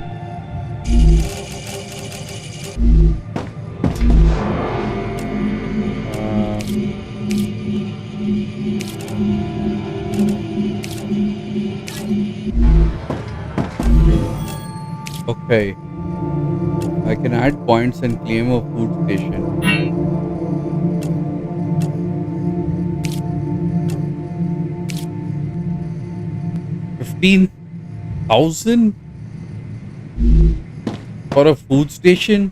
Okay. I can add points and claim a food station. $15,000 for a food station?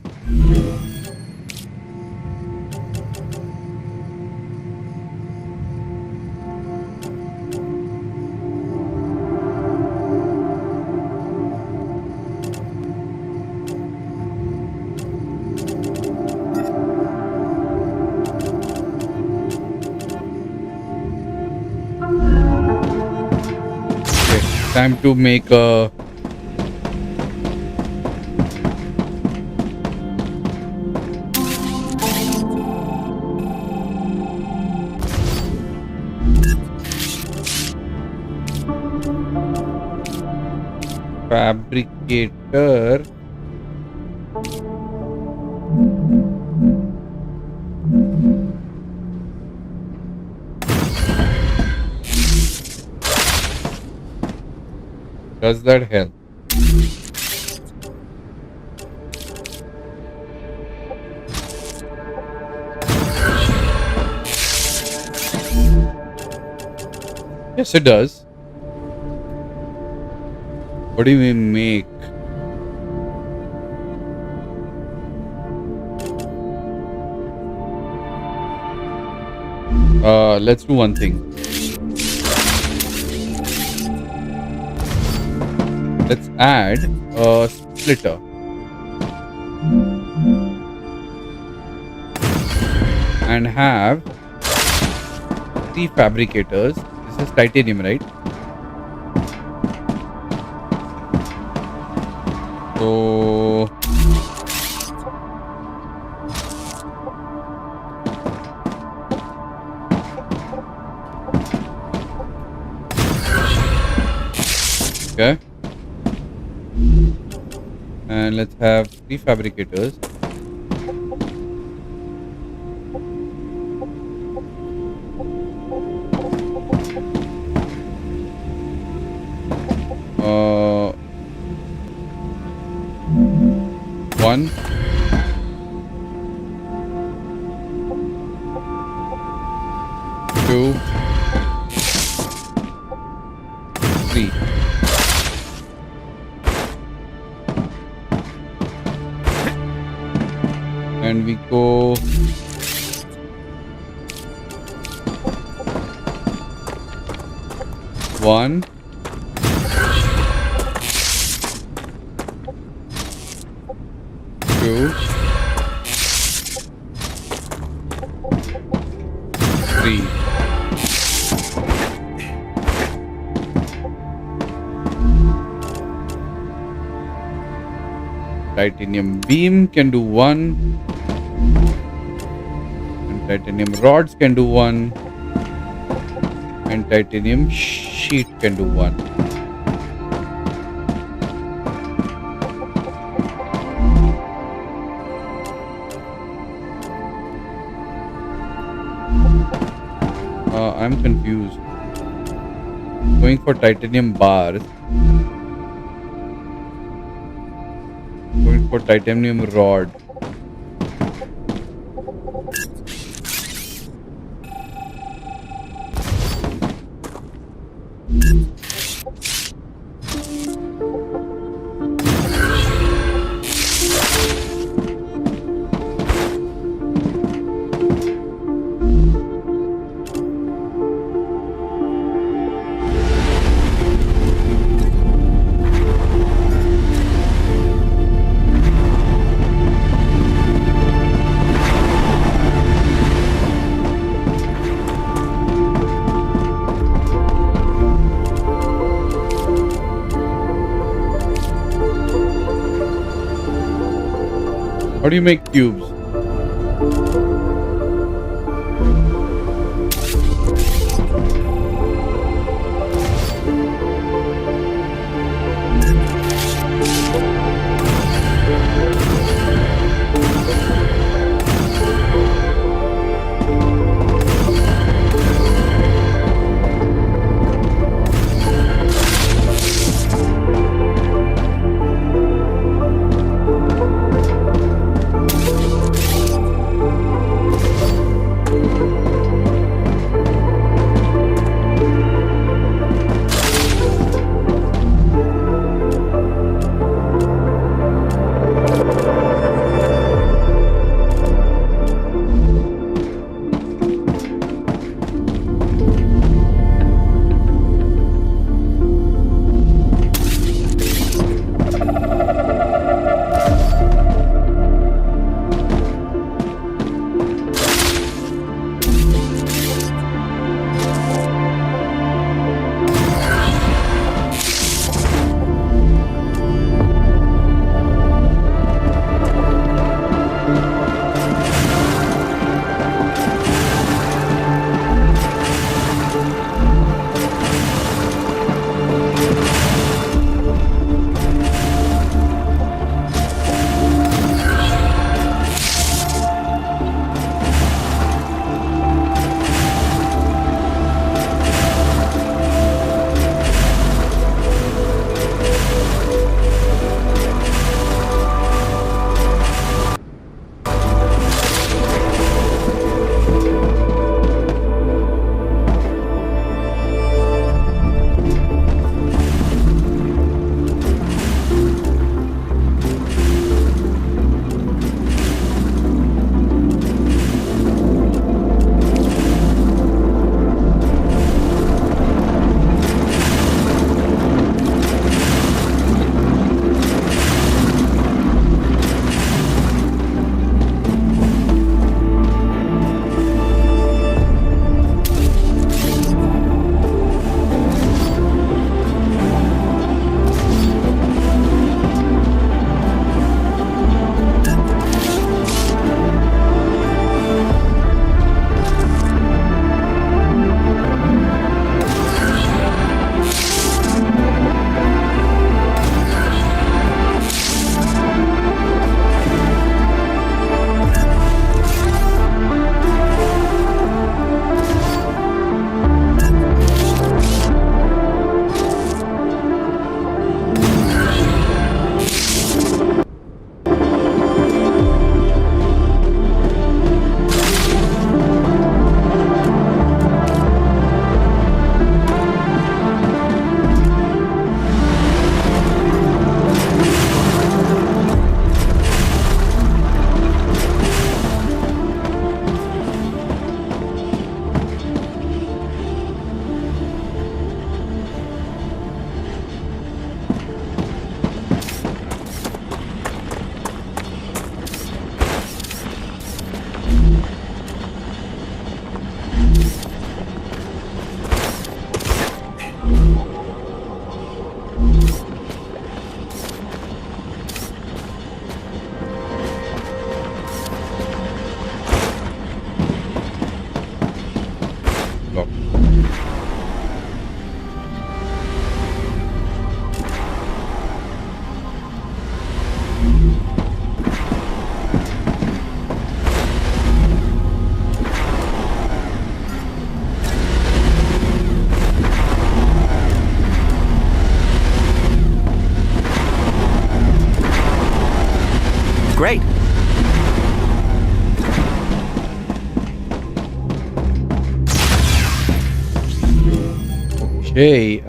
Time to make a fabricator. Does that help? Yes, it does. What do we make? Let's do one thing. Let's add a splitter. And have 3 fabricators. This is titanium, right? So okay. And let's have 3 fabricators. One. Two. 3. then we go one, two, three. Titanium beam can do one, and titanium rods can do one, and titanium sheet can do one. I'm confused. Going for titanium bars. Going for titanium rod. How do you make cubes? Okay.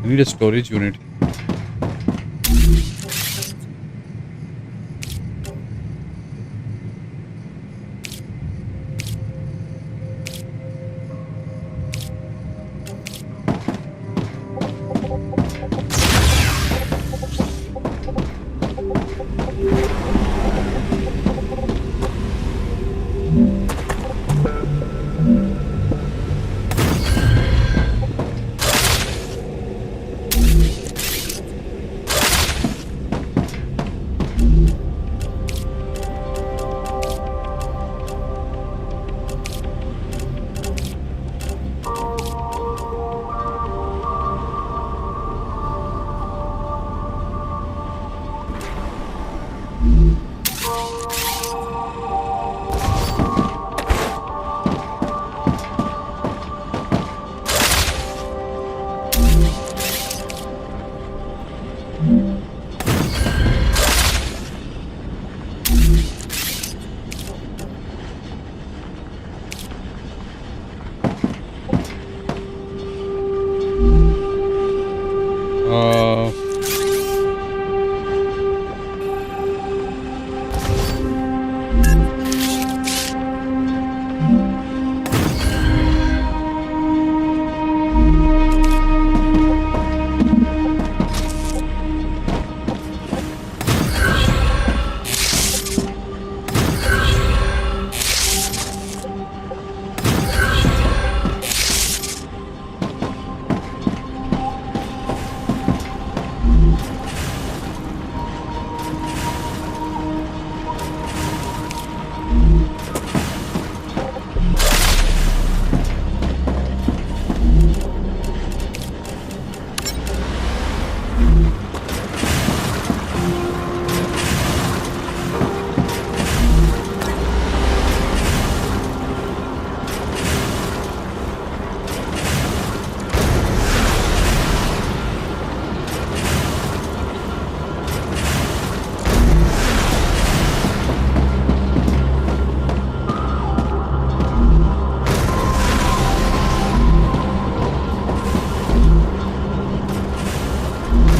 I need a storage unit.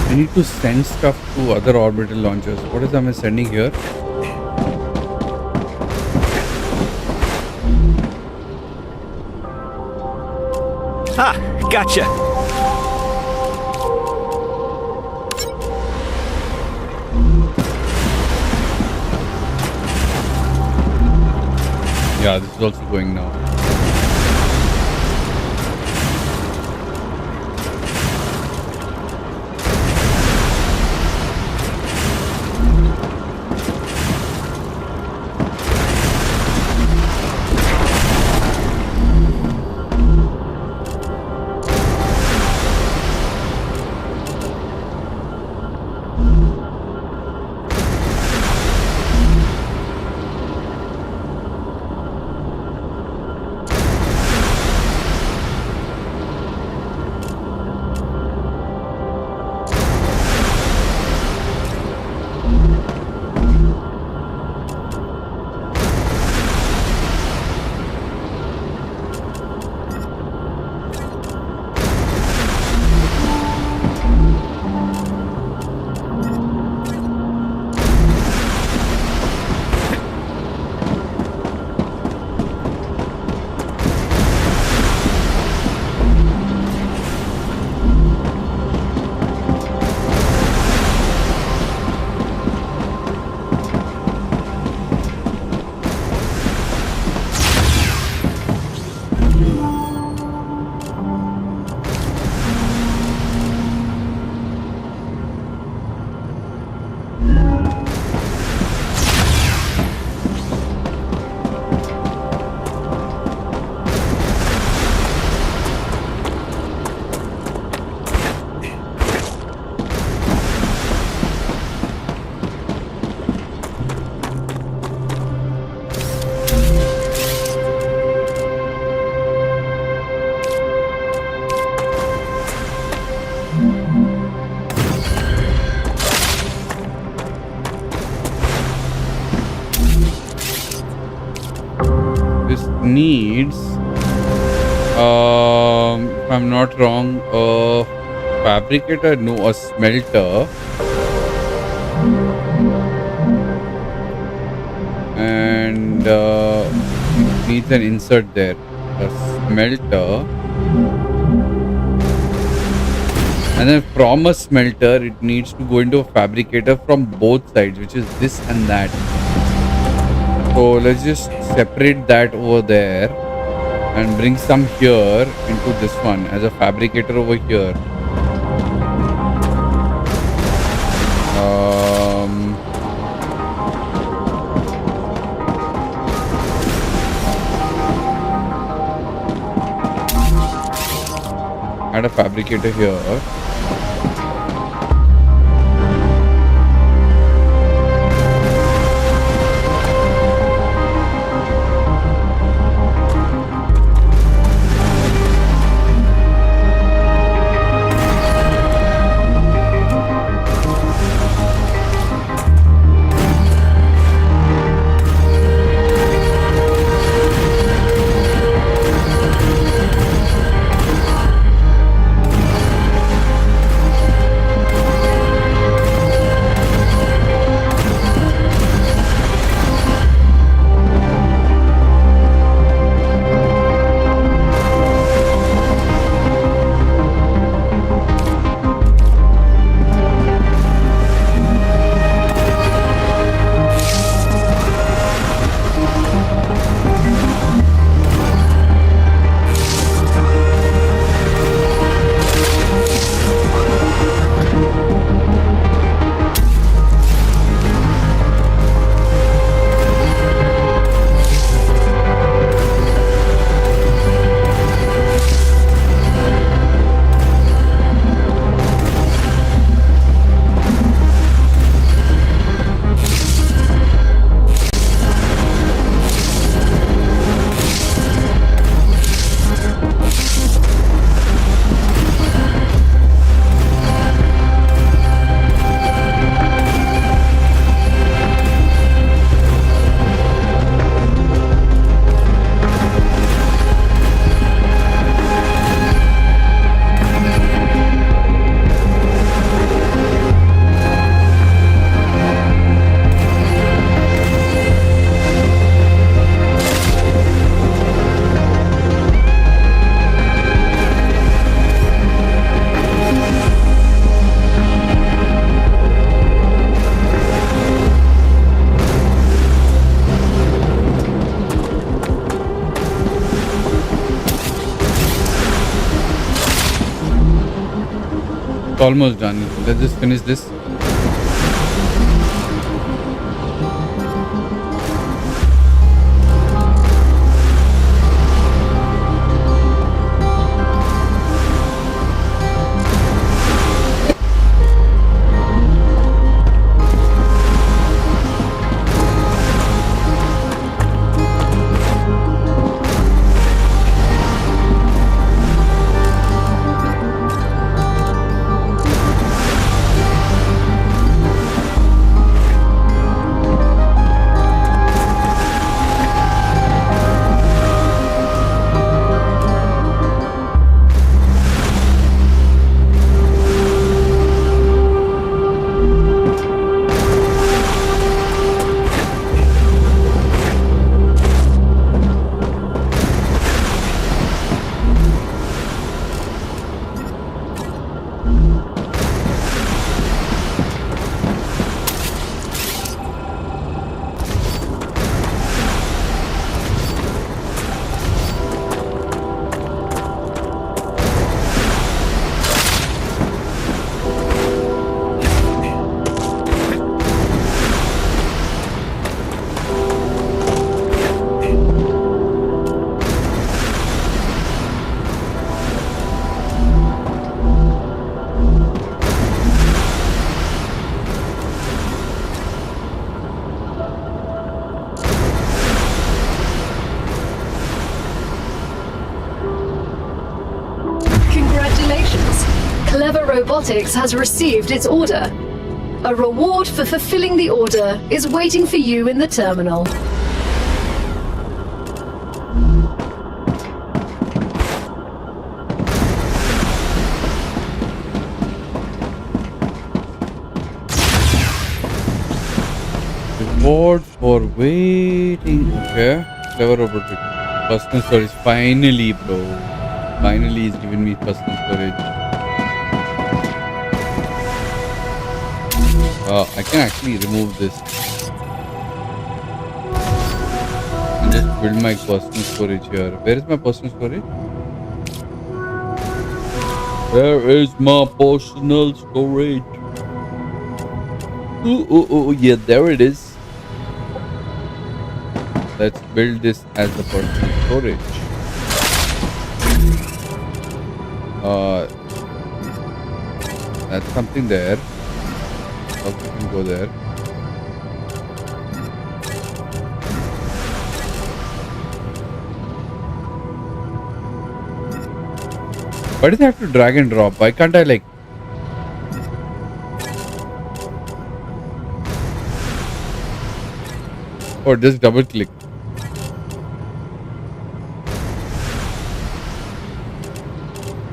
I need to send stuff to other orbital launchers. What is am I sending here? Ah, gotcha. Yeah, this is also going now. this needs, if I'm not wrong, a fabricator, no, a smelter, and it needs an insert there, a smelter, and then from a smelter it needs to go into a fabricator from both sides, which is this and that. So let's just separate that over there and bring some here into this one as a fabricator over here. Add a fabricator here. It's almost done. Let's just finish this. Robotics has received its order. A reward for fulfilling the order is waiting for you in the terminal. Reward for waiting. Okay. Clever robotic. Personal storage. Finally, bro. Finally, he's given me personal storage. I can actually remove this. And just build my personal storage here. Where is my personal storage? Where is my personal storage? Oh, yeah, there it is. Let's build this as the personal storage. That's something there. Okay, we can go there. Why does it have to drag and drop? Why can't I like... Or just double click?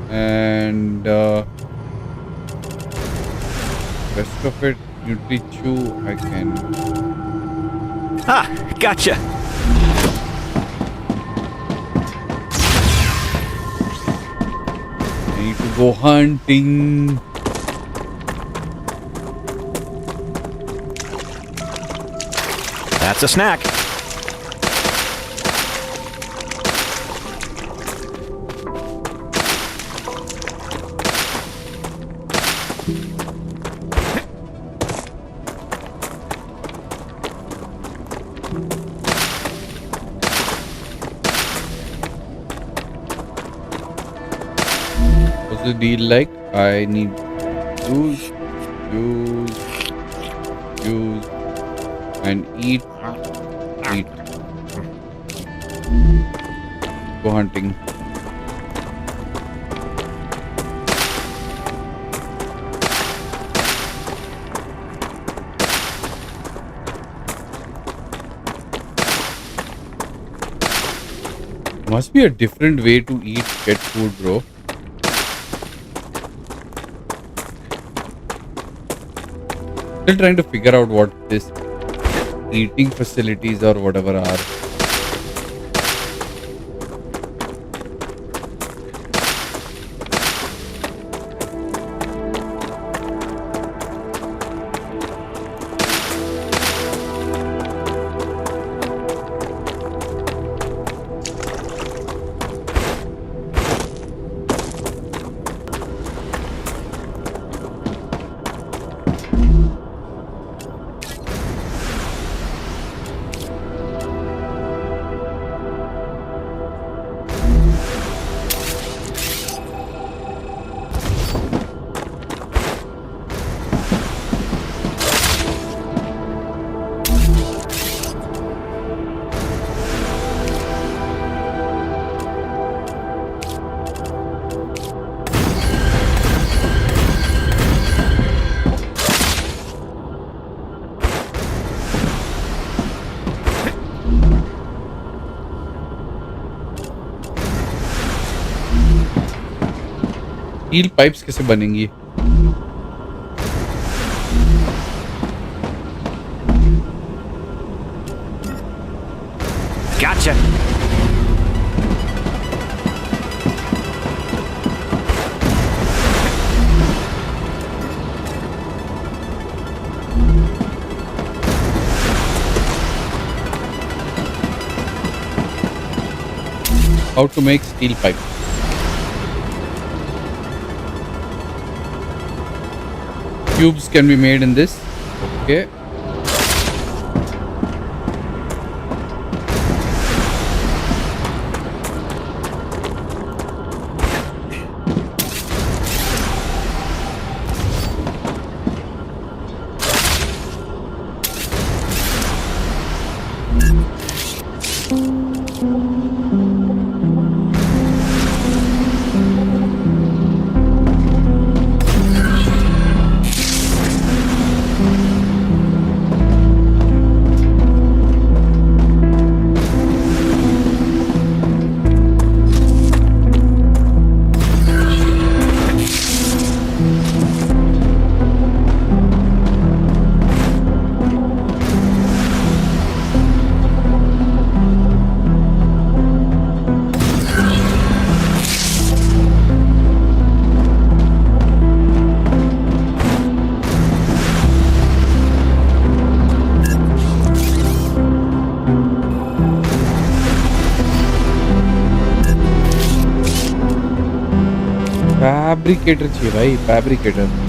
And rest of it, Nutri-Chew, I can... Ah, gotcha. I need to go hunting. That's a snack. What's the deal like? I need use, and eat. Go hunting. Must be a different way to eat pet food, bro. Still trying to figure out what this eating facilities or whatever are. Steel pipes कैसे बनेंगी? Gotcha. How to make steel pipe? Cubes can be made in this. Okay. Fabricator चाहिए भाई, fabricator.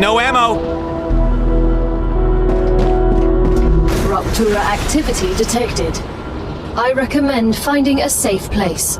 No ammo! Rupture activity detected. I recommend finding a safe place.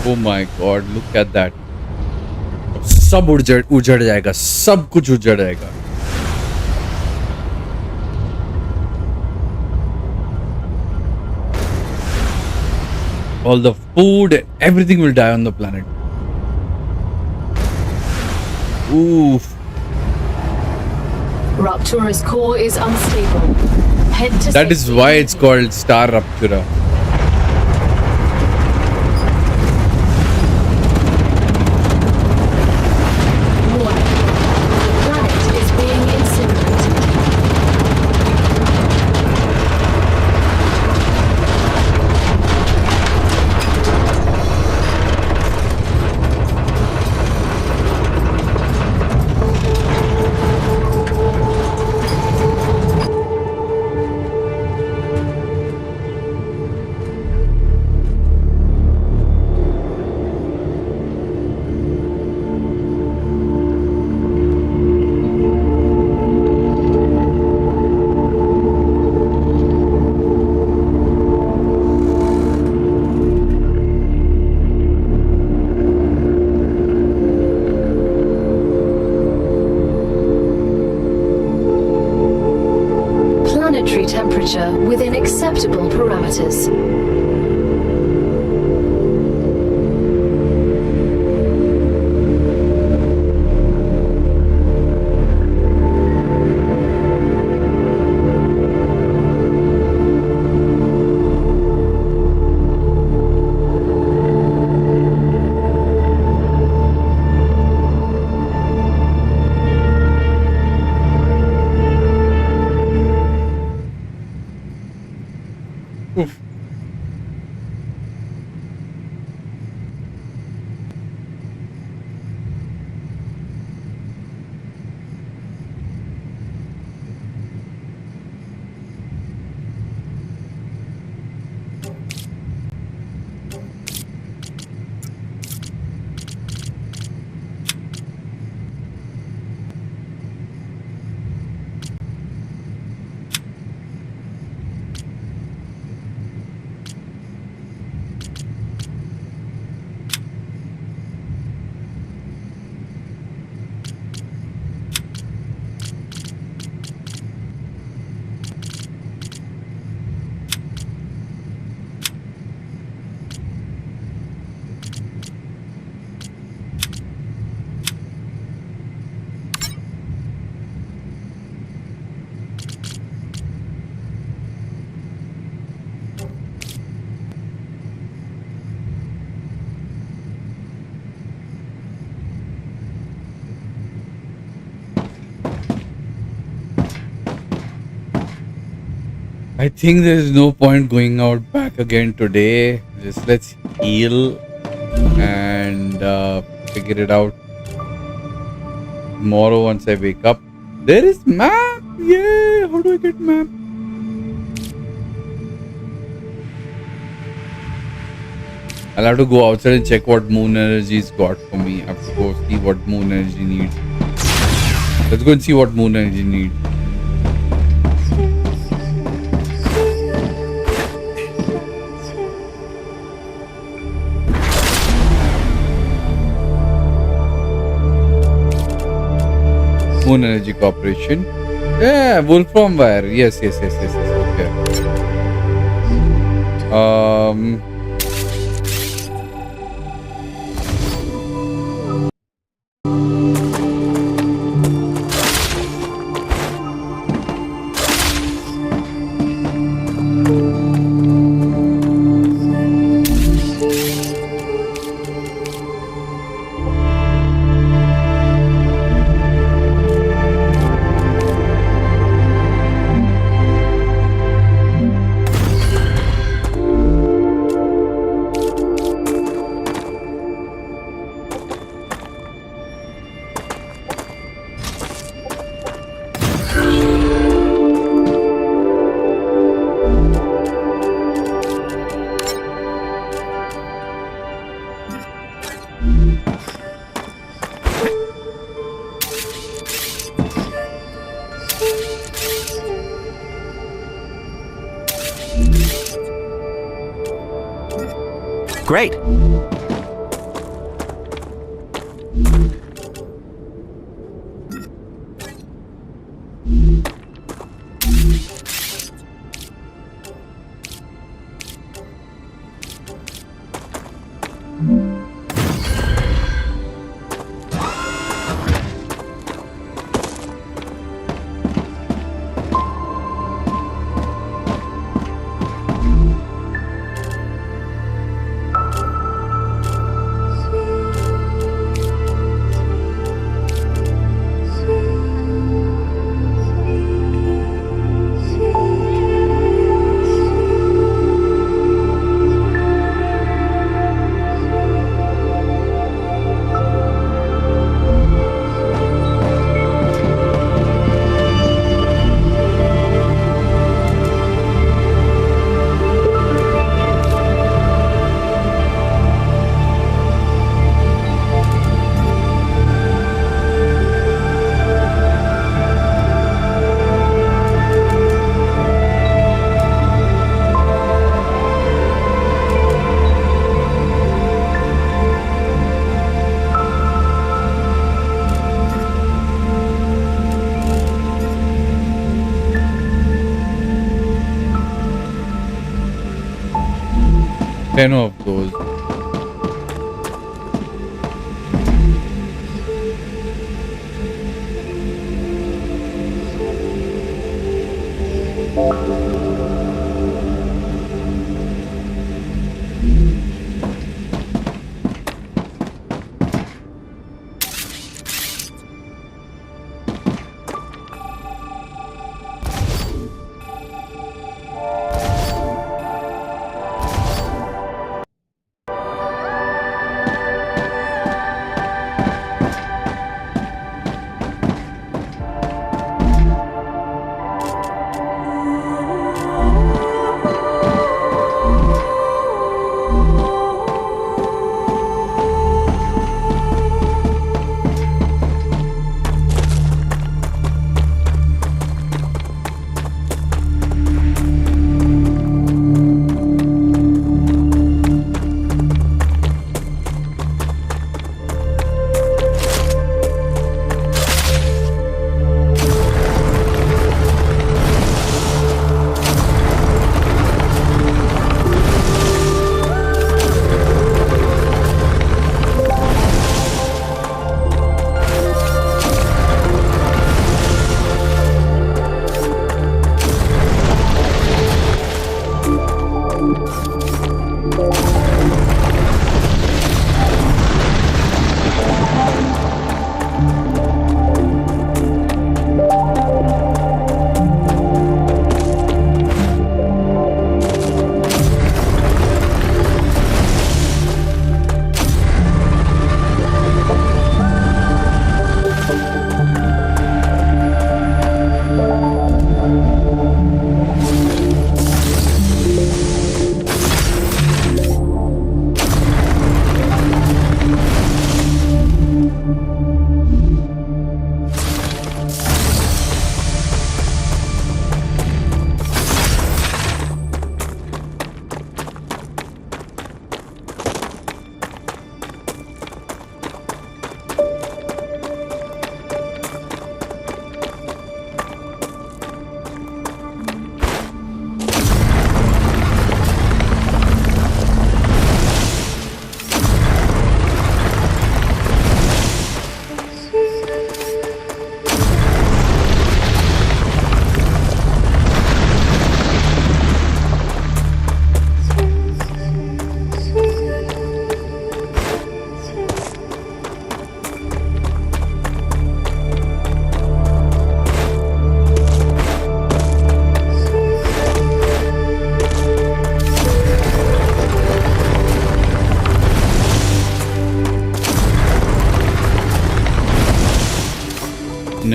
Oh my God, look at that. सब उजड़ जाएगा, सब कुछ उजड़ जाएगा. All the food, everything will die on the planet. Oof. Ruptura's core is unstable. Head to That is why it's called Star Rupture. temperature within acceptable parameters. Oof. I think there's no point going out back again today. Just let's heal and figure it out tomorrow once I wake up. There is map! Yeah! How do I get map? I'll have to go outside and check what moon energy's got for me. I have to go see what moon energy needs. Let's go and see what moon energy needs. Moon Energy Corporation. Yeah, Wolfram Wire. Yes. Okay. Great. 10 of those.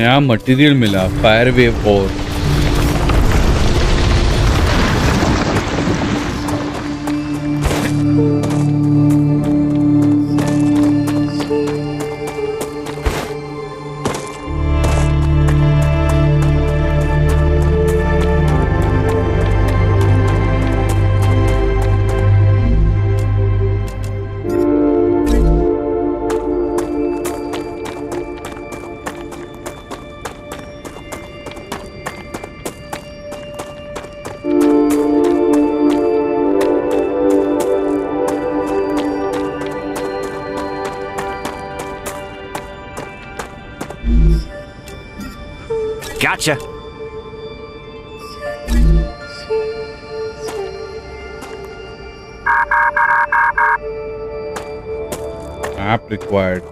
नया material मिला, fire wave और Gotcha. App required.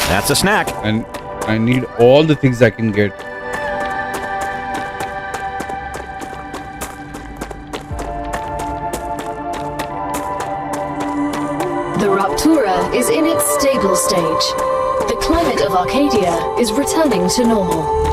That's a snack. And I need all the things I can get. The Ruptura is in its stable stage. The climate of Arcadia is returning to normal.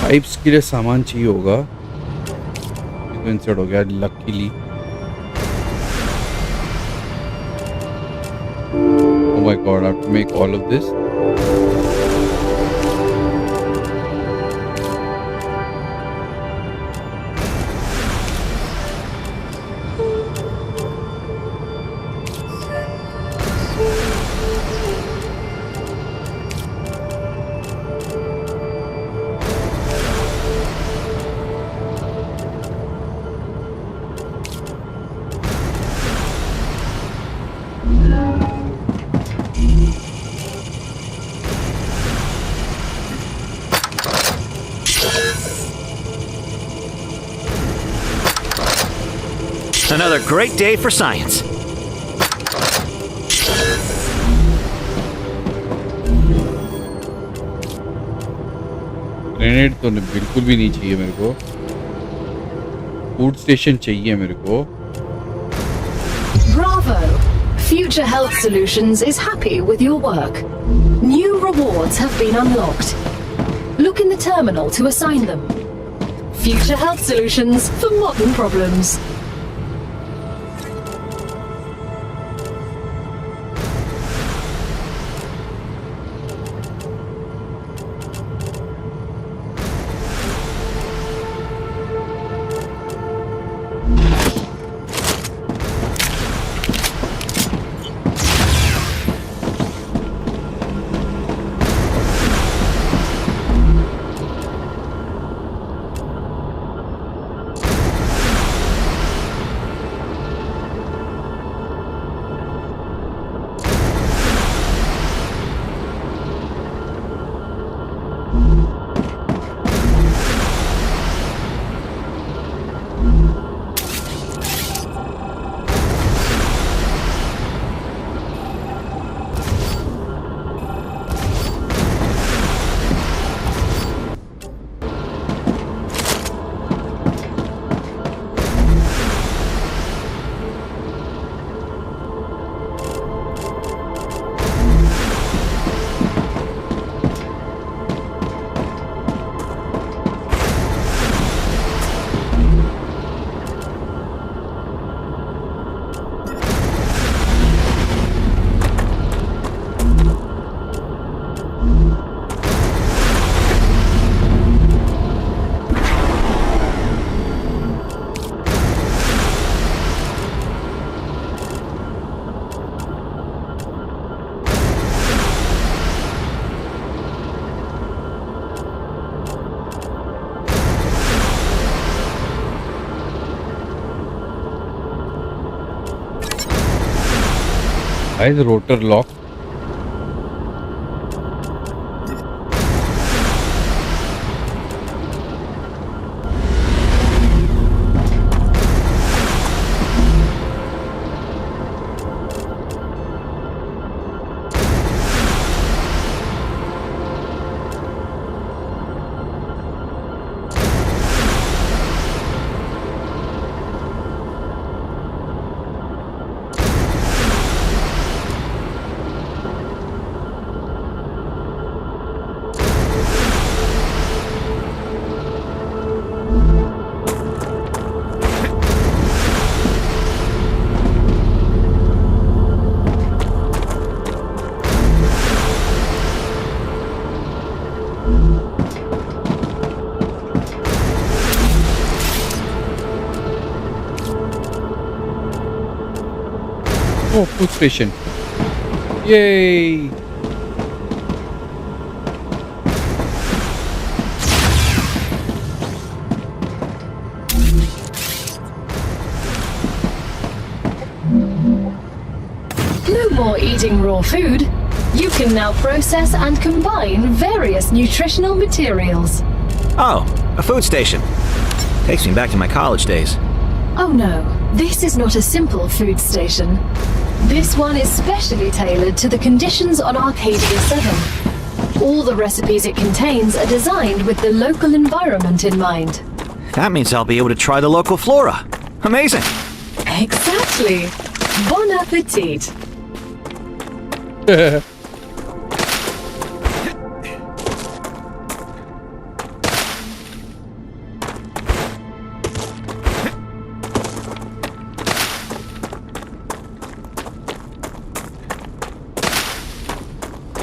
Pipes के लिए सामान चाहिए होगा, तो insert हो गया luckily. Oh my god, I have to make all of this. Another great day for science. Grenade तो बिल्कुल भी नहीं चाहिए मेरे को। फूड स्टेशन चाहिए मेरे को। Bravo! Future Health Solutions is happy with your work. New rewards have been unlocked. Look in the terminal to assign them. Future Health Solutions for modern problems. Why is the rotor locked? Oh, food station. Yay! No more eating raw food. You can now process and combine various nutritional materials. Oh, a food station. Takes me back to my college days. Oh no, this is not a simple food station. This one is specially tailored to the conditions on Arcadia 7. All the recipes it contains are designed with the local environment in mind. That means I'll be able to try the local flora. Amazing. Exactly. Bon appetit.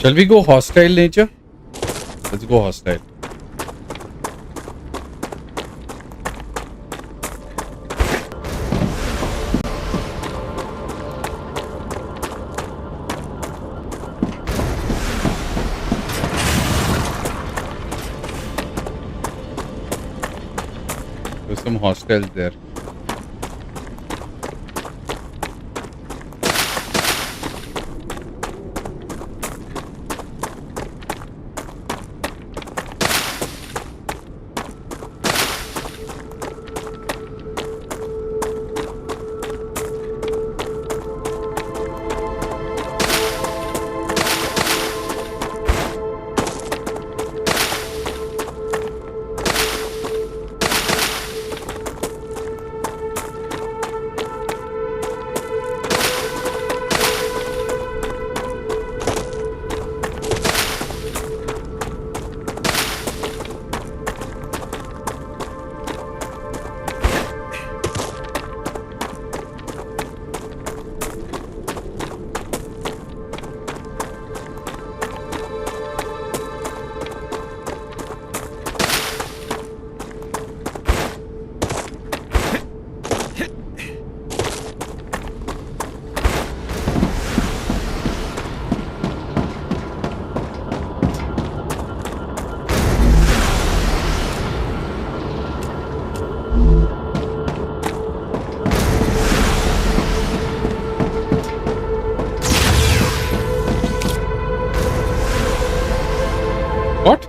Shall we go hostile nature? Let's go hostile. There's some hostiles there. What?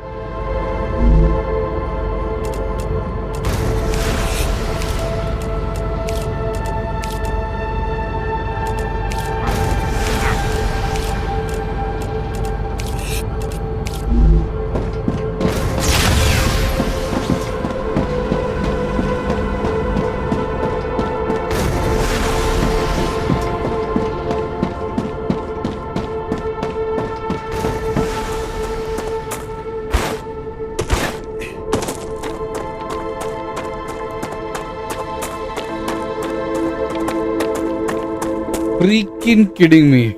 Freaking kidding me.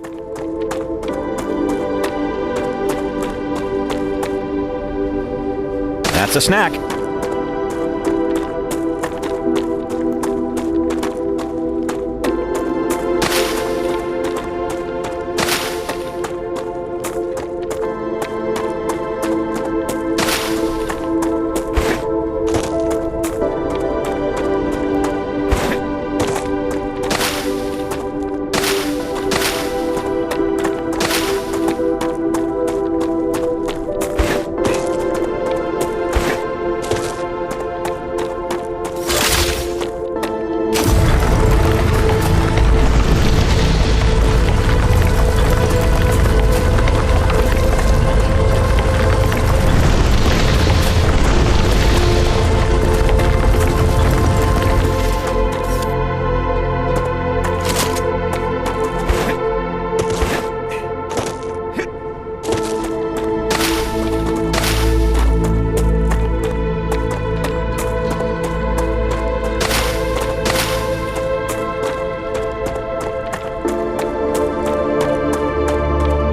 That's a snack.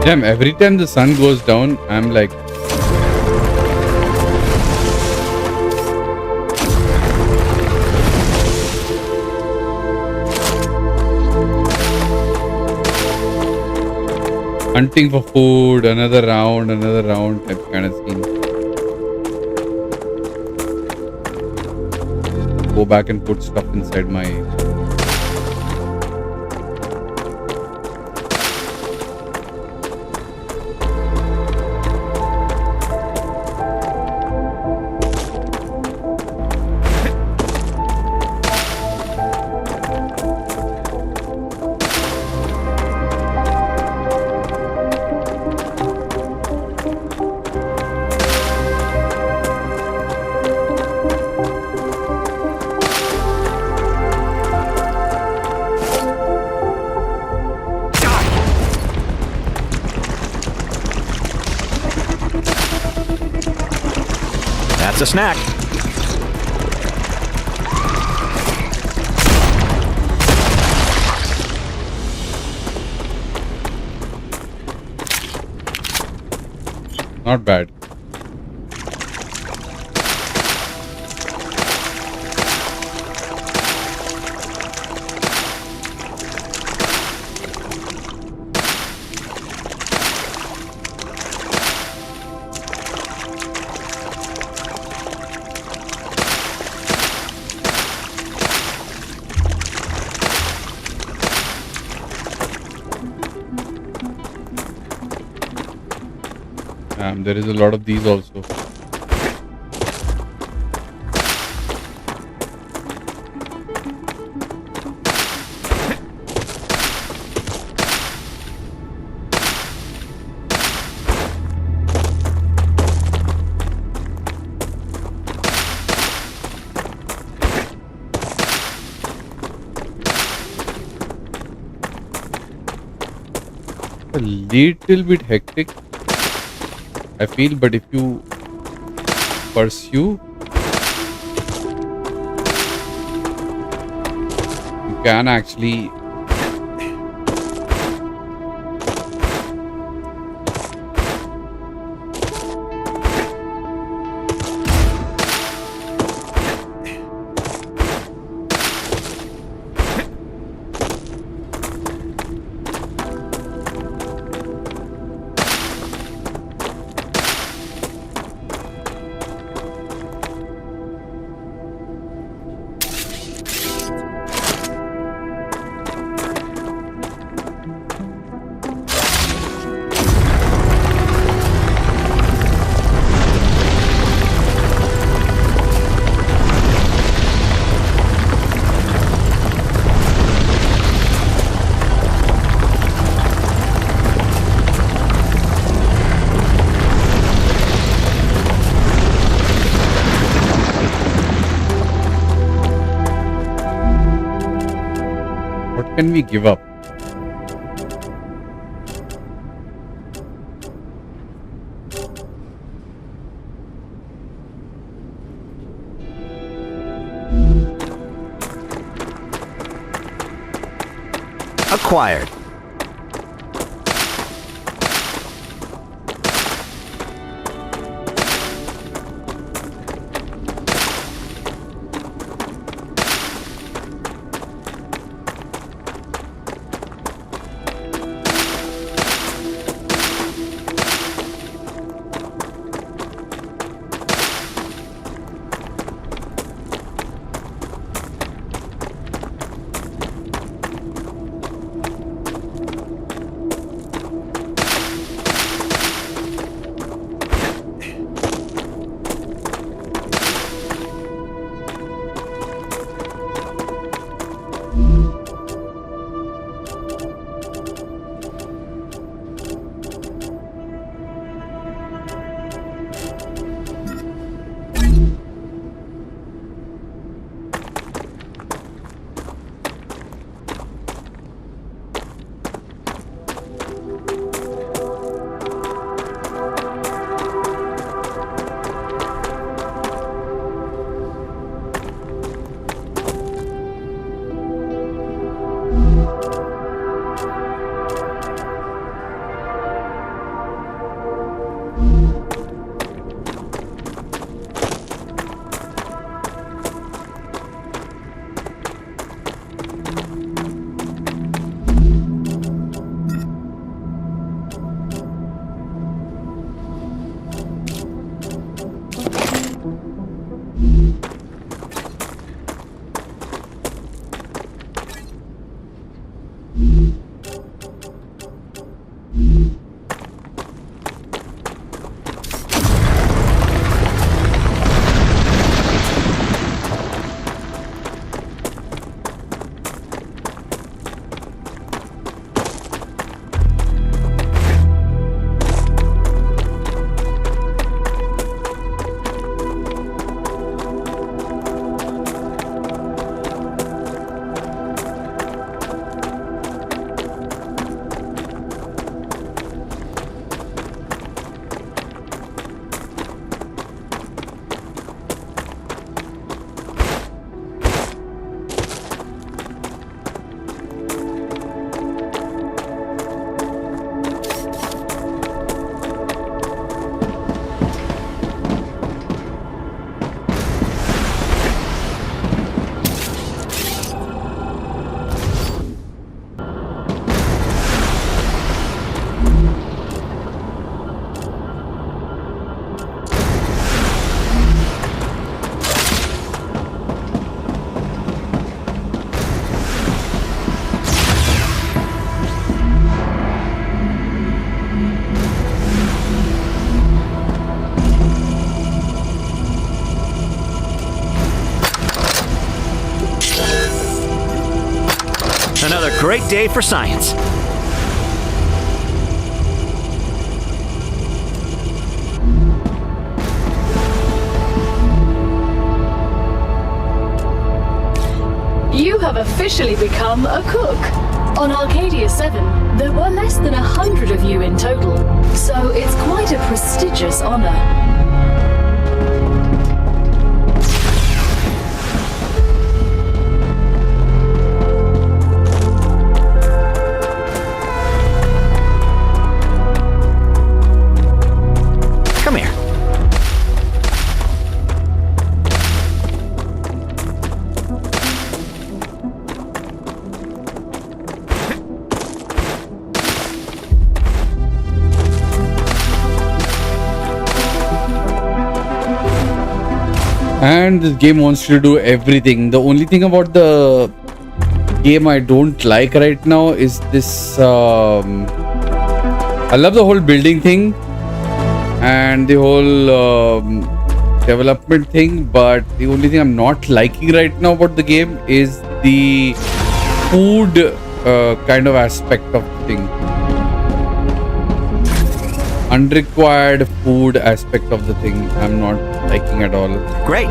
Damn, every time the sun goes down, I'm like... Hunting for food, another round type kind of thing. Go back and put stuff inside my... That's a snack. Not bad. There is a lot of these also. A little bit hectic, I feel, but if you pursue, you can actually can we give up? Acquired. Another great day for science. You have officially become a cook. On Arcadia 7, there were less than 100 of you in total, so it's quite a prestigious honor. Come here. And this game wants you to do everything. The only thing about the game I don't like right now is this. I love the whole building thing and the whole development thing, but the only thing I'm not liking right now about the game is the food kind of aspect of the thing. Unrequired food aspect of the thing I'm not liking at all. Great.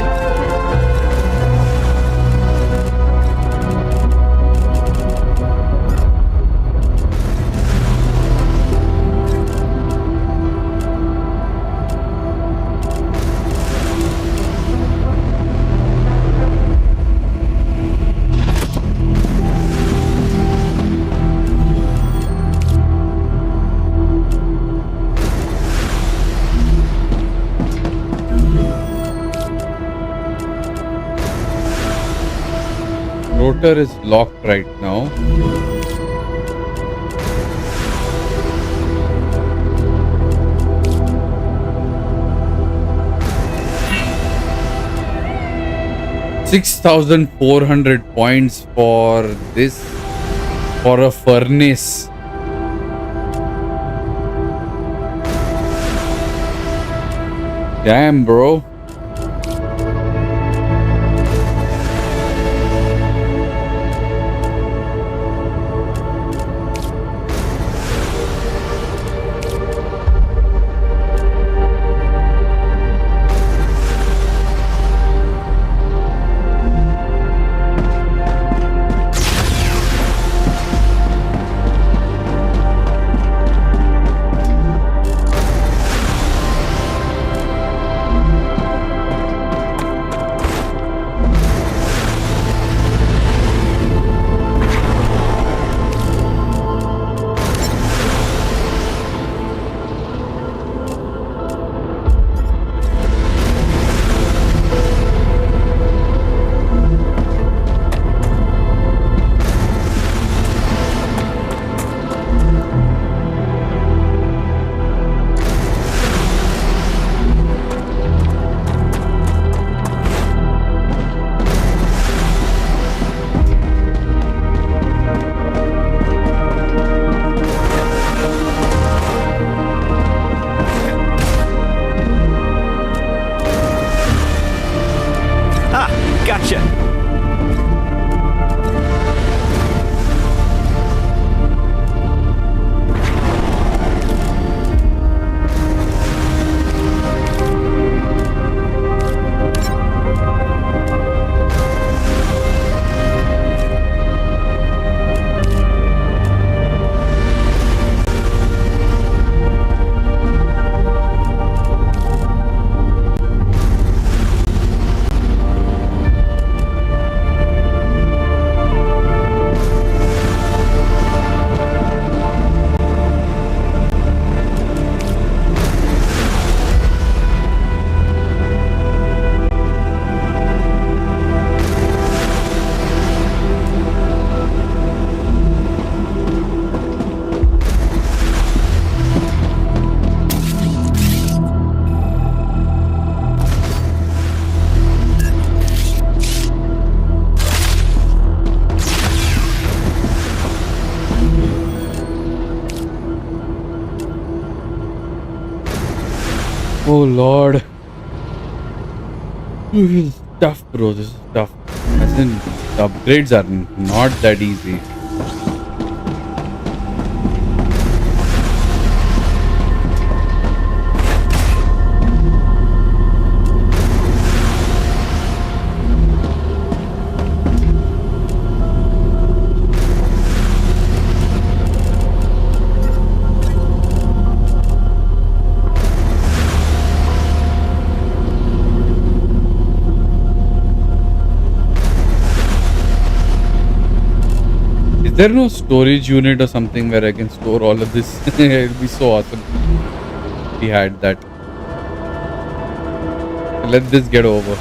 Rupture is locked right now. $6,400 points for this, for a furnace. Damn, bro. Gotcha. Oh Lord. This is tough, bro. This is tough. As in, the upgrades are not that easy. there no storage unit or something where I can store all of this? It would be so awesome if we had that. Let this get over.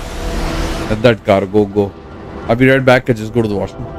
Let that cargo go. I'll be right back. I just go to the washroom.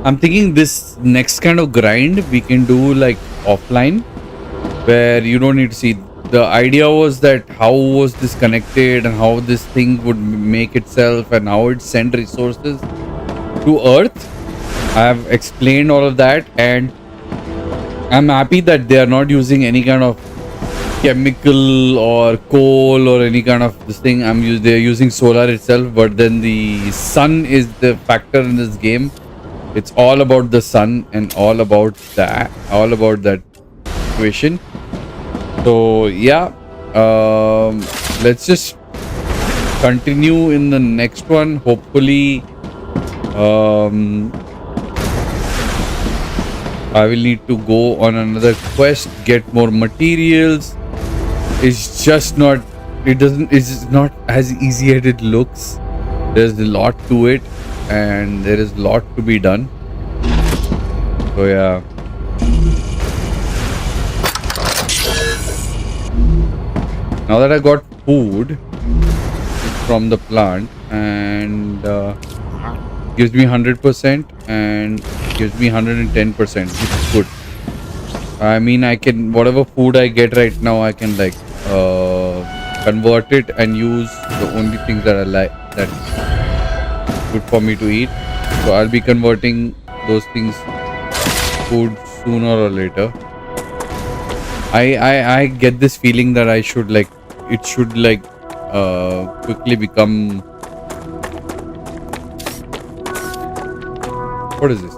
I'm thinking this next kind of grind we can do like offline, where you don't need to see. The idea was that how was this connected and how this thing would make itself and how it send resources to Earth. I have explained all of that, and I'm happy that they are not using any kind of chemical or coal or any kind of this thing. They're using solar itself, but then the sun is the factor in this game. It's all about the sun and all about that situation. So yeah, let's just continue in the next one. Hopefully, I will need to go on another quest, get more materials. It's just not. It's not as easy as it looks. There's a lot to it, and there is a lot to be done. So yeah. Now that I got food from the plant and gives me 100% and gives me 110%, which is good. I mean, I can, whatever food I get right now, I can like convert it and use the only things that I like, that's good for me to eat. So I'll be converting those things food sooner or later. I get this feeling that I should like, it should like quickly become, what is this?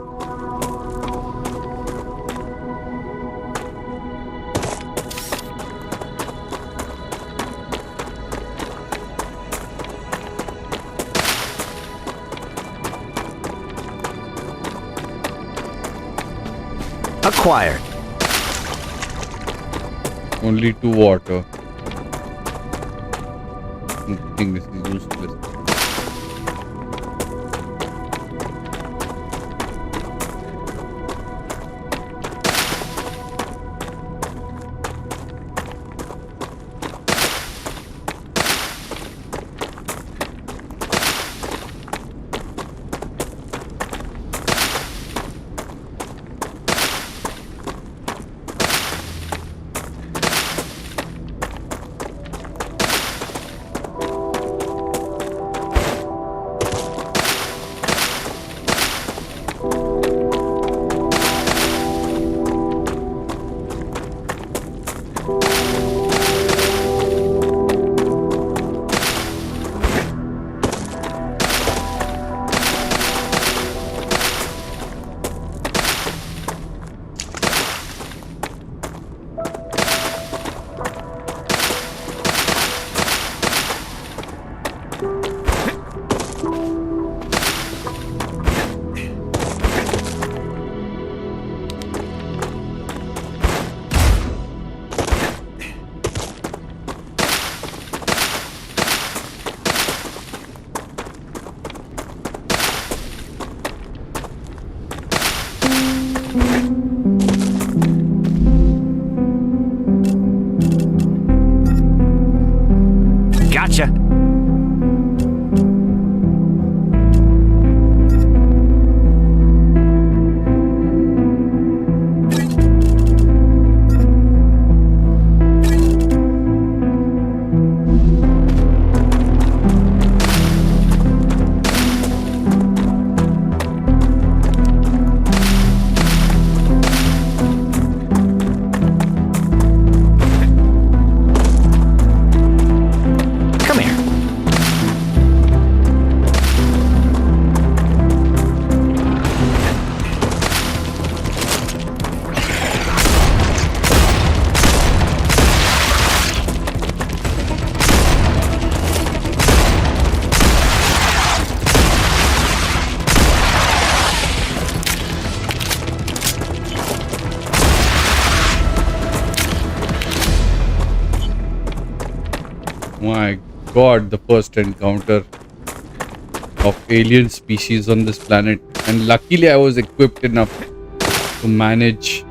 Acquired. Only 2 water. I think this is useless. My god, the first encounter of alien species on this planet. And luckily I was equipped enough to manage.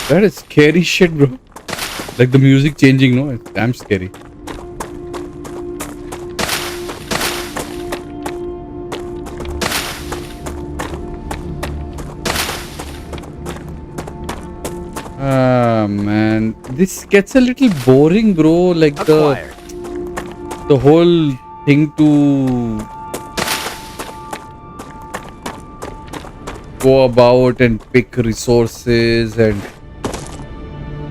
That is scary shit, bro. Like the music changing, no? It's damn scary. Ah, man. This gets a little boring, bro. Like the whole thing to go about and pick resources and,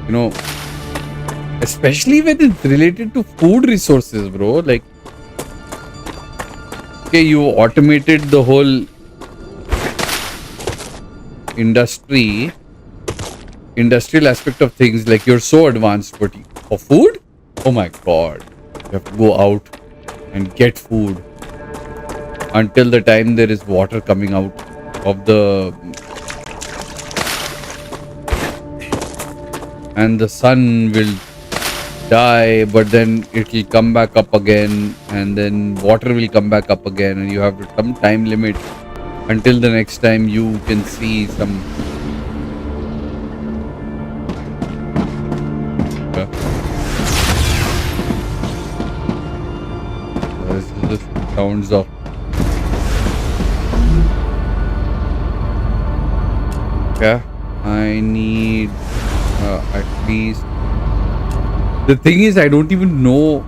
you know, especially when it's related to food resources, bro. Like, okay, you automated the whole industrial aspect of things, like you're so advanced, but for food, oh my god, you have to go out and get food until the time there is water coming out of the, and the sun will die, but then it will come back up again, and then water will come back up again, and you have some time limit until the next time you can see some. This is the sounds of. Yeah, I need at least. The thing is, I don't even know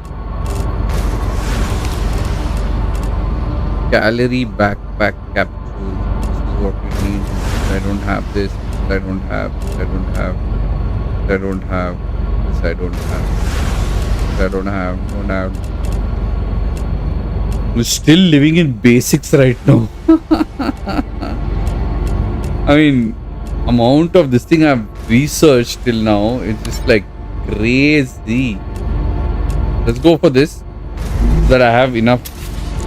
calorie backpack capsule. This is what we need. I don't have this. I don't have. I don't have. I don't have. This I don't have. I don't have. Don't have. We're still living in basics right now. I mean, amount of this thing I've researched till now, it's just like crazy. Let's go for this so that I have enough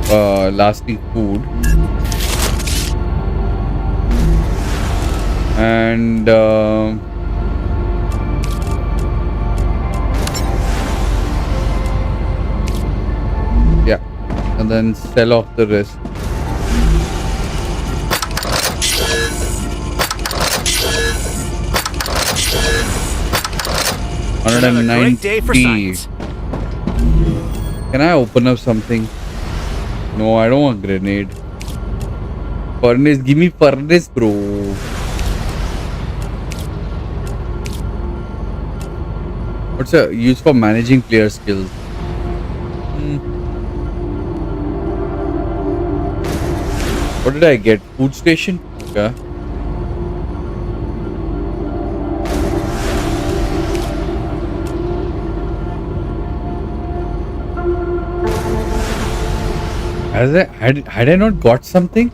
lasting food. And yeah, and then sell off the rest. Another great day for science. Can I open up something? No, I don't want grenade. Furnace, give me furnace, bro. What's a use for managing player skills? What did I get? Food station? Okay. Had I not got something?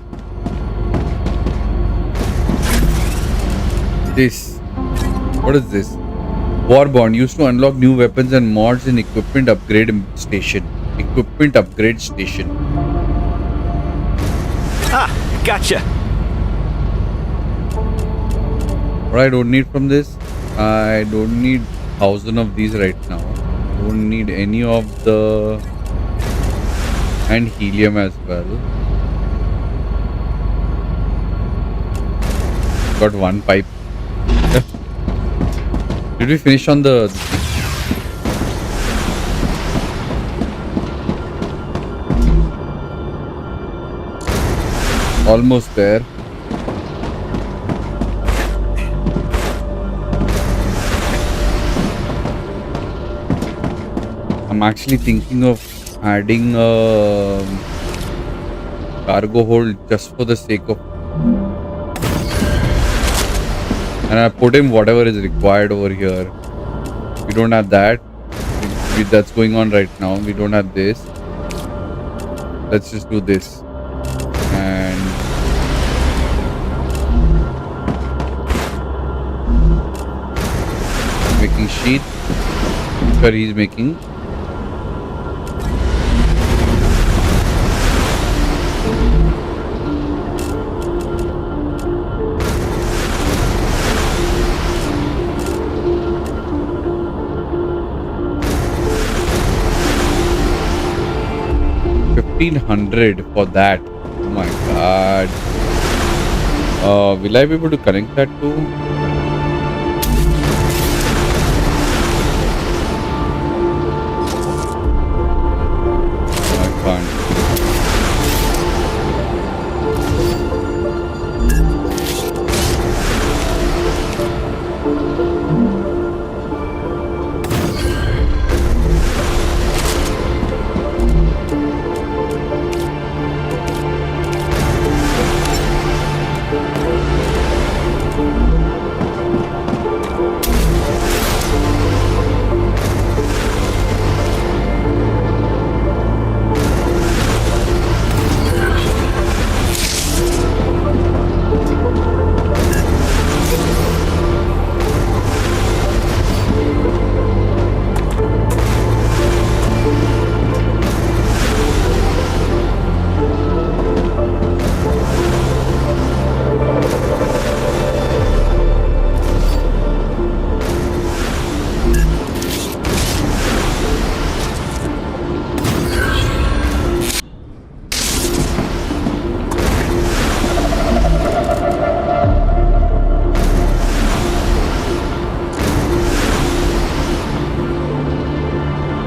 This. What is this? Warbond used to unlock new weapons and mods in equipment upgrade station. Equipment upgrade station. Ah, gotcha. What I don't need from this? I don't need 1,000 of these right now. I don't need any of the. And helium as well. Got one pipe. Did we finish on the... Almost there. I'm actually thinking of adding a cargo hold just for the sake of... And I put in whatever is required over here. We don't have that. That's going on right now. We don't have this. Let's just do this. And making sheet. Sure, he's making. $1,500 for that. Oh my god. Will I be able to connect that too? I can't.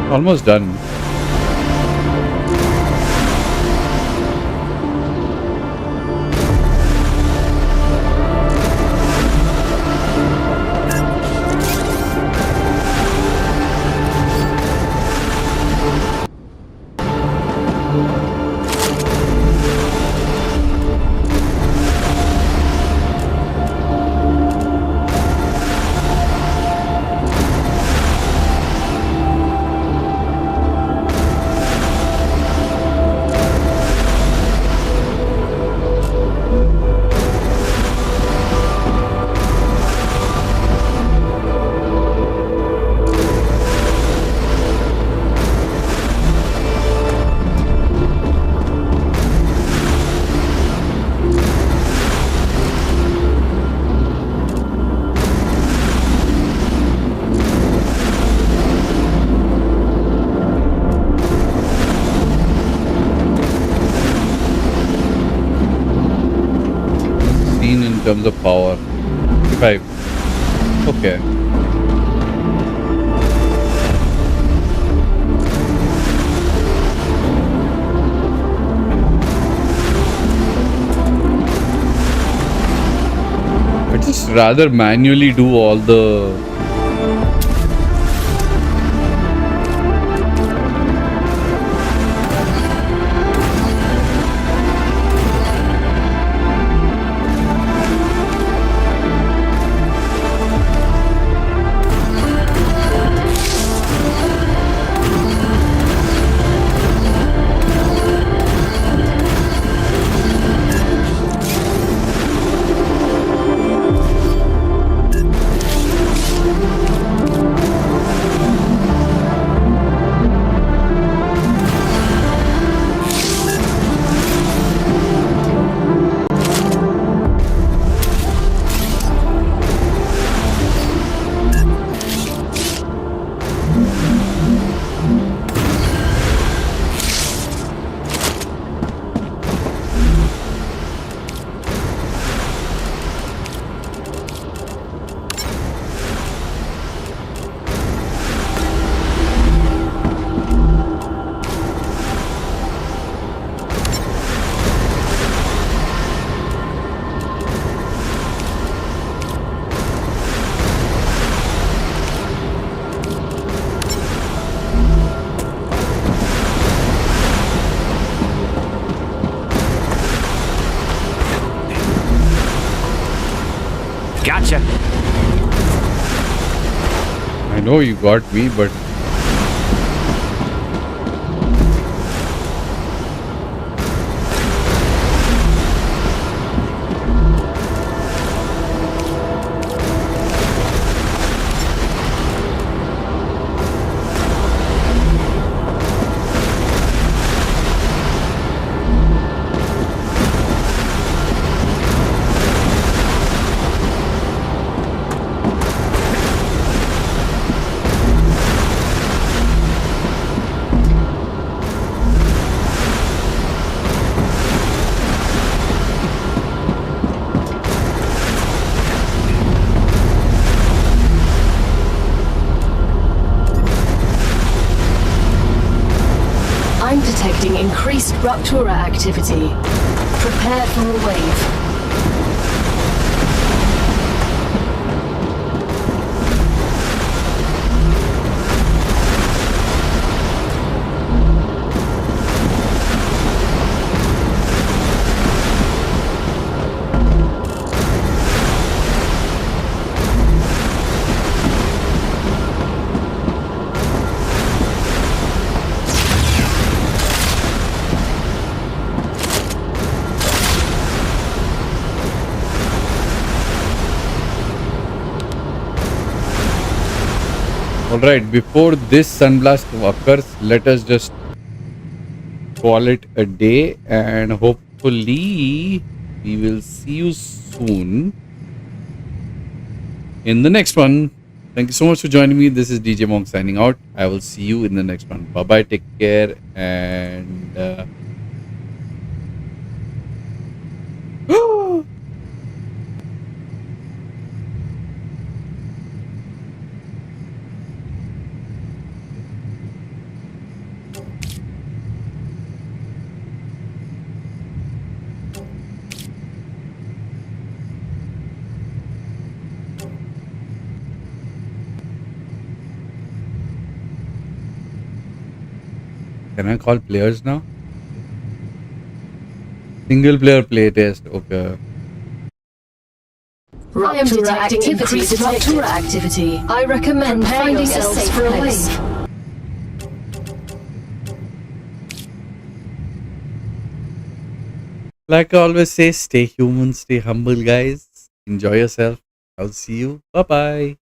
Almost done. In terms of power, 55. Okay. I just rather manually do all the gotcha. I know you got me, but I'm detecting increased rupture activity. Prepare for a wave. alright, before this sunblast occurs, let us just call it a day, and hopefully we will see you soon in the next one. Thank you so much for joining me. This is DJ Monk signing out. I will see you in the next one. Bye bye, take care, and can I call players now? Single player playtest. Okay. I am detecting increased rupture activity. I recommend finding a safe place. Like I always say, stay human, stay humble, guys. Enjoy yourself. I'll see you. Bye bye.